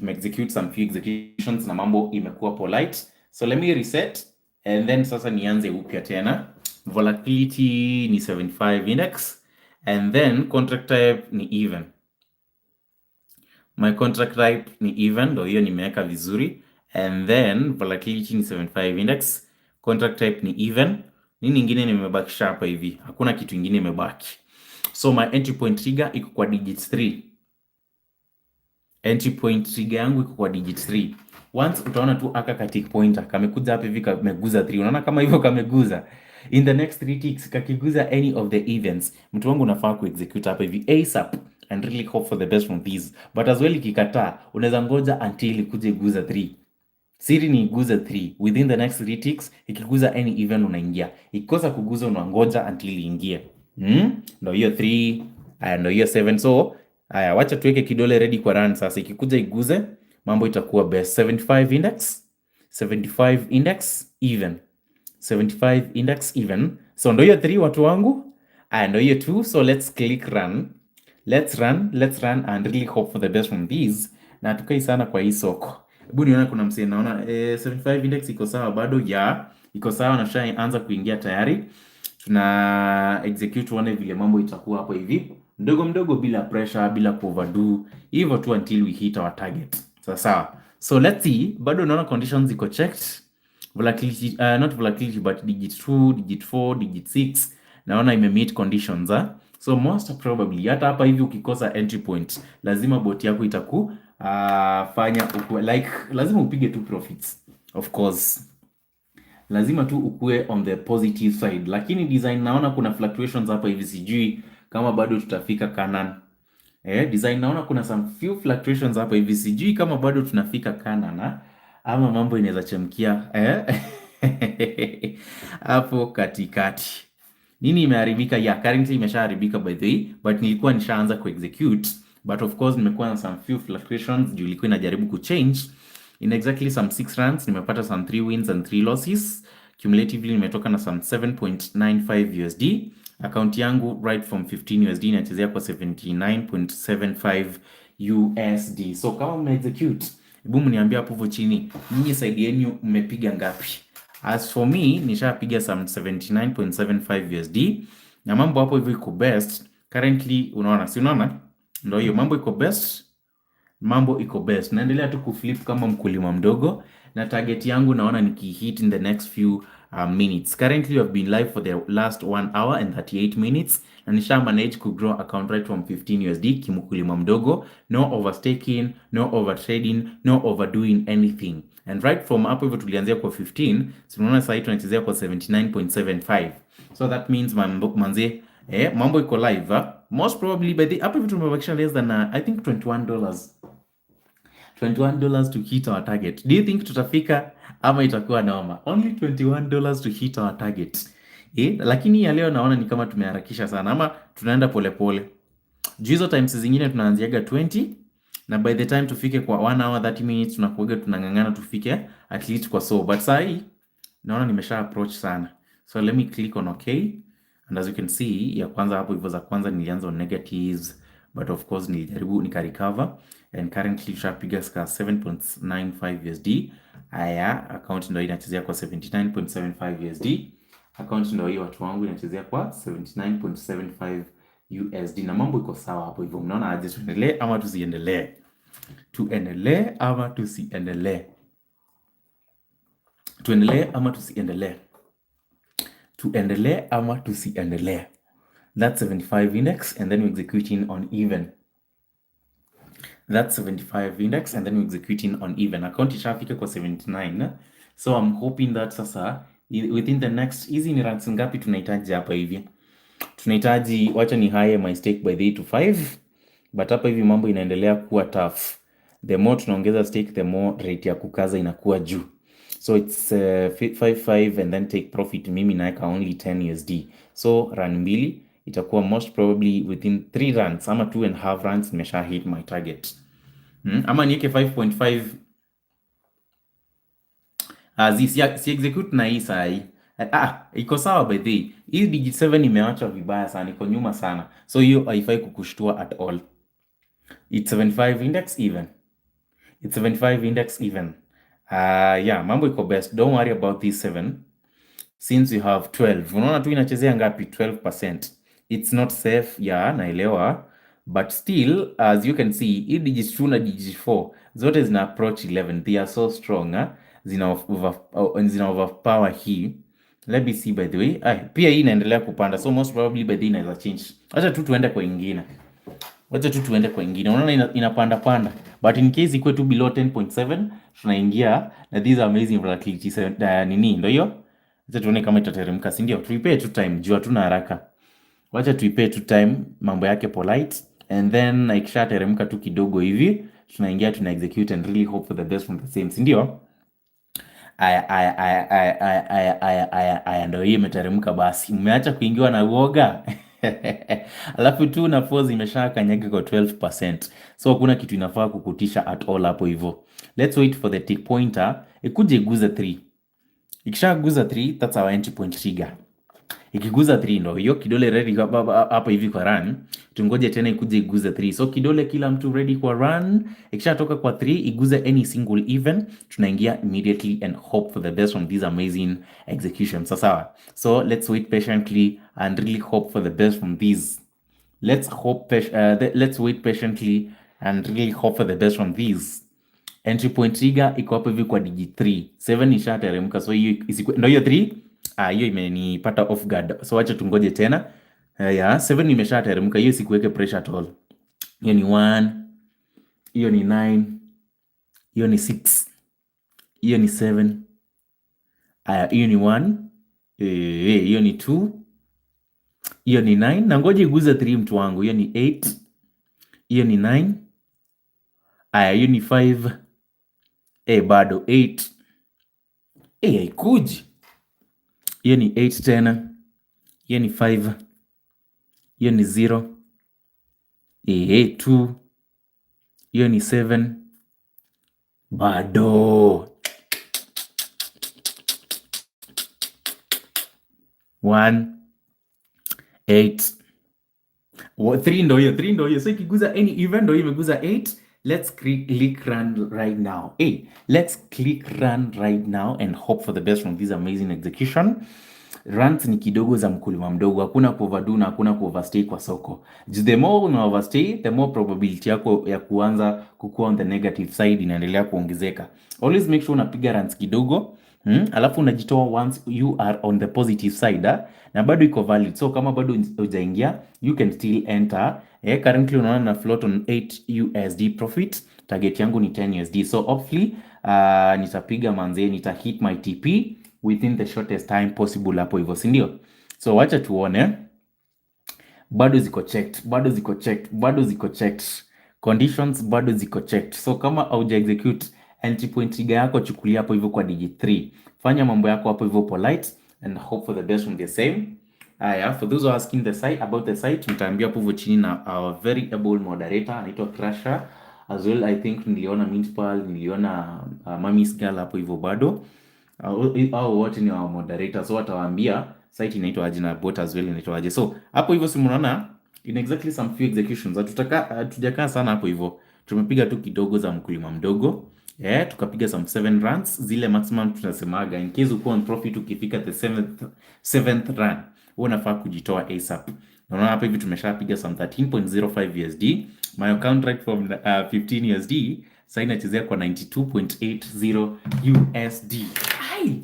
Execute some few executions na mambo imekuwa polite. So let me reset and then sasa nianze upya tena. Volatility ni 75 index and then contract type ni even. My contract type ni even, ndio hiyo nimeweka vizuri, and then volatility ni 75 index, contract type ni even. Nini nyingine nimebakisha hapa hivi? Hakuna kitu kingine imebaki. So my entry point trigger iko kwa digits 3. Entry point trigger yangu iko kwa digit 3. Once utaona tu aka katik pointer kamekuja hapa hivi kameguza 3. Unaona kama hivyo kameguza. In the next 3 ticks kakiguza any of the events, mtu wangu unafaa ku execute hapa hivi ASAP and really hope for the best from these. But as well ikikataa, unaweza ngoja until ikuje guza 3. Siri ni guza 3. Within the next 3 ticks ikiguza any event unaingia. Ikikosa kuguza unangoja until iingie. Ndio hiyo 3, ndio hiyo 7. So haya, wacha tuweke kidole ready kwa run sasa. Ikikuja iguze, mambo itakuwa best. 75 index, 75 index even, 75 index even. So ndio hiyo 3 watu wangu, ndio hiyo 2. So let's click run. Let's run and really hope for the best from these. Na tukai sana kwa hii soko. Hebu niona kuna msee naona 75 index iko sawa bado ya iko sawa, na tushaanza kuingia tayari. Tuna execute tuone vile mambo itakuwa hapo hivi. Mdogo mdogo bila pressure, bila overdo. Hivyo tu until we hit our target. Sawa. So let's see, bado naona conditions ziko checked. Volatility, not volatility but digit 2, digit 4, digit 6. Naona ime meet conditions. So most probably hata hapa hivi ukikosa entry point, lazima bot yako itaku fanya like lazima upige tu profits. Of course. Lazima tu ukue on the positive side. Lakini design naona kuna fluctuations hapa hivi, sijui kama bado tutafika Canaan. Design naona kuna some few fluctuations hapa hivi, sijui kama bado tunafika Canaan ama mambo inaweza chemkia hapo katikati. Nini imeharibika? Yeah, currently imeshaharibika by the way, but nilikuwa nishaanza ku execute, but of course nimekuwa na some few fluctuations juu ilikuwa inajaribu ku change. In exactly some 6 runs nimepata some 3 wins and 3 losses. Cumulatively nimetoka na some 7.95 USD. Account yangu right from 15 USD inachezea kwa 79.75 USD. So kama mme execute, hebu mniambia hapo chini nyinyi side yenu mmepiga ngapi? As for me, nishapiga some 79.75 USD. Na mambo hapo hivyo iko best. Currently unaona, si unaona? Ndio hiyo mambo iko best. Mambo iko best. Naendelea tu kuflip kama mkulima mdogo, na target yangu naona nikihit in the next few minutes. Currently I've been live for the last 1 hour and 38 minutes, na nisha manage to grow account right from 15 USD kimkulima mdogo. No overstaking, no overtrading, no overdoing anything. And right from hapo hivyo tulianzia kwa 15, so unaona sasa tunachezea kwa 79.75. So that means manze mambo iko live. Most probably by the hapo hivyo tumebakisha less than I think $21. $21 to hit our target. Do you think tutafika ama itakuwa noma? Only $21 to hit our target. Lakini ya leo naona ni kama tumeharakisha sana ama tunaenda polepole. Hizo times zingine tunaanziaga 20 na by the time tufike kwa 1 hour 30 minutes tunakuaga tunangangana tufike at least kwa so. But saa hii naona nimesha approach sana. So let me click on okay. And as you can see, ya kwanza hapo hivyo za kwanza nilianza on negatives, but of course nilijaribu nika-recover, and currently tushapiga 7.95 USD. Aya, account ndio inachezea kwa 79.75 USD. Account ndio hiyo watu wangu inachezea kwa 79.75 USD, na mambo iko sawa hapo hivyo. Mnaona aje, tuendelee ama tusiendelee? Tuendelee ama tusiendelee? Tuendelee ama tusiendelee? Tuendelee ama tusiendelee? That's 75 index, and then we're executing on even. That's 75 index, and then we're executing on even. Account ishafika kwa 79. So I'm hoping that sasa within the next, hizi ni ranks ngapi tunahitaji hapa hivi? Tunahitaji, wacha ni high my stake by 3 to 5, but hapa hivi mambo inaendelea kuwa tough. The more tunaongeza stake, the more rate ya kukaza inakuwa juu. So it's 5 and then take profit. Mimi naeka only 10 USD. So run mbili itakuwa most probably within 3 runs ama 2.5 runs nimesha hit my target. Ama nieke 5.5. Si execute na hii saa hii. Iko sawa by the way. Hii digit 7 imeacha vibaya sana, iko nyuma sana. So hiyo haifai kukushtua at all. It's 75 index even. It's 75 index even. Yeah, mambo iko best. Don't worry about this 7. Since you have 12. Unaona tu inachezea ngapi? 12%. It's not safe, yeah, naelewa. But still, as you can see, hii digit 2 na digit 4 zote zina approach 11. They are so strong. Zina overpower hii. Let me see by the way. Pia hii inaendelea kupanda. So most probably by the way inaweza change. Acha tu tuende kwa ingine. Unaona inapanda panda. But in case ikuwe tu below 10.7, tunaingia na these amazing volatility nini ndio hiyo. Acha tuone kama itateremka, si ndio? Tuipe tu time, jua tuna haraka. Wacha tuipe tu time, mambo yake polite, and then ikishateremka tu kidogo hivi, tunaingia tuna execute and really hope for the best from the same, si ndio? Aya ndio hii imeteremka basi. Umeacha kuingiwa na uoga. Alafu tu na force imesha kanyaga kwa 12%. So hakuna kitu inafaa kukutisha at all hapo hivyo. Let's wait for the tick pointer ikuje iguze 3. Ikishaguza 3, that's our entry point trigger. Ikiguza 3 ndo hiyo kidole ready hapa hivi kwa run. Tungoje tena ikuje iguze 3. So kidole kila mtu ready kwa run. Ikishatoka kwa 3 iguze any single even, tunaingia immediately and hope for the best from these amazing executions. Sawa. So let's wait patiently and really hope for the best from these. Let's wait patiently and really hope for the best from these. Entry point trigger iko hapo hivi kwa digit 3. 7 ishateremka, so hiyo ndio hiyo 3. Hiyo imenipata off guard. So acha tungoje tena. Yeah, 7 imeshateremka, hiyo sikuweke pressure at all. Hiyo ni 1, hiyo ni 9, hiyo ni 6, hiyo ni 7. Hiyo ni 1, hiyo ni 2, hiyo ni 9. Na ngoje iguze 3 mtu wangu. Hiyo ni 8, hiyo ni 9. Hiyo ni 5. Bado 8. Haikuji. Hiyo ni 8 tena. Hiyo ni 5. Hiyo ni 0. 2. Hiyo ni 7. Bado 1. 8. 3 ndo hiyo. So ikiguza any even ndo hiyo imeguza 8. Let's click run right now. Let's click run right now and hope for the best from this amazing execution. Runs ni kidogo za mkulima mdogo, hakuna kuoverdo na hakuna kuoverstay kwa soko. The more una overstay, the more probability yako ya kuanza kukua on the negative side inaendelea kuongezeka. Always make sure unapiga runs kidogo, alafu unajitoa once you are on the positive side, na bado iko valid. So kama bado hujaingia, you can still enter. Currently unaona na float on 8 USD profit. Target yangu ni 10 USD. So hopefully nitapiga manze, nitahit my TP within the shortest time possible hapo hivyo, si ndio? So wacha tuone. Bado ziko checked. Conditions bado ziko checked. So kama hauja execute entry point trigger yako, chukulia hapo hivyo kwa digit 3. Fanya mambo yako hapo hivyo polite and hope for the best from the same. For those who are asking about the site, nitaambia hapo chini na our very able moderator anaitwa Crusher as well. I think niliona Mintpal, niliona Mami's Girl hapo hivyo bado. Au wote ni wa moderator, so watawaambia site inaitwa aje na bot as well inaitwa aje. So hapo hivyo si mnaona in exactly some few executions hatujakaa sana hapo hivyo. Tumepiga tu kidogo za mkulima mdogo. Tukapiga some 7 runs zile maximum tunasemaga in case uko on profit ukifika the 7th run unafaa kujitoa ASAP. Unaona hapa hivi tumeshapiga some 13.05 USD My account right from 15 USD sasa inachezea kwa 92.80 USD. Hai!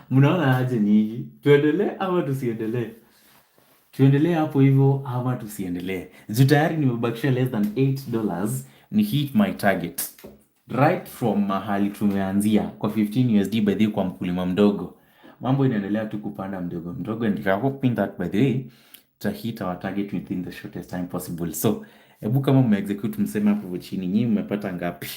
Mnaona aje nyinyi? Tuendelee ama tusiendelee? Tuendelee hapo hivyo ama tusiendelee? Juu tayari nimebakisha less than $8 ni hit my target. Right from mahali tumeanzia kwa 15 USD by the way kwa mkulima mdogo. Mambo inaendelea tu kupanda mdogo mdogo, and I hope that by the way to hit our target within the shortest time possible. So, hebu kama mmeexecute mseme hapo chini nyinyi mmepata ngapi?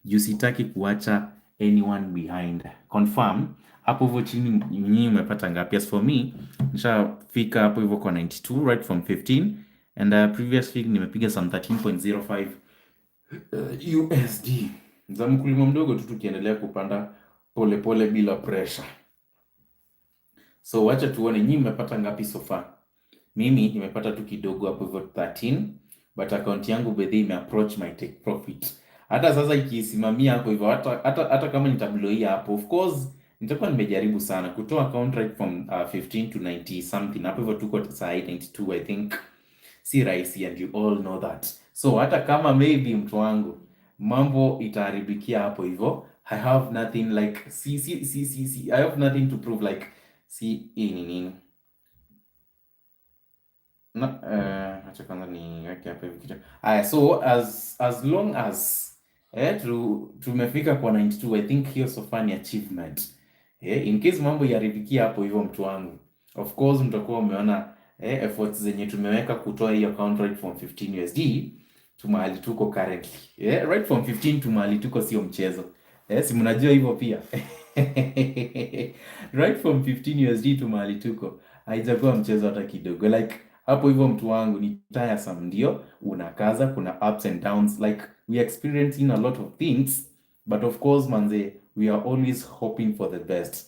Juu sitaki kuacha anyone behind. Confirm hapo hivyo chini nyinyi mmepata ngapi? As for me, nishafika hapo hivyo kwa 92 right from 15, and previous week nimepiga some 13.05 USD. Za mkulima mdogo tu tukiendelea kupanda pole pole bila pressure. So wacha tuone nyinyi mmepata ngapi so far. Mimi nimepata tu kidogo hapo hivyo 13, but account yangu bedhi imeapproach my take profit. Hata sasa ikisimamia hapo hivyo, hata kama nitabloia hapo, of course nitakuwa nimejaribu sana kutoa account right from 15 to 90 something. Hapo hivyo tuko saa 92 I think. Si rahisi, and you all know that. So hata kama maybe mtu wangu mambo itaharibikia hapo hivyo, I have nothing like I have nothing to prove like nini. Acha kwanza niweke hapa hivi kitu. So as long as tumefika kwa 92, I think hiyo so far ni achievement. In case mambo yaribikia hapo hivyo mtu wangu, of course mtakuwa umeona efforts zenye tumeweka kutoa hiyo account right from 15 USD to mahali tuko currently. Right from 15 to mahali tuko sio mchezo. Si mnajua hivyo pia. Right from 15 USD to mahali tuko haijakuwa mchezo hata kidogo. Like hapo hivyo mtu wangu ni tiresome, ndio unakaza, kuna ups and downs, like we experiencing a lot of things, but of course manze, we are always hoping for the best.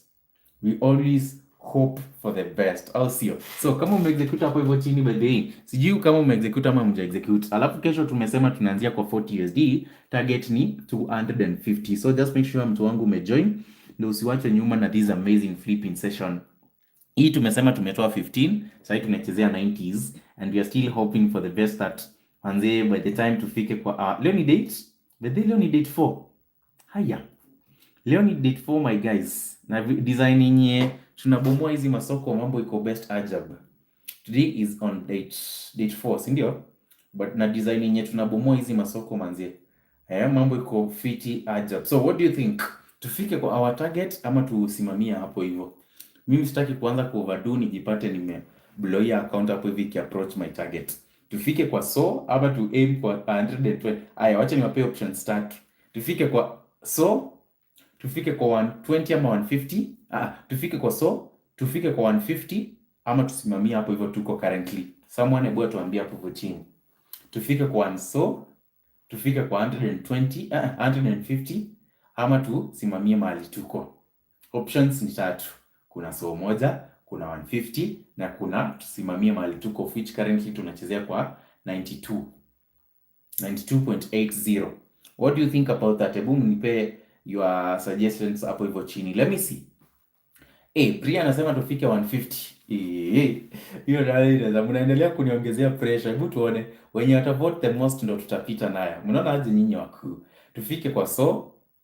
We always hope for the best, au sio? So kama umeexecute hapo hivyo chini by the way, sijui kama umeexecute ama mjaexecute. Alafu kesho tumesema tunaanzia kwa 40 USD, target ni 250. So just make sure mtu wangu umejoin ndio usiwache nyuma na this amazing flipping session. Hii tumesema tumetoa 15, sasa tunachezea 90s, and we are still hoping for the best that manze by the time tufike kwa leo ni date, leo ni date 4. Haya. Leo ni date 4 my guys. Na design yenye tunabomoa hizi masoko, mambo iko best ajab. Today is on date 4, si ndio? But na design yenye tunabomoa hizi masoko manze, mambo iko fiti ajab. So what do you think? Tufike kwa our target ama tusimamia hapo hivyo? Mimi sitaki kuanza ku overdo nijipate nimeblow ya account hapo hivi ki approach my target. Tufike kwa ama tu aim kwa 120. Aya, wacha niwape options tatu. Tufike kwa tufike kwa 120 ama 150. Tufike kwa tufike kwa 150 ama tusimamia hapo hivyo tuko currently. Someone hebu atuambie hapo hivyo chini. Tufike kwa tufike kwa 120, 150 ama tusimamie mahali tuko. Options ni tatu. Kuna moja, kuna 150 na kuna tusimamie mahali tuko, which currently tunachezea kwa 92.80. What do you think about that? Hebu mnipe your suggestions hapo hivyo chini. Let me see. Priya anasema tufike 150. Hiyo ndio mnaendelea kuniongezea pressure. Hebu tuone wenye watavote the most ndio tutapita nayo. Mnaona aje nyinyi wakuu? Tufike kwa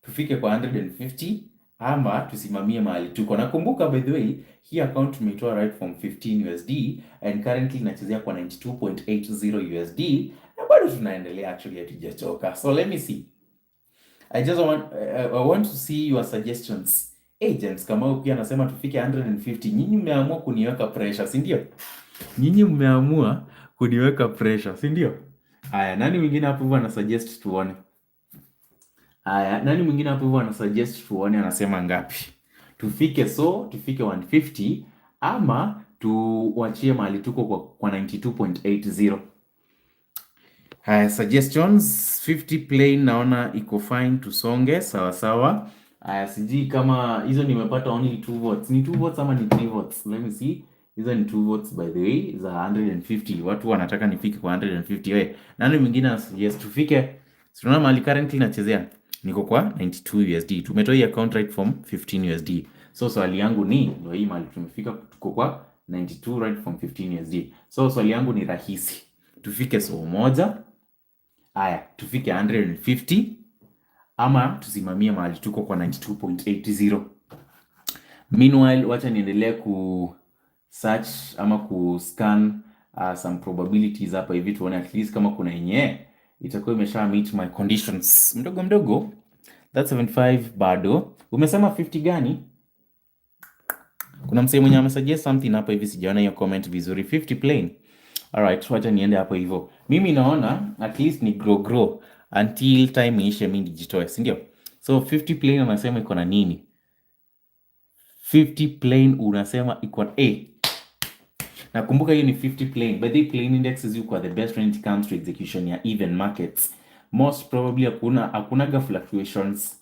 tufike kwa 150 ama tusimamie mahali tuko. Nakumbuka by the way, hii account tumeitoa right from 15 USD and currently inachezea kwa 92.80 USD na bado tunaendelea, actually hatujachoka. So let me see. I want to see your suggestions. James Kamau pia anasema tufike 150. Nyinyi mmeamua kuniweka pressure, si ndio? Nyinyi mmeamua kuniweka pressure, si ndio? Haya, nani mwingine hapo hivyo ana suggest tuone? Nani mwingine hapo hivyo ana suggest tuone anasema ngapi? Tufike tufike 150 ama tuachie mahali tuko kwa 92.80. Suggestions 50 plain naona iko fine, tusonge sawa sawa. Sijui kama hizo nimepata only 2 votes. Ni 2 votes ama ni 3 votes? Let me see. Hizo ni 2 votes by the way za 150. Watu wanataka nifike kwa 150. Wewe nani mwingine anasuggest tufike? Tunaona mali currently nachezea niko kwa 92 USD. Tumetoa hii account right from 15 USD. So swali yangu ni ndio hii mali tumefika, tuko kwa 92 right from 15 USD. So swali yangu ni rahisi. tufike so moja, haya tufike 150 ama tusimamie mahali tuko kwa 92.80. Meanwhile, wacha niendelee ku search ama ku scan some probabilities hapa hivi tuone at least kama kuna yenye itakuwa imesha meet my conditions. Mdogo mdogo. That's 75 bado. Umesema 50 gani? Kuna msee mwenye amesuggest something hapa hivi sijaona hiyo comment vizuri. 50 plain. Alright, wacha niende hapo hivyo. Mimi naona at least ni grow until time ishe mimi nijitoe, si ndio? So 50 plain unasema iko na nini? 50 plain unasema iko A. Nakumbuka hiyo ni 50 plain. But the plain indexes you the best when it comes to execution ya even markets. Most probably hakunaga fluctuations.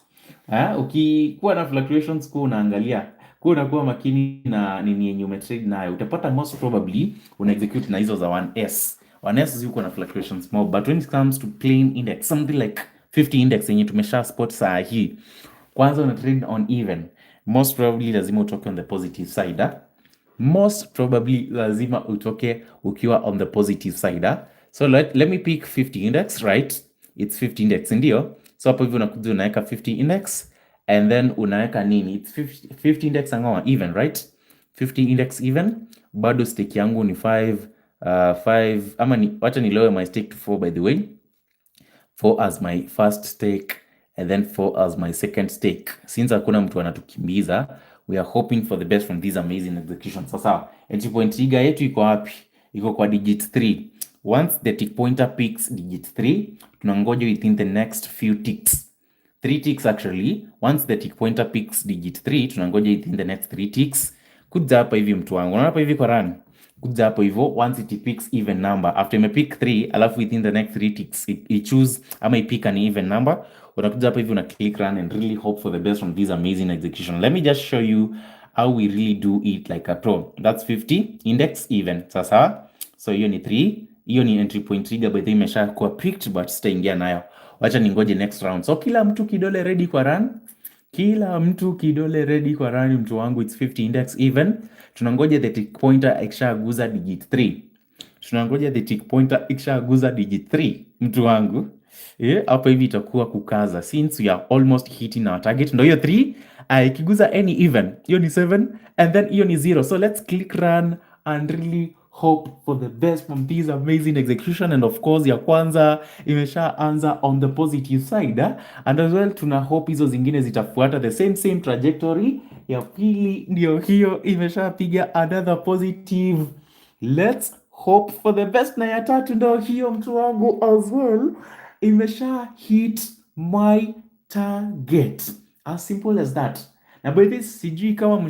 Ukikuwa na fluctuations kwa unaangalia, kwa unakuwa makini na nini yenye umetrade nayo, utapata most probably una execute na hizo za 1S. 1S ziko na fluctuations more, but when it comes to plain index, something like 50 index yenye tumesha spot saa hii, kwanza una trade on even, most probably lazima utoke on the positive side. Most probably lazima utoke ukiwa on the positive side. So let me pick 50 index, right? It's 50 index, ndio. So hapo hivi unakuja unaweka 50 index and then unaweka nini? It's 50 index angoa even, right? 50 index even. Bado stake yangu ni 5 ama ni wacha ni lower my stake to 4 by the way. 4 as my first stake and then 4 as my second stake. Since hakuna mtu anatukimbiza, we are hoping for the best from these amazing executions. Sasa, entry point trigger yetu iko wapi? Iko kwa digit 3. Once the tick pointer picks digit 3, tunangoja within the next few ticks. 3 ticks actually. Once the tick pointer picks digit 3, tunangoja within the next 3 ticks. Kuja hapa hivi mtu wangu. Unaona hapa hivi kwa run. Kuja hapo hivyo, once it picks even number, after ime pick 3, alafu within the next 3 ticks, it choose ama ipick an even number, unakuja hapo hivi una click run and really hope for the best from this amazing execution. Let me just show you how we really do it like a pro. That's 50 index even. Sasa, so hiyo ni 3, hiyo ni entry point trigger by the imesha kuwa picked but sitaingia nayo. Wacha ningoje next round. So kila mtu kidole ready kwa run. Kila mtu kidole ready kwa run mtu wangu, it's 50 index even. Tunangoja the tick pointer ikishaguza digit 3. Tunangoja the tick pointer ikishaguza digit 3 mtu wangu. Hapa hivi itakuwa kukaza since we are almost hitting our target. Ndio hiyo 3, ikiguza any even, hiyo ni 7 and then hiyo ni 0. So let's click run and really hope for the best from this amazing execution. And of course ya kwanza imeshaanza on the positive side, and as well tuna hope hizo zingine zitafuata the same trajectory. Ya pili ndio hiyo imeshapiga another positive. Let's hope for the best, na ya tatu ndio hiyo mtu wangu as well imesha hit my target. As simple as that. Na by this sijui kama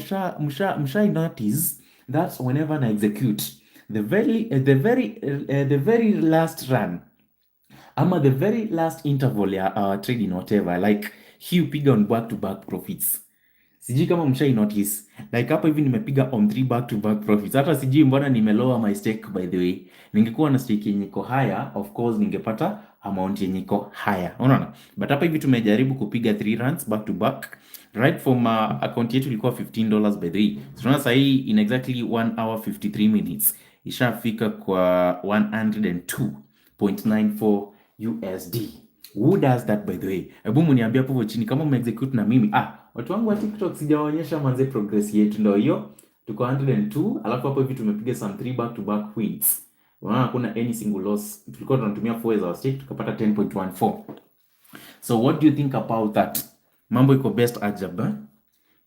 msha notice that whenever na execute the very last run ama the very last interval ya our trading whatever, like hii upiga on back to back profits. Sijui kama mshai notice, like hapa hivi nimepiga on 3 back to back profits. Hata sijui mbona nimelower my stake by the way. Ningekuwa na stake yenye iko higher, of course ningepata amount yenye iko higher. Unaona? But hapa hivi tumejaribu kupiga 3 runs back to back. Right from account yetu ilikuwa $15 by the way. So tunaona sasa hii in exactly 1 hour 53 minutes ishafika kwa 102.94 USD. Who does that by the way? Hebu mniambie hapo chini kama umeexecute na mimi. Watu wangu wa TikTok sijawaonyesha manze progress yetu, ndio hiyo. Tuko 102, alafu hapo hivi tumepiga some 3 back to back wins. Unaona hakuna any single loss. Tulikuwa tunatumia 4 as our stake tukapata 10.14. So what do you think about that? Mambo iko best ajab.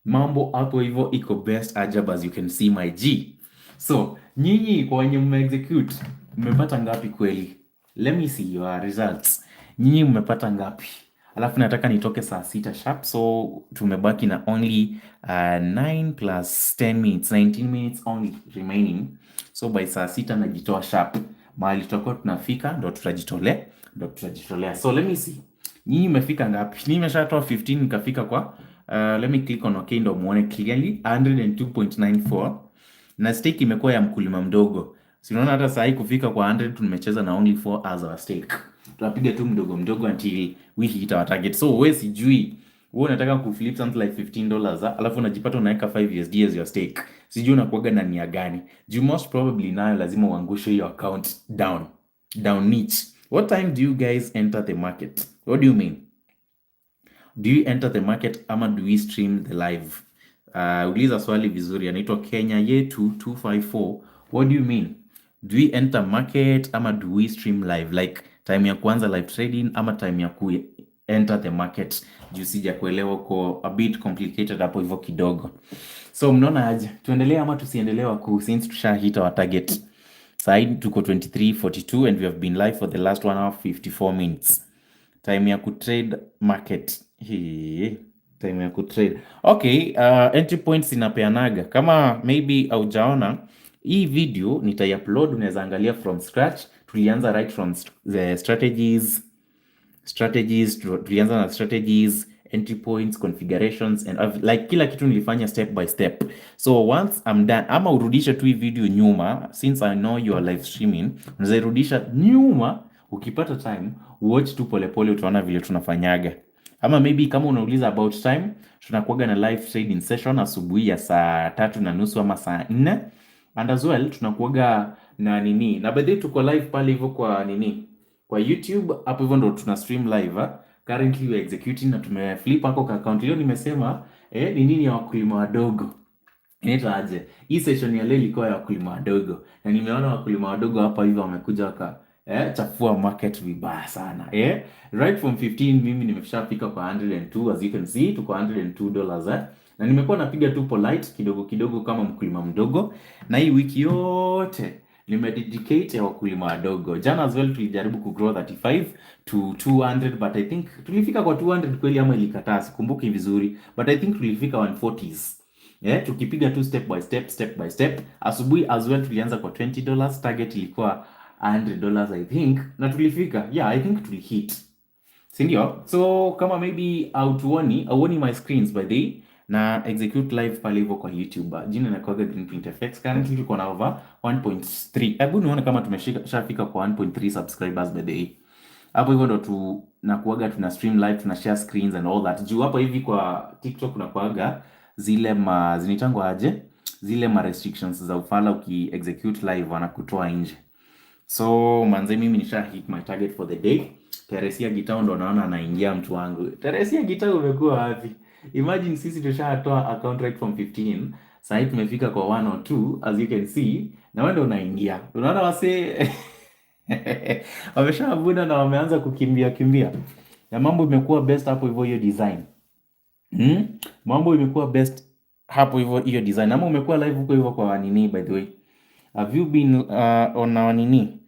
Mambo hapo hivyo iko best ajab, as you can see my G. So, nyinyi kwa wenye mmeexecute, mmepata ngapi kweli? Let me see your results. Nyinyi mmepata ngapi? Alafu nataka nitoke saa 6 sharp, so tumebaki na only 9 plus 10 minutes, 19 minutes only remaining. So by saa 6 najitoa sharp. Mahali tutakuwa tunafika ndo tutajitolea. So let me see. Nyinyi mmefika ngapi? Mimi nimeshatoa 15 nikafika kwa let me click on okay ndo muone clearly 102.94. Na stake imekuwa ya mkulima mdogo. Si unaona hata saa hii kufika kwa 100 tumecheza na only 4 as our stake. Tunapiga tu mdogo until we hit our target. So wewe sijui wewe unataka kuflip something like $15 alafu unajipata unaweka 5 USD as your stake. Sijui unakuaga na nia gani. You most probably nayo lazima uangushe your account down. down niche. What time do you guys enter the market? What do you mean? Do you enter the market ama do we stream the live? Uliza swali vizuri, anaitwa Kenya yetu 254. What do you mean? Do we enter market ama do we stream live? Like time ya kuanza live trading ama time ya ku enter the market? Juu sija kuelewa, uko a bit complicated hapo hivyo kidogo. So mnaona aje? Tuendelee ama tusiendelee waku, since tushahita our target. Side tuko 23:42 and we have been live for the last 1 hour 54 minutes. Time ya kutrade market. Hii, time ya kutrade. Okay, entry points inapeanaga. Kama maybe aujaona, hii video nitai-upload, unaweza angalia from scratch. Tulianza right from the strategies, tulianza na strategies, entry points, configurations and like kila kitu nilifanya step by step. So once I'm done, ama urudishe tu hii video nyuma, since I know you are live streaming, unaweza irudisha nyuma ukipata time, watch tu polepole, utaona vile tunafanyaga. Ama maybe kama unauliza about time, tunakuaga na live trading session asubuhi ya saa 3:30 ama saa 4, and as well tunakuaga na nini, na by the way tuko live pale hivyo kwa nini, kwa YouTube hapo hivyo ndo tuna stream live ha? Currently we are executing na tumeflip hako ka account. Leo nimesema ni nini ya wakulima wadogo. Inaitwa aje? Hii session ya leo ilikuwa ya wakulima wadogo. Na nimeona wakulima wadogo hapa hivyo wamekuja waka chafua market vibaya sana. Right from 15 mimi nimeshafika kwa 102, as you can see tuko $102 Na nimekuwa napiga tu polite kidogo kidogo kama mkulima mdogo, na hii wiki yote nimededicate ya wakulima wadogo. Jana as well tulijaribu ku grow 35 to 200, but I think tulifika kwa 200 kweli ama ilikataa, sikumbuki vizuri, but I think tulifika 140s. Tukipiga tu step by step. Asubuhi as well tulianza kwa $20, target ilikuwa $100 I think, na tulifika. I think tulihit, si ndio? So kama maybe auoni my screens by the way, na execute live pale hivyo kwa YouTube. Jina inakuwaga GreenPrint-KING. Currently tuko na over 1.3. Hebu nione kama tumeshafika kwa 1.3 subscribers by the way. Hapo hivyo ndo tunakuaga tuna stream live, tuna share screens and all that. Juu hapo hivi kwa TikTok kunakuaga zile zinitangwa aje? Zile restrictions za ufala, uki execute live wanakutoa nje. So manze, mimi nisha hit my target for the day. Teresia Gitau ndo naona anaingia mtu wangu. Teresia Gitau umekuwa wapi? Imagine sisi tushatoa account right from 15. Sasa hivi tumefika kwa 1 or 2 as you can see. Na wewe ndo unaingia. Unaona wase wameshavuna na wameanza kukimbia kimbia. Na mambo imekuwa best hapo hivyo hiyo design. Mambo imekuwa best hapo hivyo hiyo design. Ama umekuwa live huko hivyo kwa nini by the way? Have you been on our nini?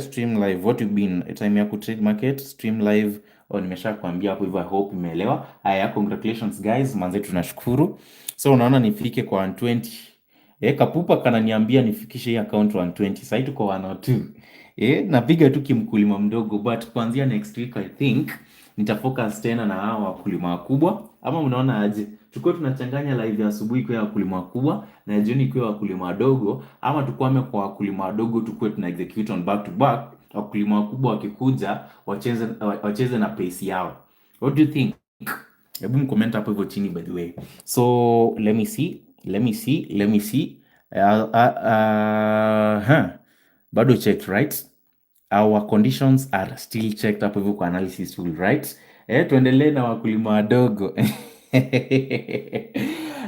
Stream live. What you been? Time ya ku trade market, stream live. Nimesha kuambia hapo hivyo, I hope umeelewa. Haya, congratulations guys. Manze tunashukuru. So unaona nifike kwa 120. Kapupa kananiambia nifikishe hii account 120. Sasa tuko 102. Napiga tu kimkulima mdogo, but kuanzia next week I think nitafocus tena na hao wakulima wakubwa. Ama unaona aje? Tuko tunachanganya live ya asubuhi kwa wakulima wakubwa na jioni kwa wakulima wadogo, ama tukwame kwa wakulima wadogo tukue tuna execute on back to back, wakulima wakubwa wakikuja wacheze na pace yao. What do you think? Hebu mcomment hapo hivyo chini by the way. So let me see. Bado checked, right? Our conditions are still checked hapo hivyo kwa analysis tool, right? Tuendelee na wakulima wadogo.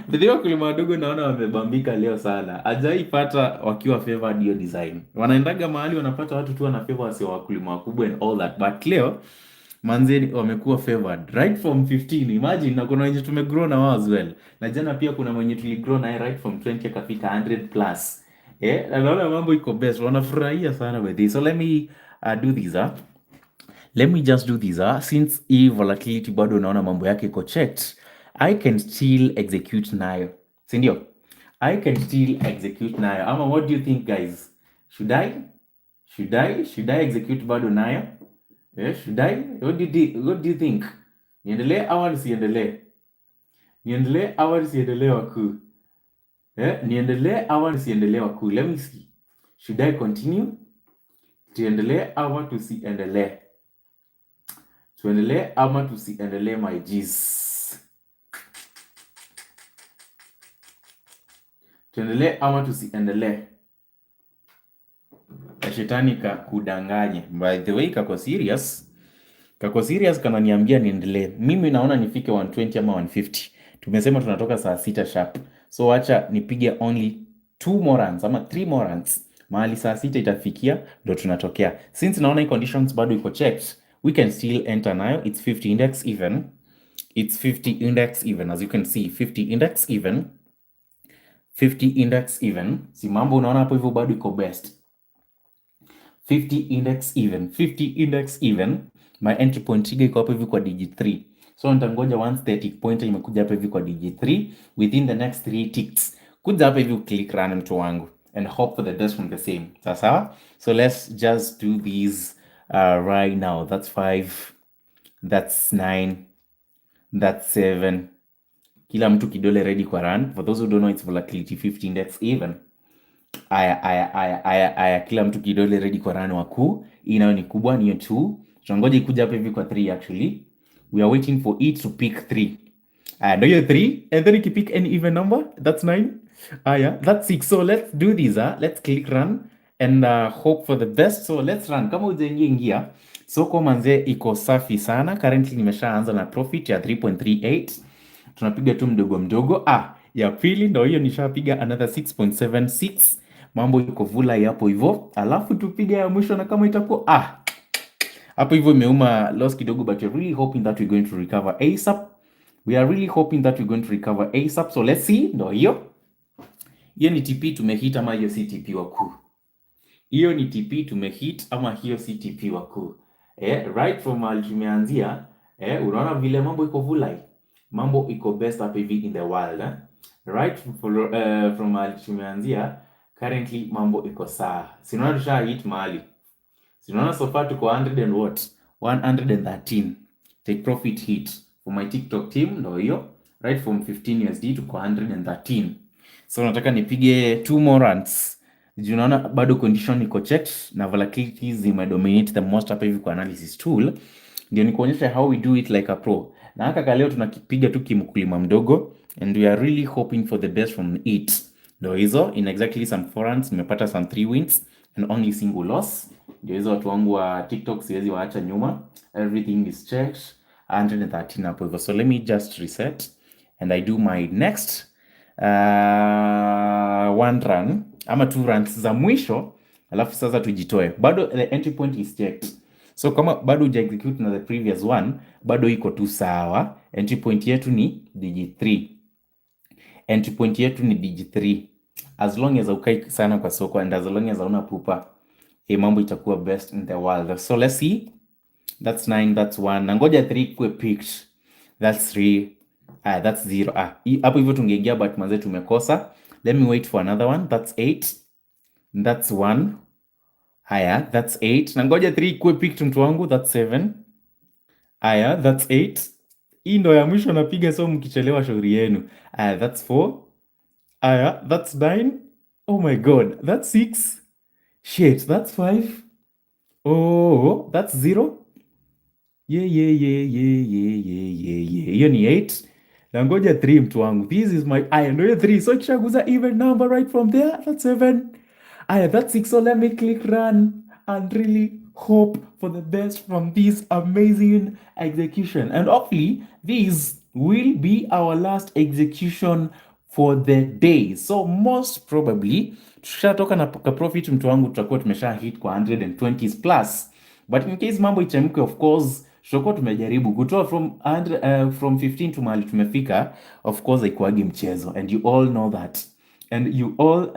Bidhi wakulima wadogo naona wamebambika leo sana. Hajaipata wakiwa favored hiyo design. Wanaendaga mahali wanapata watu tu wana favor wasio wakulima wakubwa and all that. But leo manzeni wamekuwa favored right from 15. Imagine, na kuna wenye tumegrow na wao as well. Na jana pia kuna mwenye tuligrow na right from 20 akafika 100 plus. Naona mambo iko best. Wanafurahia sana with this. So let me do this. Let me just do this. Since hii volatility bado unaona mambo yake iko checked, I can still execute nayo. Si ndio? I can still execute nayo. Ama what do you think guys? Should I execute bado nayo? Should I? What do you think? Niendelee au nisiendelee? Niendelee au nisiendelee wakuu? Niendelee au nisiendelee wakuu? Let me see. Should I continue? Tuendelee au tusiendelee? Tuendelee ama tusiendelee my G's? Tuendelee ama tusiendelee? kashetani kakudanganye. By the way, kako serious. Kako serious kananiambia niendelee. Mimi naona nifike 120 ama 150. Tumesema tunatoka saa 6 sharp. So acha nipige only 2 more runs ama 3 more runs. Mahali saa 6 itafikia ndo tunatokea. Since naona hii conditions bado iko checked, we can still enter nayo. It's 50 index even. It's 50 index even, as you can see. 50 index even. 50 index even. Si mambo unaona hapo hivyo bado iko best. 50 index even. 50 index even. My entry point iko hapo hivi kwa digit 3. So nitangoja once 30 pointer imekuja hapo hivi kwa digit 3 within the next 3 ticks. Kuja hapo hivi click run mtu wangu and hope for the best from the same. Sawa? So let's just do these right now. That's 5. That's 9. That's 7. Kila mtu kidole ready kwa run. For those who don't know, it's volatility 50 index even. Aya, kila mtu kidole ready kwa run wakuu. Hii nayo ni kubwa, niyo 2. Tunangoja ikuja hapa hivi kwa 3 actually. We are waiting for it to pick 3. Ndio hiyo 3, and then ikipick any even number, that's 9. That's 6. So let's do this. Let's click run and hope for the best. So let's run. Kama ujaingia, soko manze iko safi sana. Currently nimeshaanza na profit ya 3.38. Tunapiga tu mdogo mdogo. Ya pili ndio hiyo nishapiga another 6.76. Mambo iko vula hapo hivyo. Alafu tupiga ya mwisho na kama itakuwa hapo hivyo imeuma loss kidogo, but we're really hoping that we're going to recover ASAP. We are really hoping that we're going to recover ASAP. So let's see. Ndio hiyo. Hiyo ni TP tumehit ama hiyo si TP wakuu? Hiyo ni TP tumehit ama hiyo si TP wakuu? Right from tumeanzia, unaona vile mambo iko vulai. Mambo iko best up hivi in the world. Right from tumeanzia, currently mambo iko sawa. Sinaona tusha hit mahali. Sinaona so far tuko 100 and what? 113. Take profit hit. For my TikTok team ndio hiyo. Right from 15 USD tuko 113. So nataka nipige 2 more runs. Unaona bado condition iko checked na volatility zimedominate the most hapa hivi kwa analysis tool. Ndio nikuonyesha how we do it like a pro. Na haka leo tunakipiga tu kimkulima mdogo and we are really hoping for the best from it. Ndio hizo in exactly some 4 runs nimepata some 3 wins and only single loss. Ndio hizo watu wangu wa TikTok siwezi waacha nyuma. Everything is checked. 113 hapo hivyo. So let me just reset and I do my next 1 run ama 2 runs za mwisho, alafu sasa tujitoe. Bado the entry point is checked. So kama bado uja execute na the previous one, bado iko tu sawa. Entry point yetu ni digit 3. Entry point yetu ni digit 3. As long as ukai sana kwa soko and as long as hauna pupa, mambo itakuwa best in the world. So let's see. That's 9, that's 1. Na ngoja 3 kwe picked. That's 3. That's 0. Hapo hivyo tungeingia but manze tumekosa. Let me wait for another one. That's 8. That's 1. That's 8. Na ngoja 3 kwe picked mtu wangu. That's 7. That's 8. Hii ndo ya mwisho napiga, so mkichelewa shauri yenu. That's 4. That's 9. Oh my god. That's 6. Shit, that's 5. Oh, that's 0. Yeah. Hiyo ni 8. Na ngoja 3 mtu wangu. This is my ndio 3. So kishaguza even number right from there. That's 7. That's 6. So let me click run and really hope for the best from this amazing execution. And hopefully this will be our last execution for the day. So most probably tushatoka na profit mtu wangu, tutakuwa tumesha hit kwa 120s plus. But in case mambo ichemke, of course tutakuwa tumejaribu kutoa from 15 to mahali tumefika. Of course haikuagi mchezo and you all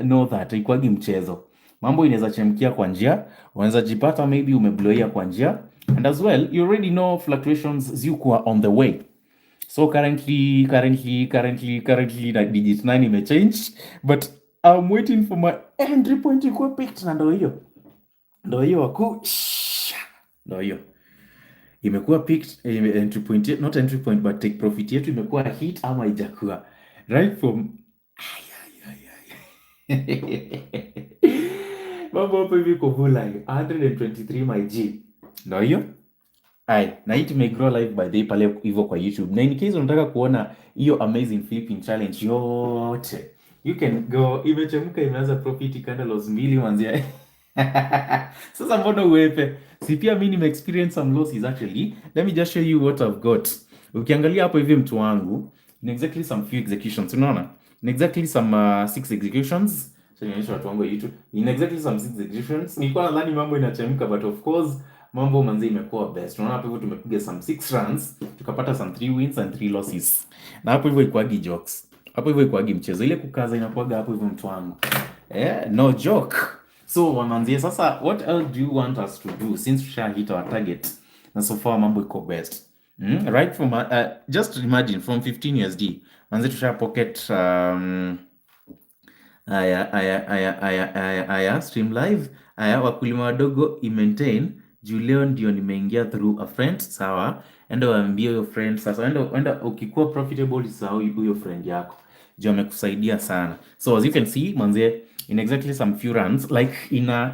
know that. Haikuagi mchezo. Mambo inaweza chemkia kwa njia, unaweza jipata maybe umebloia kwa njia, and as well you already know fluctuations zikuwa on the way. So currently na digit 9 imechange, but I'm waiting for my entry point ikuwa picked. Na ndio hiyo waku ndio hiyo imekuwa picked. Entry point, not entry point but take profit yetu imekuwa hit ama ijakuwa right from mambo hapo hivi kwa vula 123 my G. Ndio hiyo. Na hii tumegrow live by day pale hivyo kwa YouTube. Na in case unataka kuona hiyo amazing flipping challenge yote, you can go. Imechemka, imeanza profit candles 2 manzia. Sasa mbona uepe? Si pia mimi nime experience some losses actually. Let me just show you what I've got. Ukiangalia hapo hivi mtu wangu, in exactly some few executions, unaona? In exactly some 6 executions. So nionyesha watu wangu wa YouTube. In exactly some 6 executions. Nilikuwa nadhani mambo inachemka, but of course mambo manzi imekuwa best. Unaona hapo hivyo tumepiga some 6 runs, tukapata some 3 wins and 3 losses. Na hapo hivyo ikuagi jokes. Hapo hivyo ikuagi mchezo. Ile kukaza inakuaga hapo hivyo mtu wangu. No joke. So wamanzie, sasa what else do you want us to do since tusha hit our target na so far mambo iko best? Right from just imagine from 15 USD manze tusha pocket aya stream live aya wakulima wadogo i-maintain juu leo ndio nimeingia through a friend. Sawa, enda waambie your friend sasa, enda ukikuwa profitable sawa huyo friend yako juu amekusaidia sana. So as you can see manze, in exactly some few runs like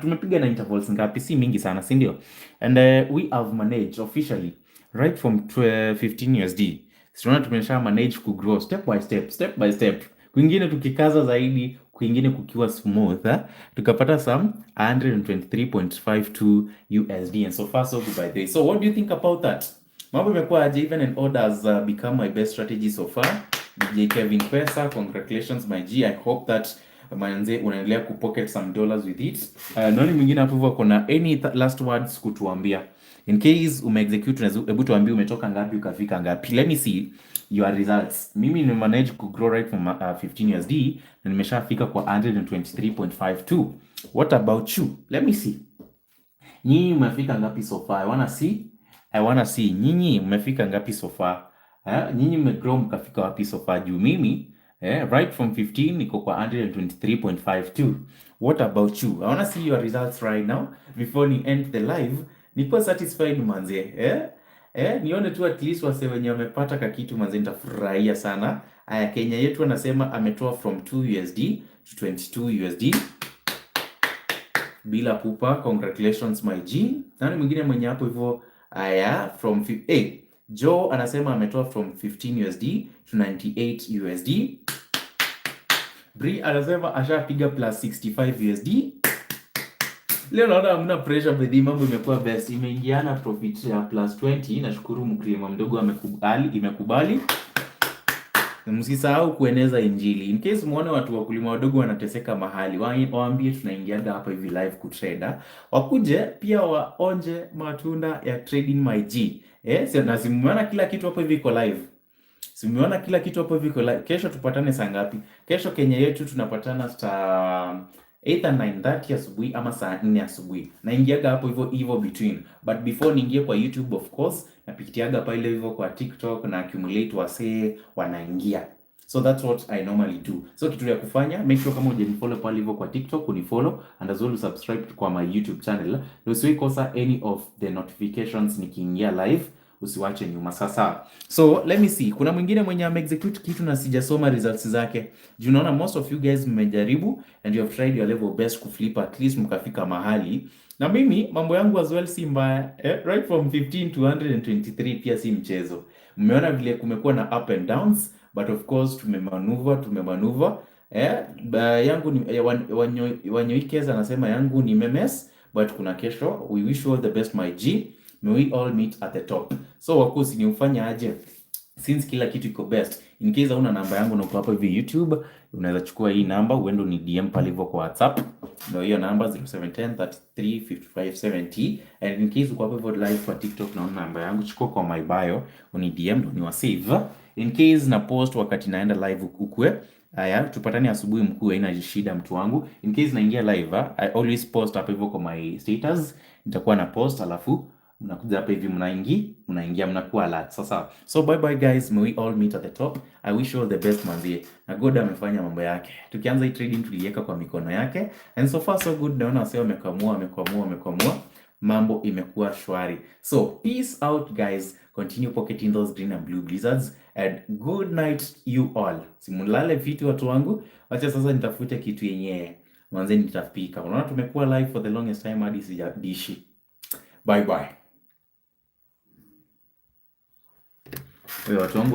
tumepiga na intervals ngapi, si mingi sana, si ndio? And we have managed officially right from 15 USD. Tunaona tumesha manage ku grow step by step. Kwingine tukikaza zaidi, kwingine kukiwa smooth, tukapata some 123.52 USD and so far so good by the way. So what do you think about that? Mambo imekuwa aje? Even and order has become my best strategy so far. DJ Kevin Pesa, congratulations my G. I hope that manze unaendelea kupocket some dollars with it. Nani mwingine hapo hivyo kuna any last words kutuambia? In case umeexecute, hebu tuambie umetoka ngapi ukafika ngapi. Let me see your results. Mimi ni manage ku grow right from 15 USD na nimeshafika kwa 123.52. What about you? Let me see. Nyinyi mmefika ngapi so far? I wanna see. Nyinyi mmefika ngapi so far? Nyinyi mmegrow mkafika wapi so far? Juu mimi right from 15 niko kwa 123.52. What about you? I wanna see your results right now before ni end the live. Niko satisfied manze. Nione tu at least wase wenye wamepata kakitu manze, nitafurahia sana. Aya, Kenya yetu anasema ametoa from 2 USD to 22 USD. Bila pupa, congratulations my G. Nani mwingine mwenye hapo hivyo? Aya, from Joe anasema ametoa from 15 USD to 98 USD. Bri anasema ashapiga plus 65 USD. Leo naona hamna pressure bedhi, mambo imekuwa best. Imeingiana profit ya plus 20. Nashukuru mkulima mdogo imekubali. Msisahau kueneza injili. In case muone watu wakulima wadogo wanateseka mahali, waambie tunaingiaga hapa hivi live kutrader. Wakuje pia waonje matunda ya trading my G. Na simuona kila kitu hapo hivi iko live. Simuona kila kitu hapo hivi iko live. Kesho tupatane saa ngapi? Kesho Kenya yetu tunapatana saa 8 and 9:30 asubuhi ama saa 4 asubuhi. Naingiaga hapo hivyo between. But before niingie kwa YouTube of course, napitiaga pale hivyo kwa TikTok na accumulate wasee wanaingia. So that's what I normally do. So kitu ya kufanya, make sure kama hujanifollow pale hivyo kwa TikTok unifollow, and as well subscribe kwa my YouTube channel. Ndio usiwahi kosa any of the notifications nikiingia live. Usiwache nyuma sasa. So let me see. Kuna mwingine mwenye execute kitu na sijasoma results zake. You know, most of you guys mmejaribu and you have tried your level best kuflip at least mkafika mahali. Na mimi mambo yangu as well si mbaya. Right from 15 to 123 pia si mchezo. Mmeona vile kumekuwa na up and downs, but of course tumemanuva. Yangu ni Wanyoikeza anasema yangu ni memes, but kuna kesho. We wish you all the best my G. May we all meet at the top. So of course ni ufanya aje since kila kitu iko best. In case hauna namba yangu na uko hapa hivi YouTube, unaweza chukua hii namba uende ni DM pale hivyo kwa WhatsApp. Ndio hiyo namba 0710335570. And in case uko hapa hivyo live kwa TikTok na una namba yangu, chukua kwa my bio uni DM ndio niwa save. In case na post wakati naenda live ukue. Haya, tupatane asubuhi mkuu, haina shida mtu wangu. In case naingia live, I always post hapa hivyo kwa my status. Nitakuwa na post alafu mnakuja hapa hivi mnaingia mnakuwa alert. Sasa so bye bye guys, may we all meet at the top. I wish you all the best manzie. Na God amefanya mambo yake. Tukianza hii trading tuliweka kwa mikono yake and so far so good. Naona sasa wamekamua. Mambo imekuwa shwari. So peace out guys. Continue pocketing those green and blue blizzards and good night you all. Simulale vitu watu wangu. Wacha sasa nitafute kitu yenyewe manze nitapika. Unaona tumekuwa live for the longest time hadi sijadishi. Bye bye. Watu wangu